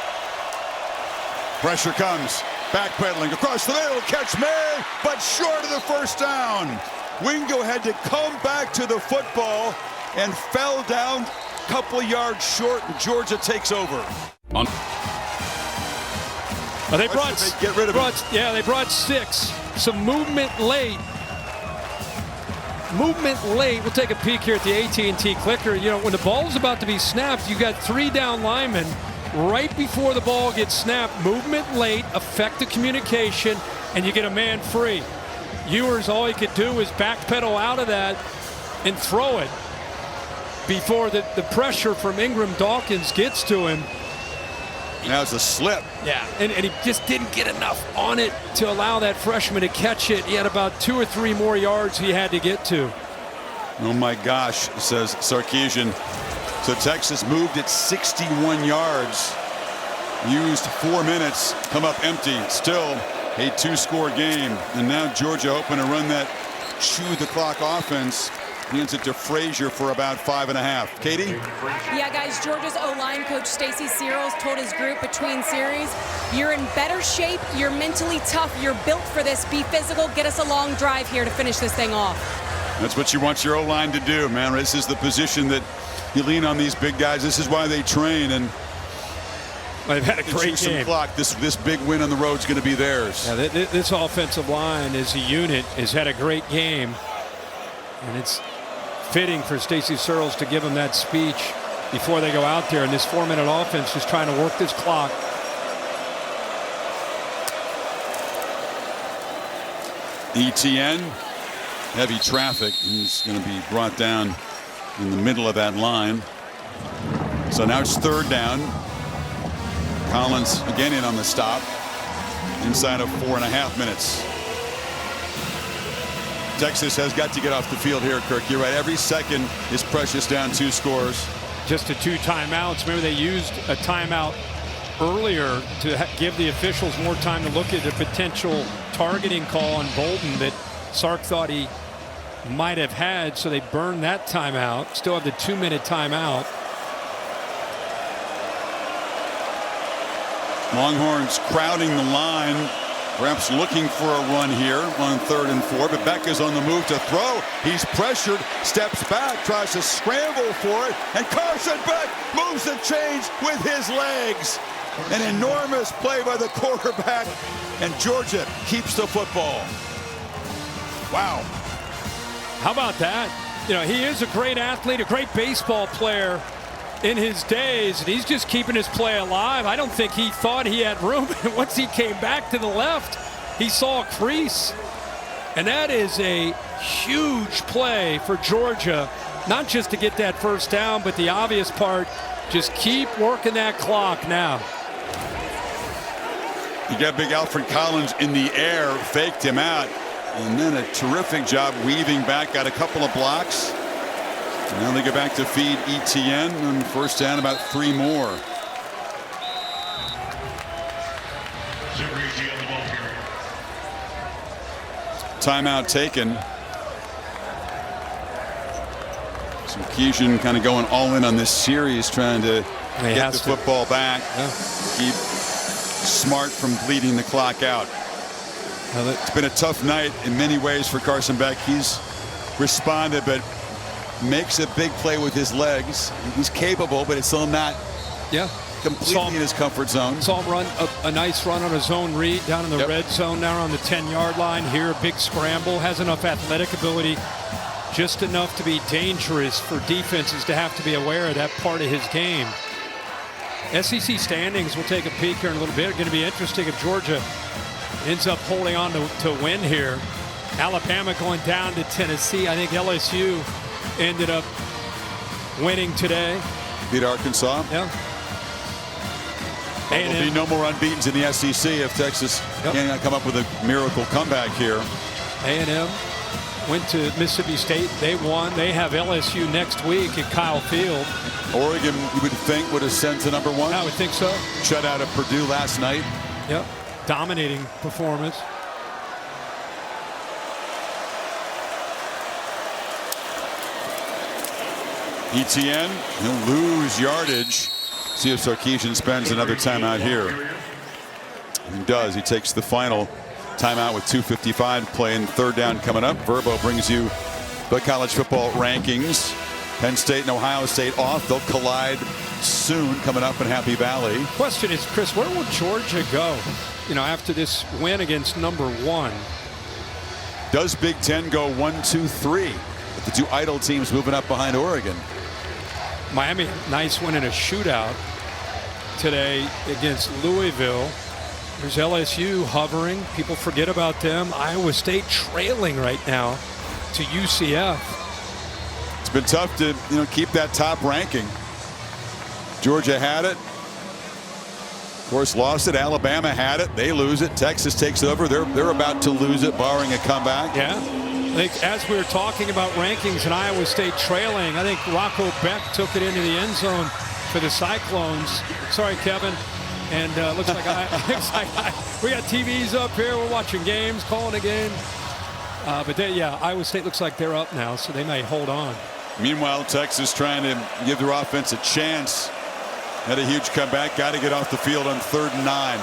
Pressure comes. Backpedaling across the middle. Catch May, but short of the 1st down. Wingo had to come back to the football and fell down a couple of yards short, and Georgia takes over. They brought, get rid of it. Yeah, they brought 6. Some movement late. We'll take a peek here at the AT&T clicker. You know, when the ball's about to be snapped, you got 3 down linemen right before the ball gets snapped. Movement late, effective communication, and you get a man free. Ewers, all he could do is backpedal out of that and throw it before the pressure from Ingram Dawkins gets to him. Now it's a slip. Yeah, and he just didn't get enough on it to allow that freshman to catch it. He had about 2 or 3 more yards he had to get to. Oh my gosh, says Sarkisian. So Texas moved it 61 yards. Used 4 minutes, come up empty. Still a 2-score game. And now Georgia hoping to run that chew the clock offense. Hands it to Frazier for about 5.5. Katie? Yeah, guys, Georgia's O-line coach Stacy Searles told his group between series, you're in better shape, you're mentally tough, you're built for this, be physical, get us a long drive here to finish this thing off. That's what you want your O-line to do, man. This is the position that you lean on these big guys. This is why they train, and they've had a great game. Clock. This big win on the road is going to be theirs. Yeah, this offensive line as a unit has had a great game, and it's fitting for Stacy Searles to give them that speech before they go out there in this 4-minute offense, just trying to work this clock. ETN, heavy traffic. He's going to be brought down in the middle of that line. So now it's 3rd down. Collins again in on the stop. Inside of 4.5 minutes. Texas has got to get off the field here, Kirk. You're right. Every second is precious down 2 scores. Just the 2 timeouts. Remember, they used a timeout earlier to give the officials more time to look at a potential targeting call on Bolden that Sark thought he might have had. So they burned that timeout. Still have the 2-minute timeout. Longhorns crowding the line. Perhaps looking for a run here on 3rd and 4, but Beck is on the move to throw. He's pressured, steps back, tries to scramble for it, and Carson Beck moves the chains with his legs. An enormous play by the quarterback, and Georgia keeps the football. Wow. How about that? You know, he is a great athlete, a great baseball player in his days, and he's just keeping his play alive. I don't think he thought he had room. And once he came back to the left, he saw a crease. And that is a huge play for Georgia, not just to get that first down, but the obvious part, just keep working that clock now. You got big Alfred Collins in the air, faked him out, and then a terrific job weaving back, got a couple of blocks. And now they go back to feed ETN, and first down about 3 more. Timeout taken. So Keyshian kind of going all in on this series, trying to get the football back. Yeah. Keep Smart from bleeding the clock out. It's been a tough night in many ways for Carson Beck. He's responded, but makes a big play with his legs. He's capable, but it's still not completely in his comfort zone. Saw him run a nice run on a zone read down in the red zone, now on the 10-yard line. Here, a big scramble. Has enough athletic ability, just enough to be dangerous for defenses to have to be aware of that part of his game. SEC standings, we'll take a peek here in a little bit. Going to be interesting if Georgia ends up holding on to win here. Alabama going down to Tennessee. I think LSU ended up winning today. Beat Arkansas. Yeah. There'll be no more unbeatens in the SEC if Texas can't come up with a miracle comeback here. A&M went to Mississippi State. They won. They have LSU next week at Kyle Field. Oregon, you would think, would ascend to number 1. I would think so. Shut out of Purdue last night. Yep. Dominating performance. ETN, he'll lose yardage. See if Sarkisian spends another timeout here. He does. He takes the final timeout with 2:55 to play, and third down coming up. Verbo brings you the college football rankings. Penn State and Ohio State off. They'll collide soon coming up in Happy Valley. Question is, Chris, where will Georgia go, you know, after this win against number 1? Does Big Ten go 1, 2, 3? With the 2 idle teams moving up behind Oregon. Miami, nice win in a shootout today against Louisville. There's LSU hovering. People forget about them. Iowa State trailing right now to UCF. It's been tough to keep that top ranking. Georgia had it. Of course, lost it. Alabama had it. They lose it. Texas takes over. They're about to lose it, barring a comeback. Yeah. I think as we were talking about rankings and Iowa State trailing, I think Rocco Beck took it into the end zone for the Cyclones. Sorry, Kevin. And looks like we got TVs up here. We're watching games, calling a game. But Iowa State looks like they're up now, so they may hold on. Meanwhile, Texas trying to give their offense a chance. Had a huge comeback. Got to get off the field on 3rd and 9.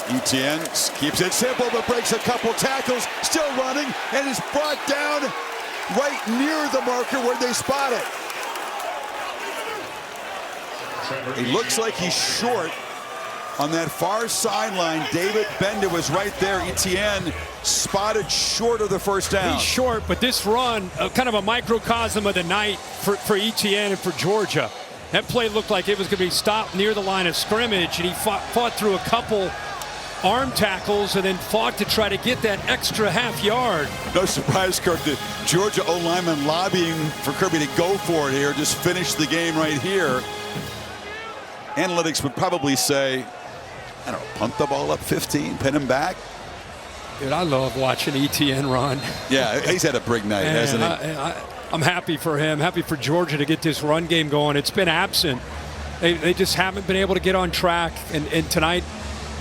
ETN keeps it simple, but breaks a couple tackles. Still running, and is brought down right near the marker where they spot it. It looks like he's short on that far sideline. David Bender was right there. ETN spotted short of the first down. He's short, but this run, kind of a microcosm of the night for ETN and for Georgia. That play looked like it was going to be stopped near the line of scrimmage, and he fought through a couple arm tackles and then fought to try to get that extra half yard. No surprise, Kirk, the Georgia O-lineman lobbying for Kirby to go for it here. Just finish the game right here. Analytics would probably say, I don't know, punt the ball up 15, pin him back. Dude, I love watching ETN run. Yeah, he's had a big night, hasn't he? I'm happy for him, happy for Georgia to get this run game going. It's been absent. They just haven't been able to get on track. And tonight,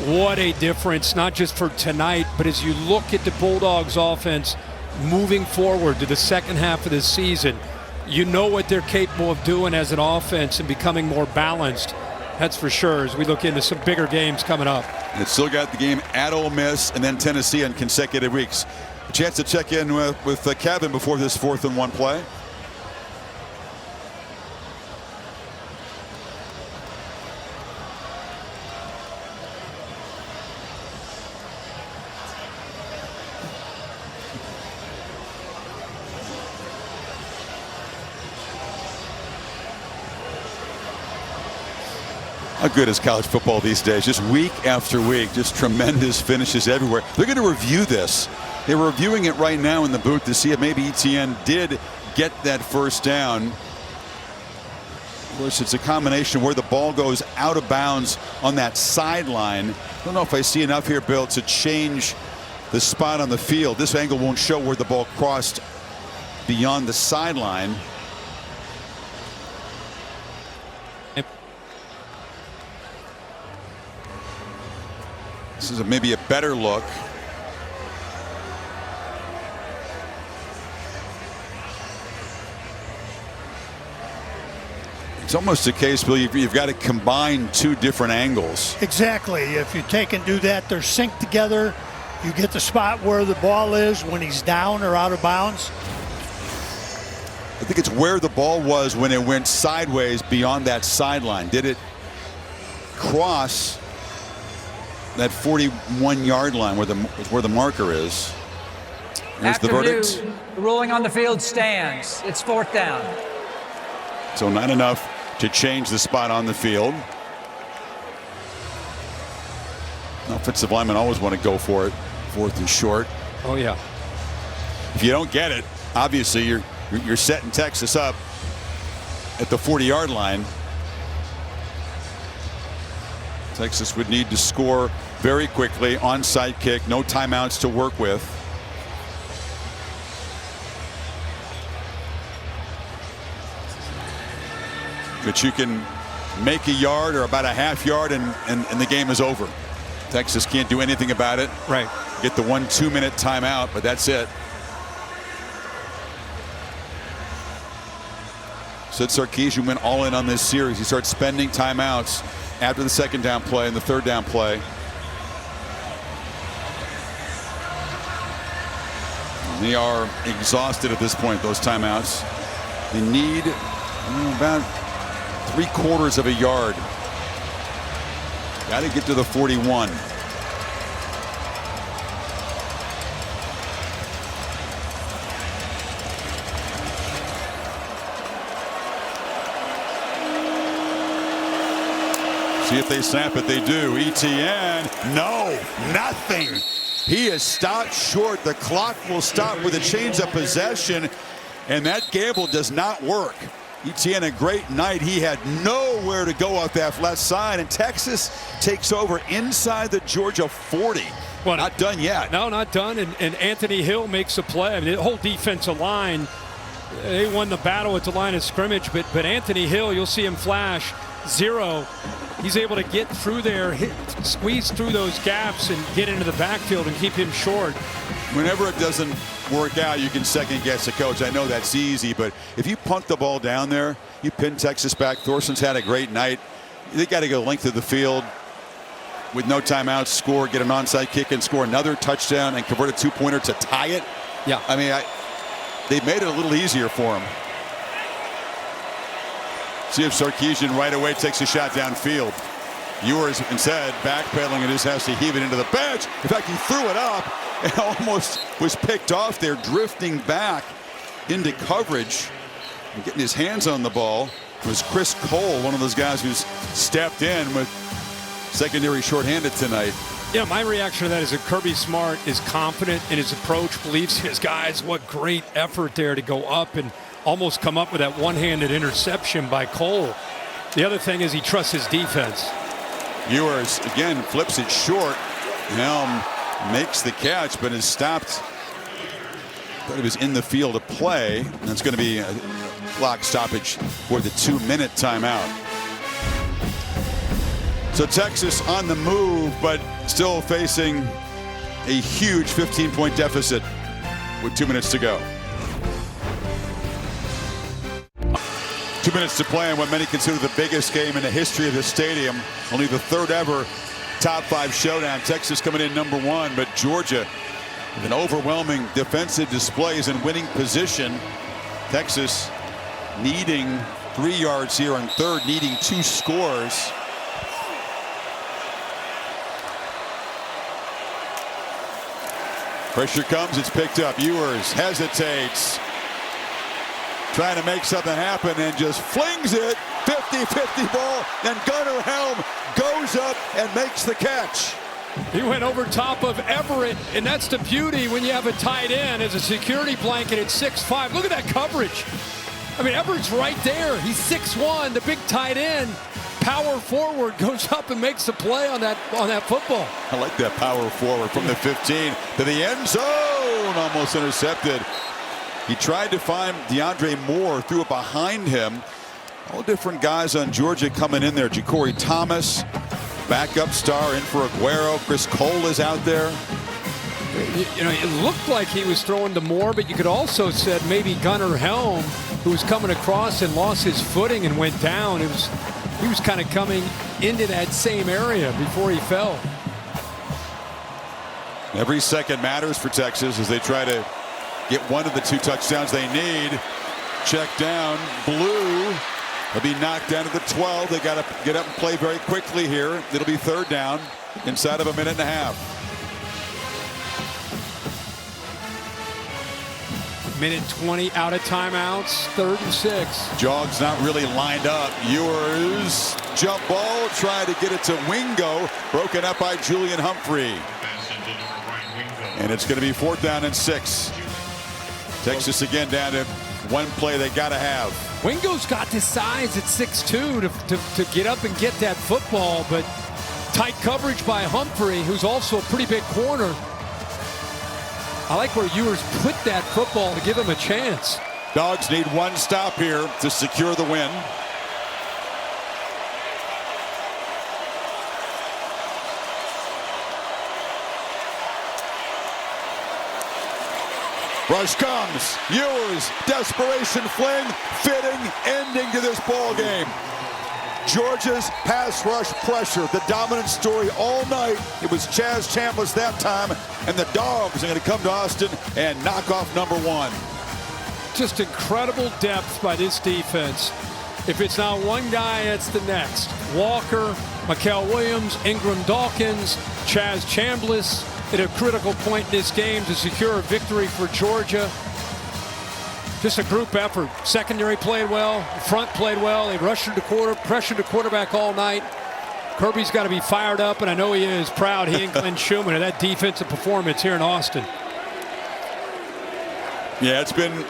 what a difference, not just for tonight, but as you look at the Bulldogs offense moving forward to the second half of the season, you know what they're capable of doing as an offense and becoming more balanced. That's for sure as we look into some bigger games coming up. And it's still got the game at Ole Miss and then Tennessee in consecutive weeks. A chance to check in with Kevin before this 4th and 1 play. How good is college football these days? Just week after week, just tremendous finishes everywhere. They're going to review this. They're reviewing it right now in the booth to see if maybe ETN did get that first down. Of course, it's a combination where the ball goes out of bounds on that sideline. I don't know if I see enough here, Bill, to change the spot on the field. This angle won't show where the ball crossed beyond the sideline. This is maybe a better look. It's almost a case, Bill, you've got to combine two different angles. Exactly. If you take and do that, they're synced together. You get the spot where the ball is when he's down or out of bounds. I think it's where the ball was when it went sideways beyond that sideline. Did it cross that 41-yard line where the marker is? Here's the verdict. The ruling on the field stands. It's 4th down. So not enough to change the spot on the field. Offensive linemen always want to go for it. 4th and short. Oh yeah. If you don't get it, obviously you're setting Texas up at the 40-yard line. Texas would need to score very quickly. Onside kick, no timeouts to work with. But you can make a yard or about a half yard and the game is over. Texas can't do anything about it. Right. Get the 1-2 minute timeout, but that's it. Sid Sarkisian went all in on this series. He starts spending timeouts after the 2nd down play and the 3rd down play. They are exhausted at this point, those timeouts. They need about 3/4 of a yard. Got to get to the 41. See if they snap it. They do. ETN, no, nothing. He is stopped short. The clock will stop with a change of possession, and that gamble does not work. ETN, a great night. He had nowhere to go off that left side, and Texas takes over inside the Georgia 40. Well, not done yet. No, not done. And Anthony Hill makes a play. I mean, the whole defensive line, they won the battle at the line of scrimmage, but Anthony Hill, you'll see him flash 0. He's able to get through there, squeeze through those gaps and get into the backfield and keep him short. Whenever it doesn't work out, you can second guess the coach. I know that's easy, but if you punt the ball down there, you pin Texas back. Thorson's had a great night. They got to go length of the field with no timeouts, score, get an onside kick and score another touchdown and convert a 2-pointer to tie it. Yeah. I mean, they made it a little easier for him. See if Sarkisian right away takes a shot downfield. Ewers instead backpedaling and just has to heave it into the bench. In fact, he threw it up and almost was picked off there, drifting back into coverage and getting his hands on the ball. It was Chris Cole, one of those guys who's stepped in with secondary shorthanded tonight. Yeah, my reaction to that is that Kirby Smart is confident in his approach, believes in his guys. What great effort there to go up and almost come up with that one-handed interception by Cole. The other thing is he trusts his defense. Ewers again flips it short. Helm makes the catch, but is stopped. Thought he was in the field of play. And that's going to be a clock stoppage for the 2-minute timeout. So Texas on the move, but still facing a huge 15-point deficit with 2 minutes to go. 2 minutes to play in what many consider the biggest game in the history of the stadium. Only the 3rd ever top 5 showdown. Texas coming in #1, but Georgia with an overwhelming defensive displays and winning position. Texas needing 3 yards here on 3rd, needing 2 scores. Pressure comes, it's picked up. Ewers hesitates, trying to make something happen and just flings it 50-50 ball, and Gunnar Helm goes up and makes the catch. He went over top of Everett, and that's the beauty when you have a tight end as a security blanket at 6'5". Look at that coverage. I mean, Everett's right there. He's 6'1", the big tight end. Power forward goes up and makes the play on that football. I like that power forward from the 15 to the end zone. Almost intercepted. He tried to find DeAndre Moore, threw it behind him. All different guys on Georgia coming in there. Ja'Cory Thomas, backup star, in for Aguero. Chris Cole is out there. You know, it looked like he was throwing to Moore, but you could also said maybe Gunnar Helm, who was coming across and lost his footing and went down. He was kind of coming into that same area before he fell. Every second matters for Texas as they try to get one of the 2 touchdowns they need. Check down, Blue. They'll be knocked down to the 12. They got to get up and play very quickly here. It'll be 3rd down inside of a minute and a half. Minute 20 out of timeouts, 3rd and 6. Jog's not really lined up. Ewers, jump ball, try to get it to Wingo. Broken up by Julian Humphrey. And it's going to be 4th down and 6. Texas again down to 1 play they got to have. Wingo's got the size at 6'2" to get up and get that football, but tight coverage by Humphrey, who's also a pretty big corner. I like where Ewers put that football to give him a chance. Dogs need 1 stop here to secure the win. Rush comes. Ewers, desperation fling, fitting ending to this ball game. Georgia's pass rush pressure, the dominant story all night. It was Chaz Chambliss that time, and the Dogs are going to come to Austin and knock off number 1. Just incredible depth by this defense. If it's not one guy, it's the next. Walker, Mikael Williams, Ingram Dawkins, Chaz Chambliss at a critical point in this game to secure a victory for Georgia. Just a group effort. Secondary played well. Front played well. They pressured the quarterback all night. Kirby's got to be fired up, and I know he is proud, he and Glenn Schumann, of that defensive performance here in Austin. Yeah, it's been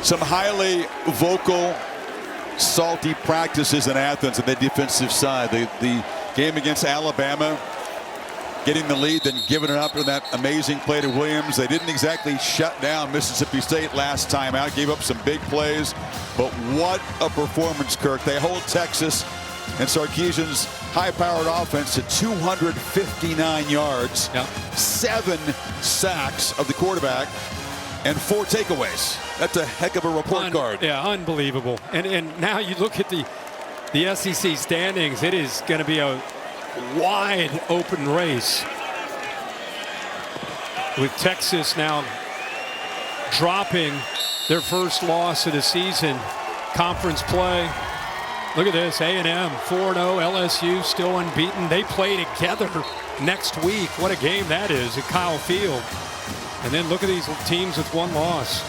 some highly vocal, salty practices in Athens on the defensive side. The game against Alabama, getting the lead, then giving it up in that amazing play to Williams. They didn't exactly shut down Mississippi State last time out. Gave up some big plays, but what a performance, Kirk. They hold Texas and Sarkisian's high-powered offense to 259 yards, 7 sacks of the quarterback, and 4 takeaways. That's a heck of a report card. Yeah, unbelievable. And now you look at the SEC standings. It is going to be a wide open race, with Texas now dropping their first loss of the season. Conference play. Look at this. A&M 4-0. LSU still unbeaten. They play together next week. What a game that is at Kyle Field. And then look at these teams with 1 loss.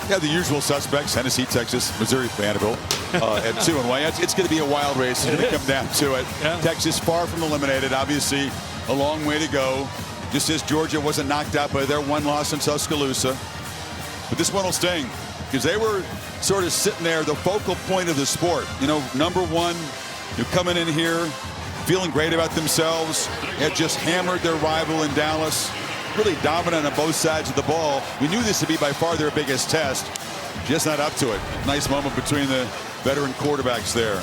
Yeah, the usual suspects: Tennessee, Texas, Missouri, Vanderbilt at 2-1. It's going to be a wild race. It's going to come down to it. Yeah. Texas far from eliminated. Obviously, a long way to go. Just as Georgia wasn't knocked out by their 1 loss in Tuscaloosa. But this one will sting, because they were sort of sitting there, the focal point of the sport. You know, number 1, you're coming in here, feeling great about themselves, had just hammered their rival in Dallas. Really dominant on both sides of the ball. We knew this would be by far their biggest test. Just not up to it. Nice moment between the veteran quarterbacks there.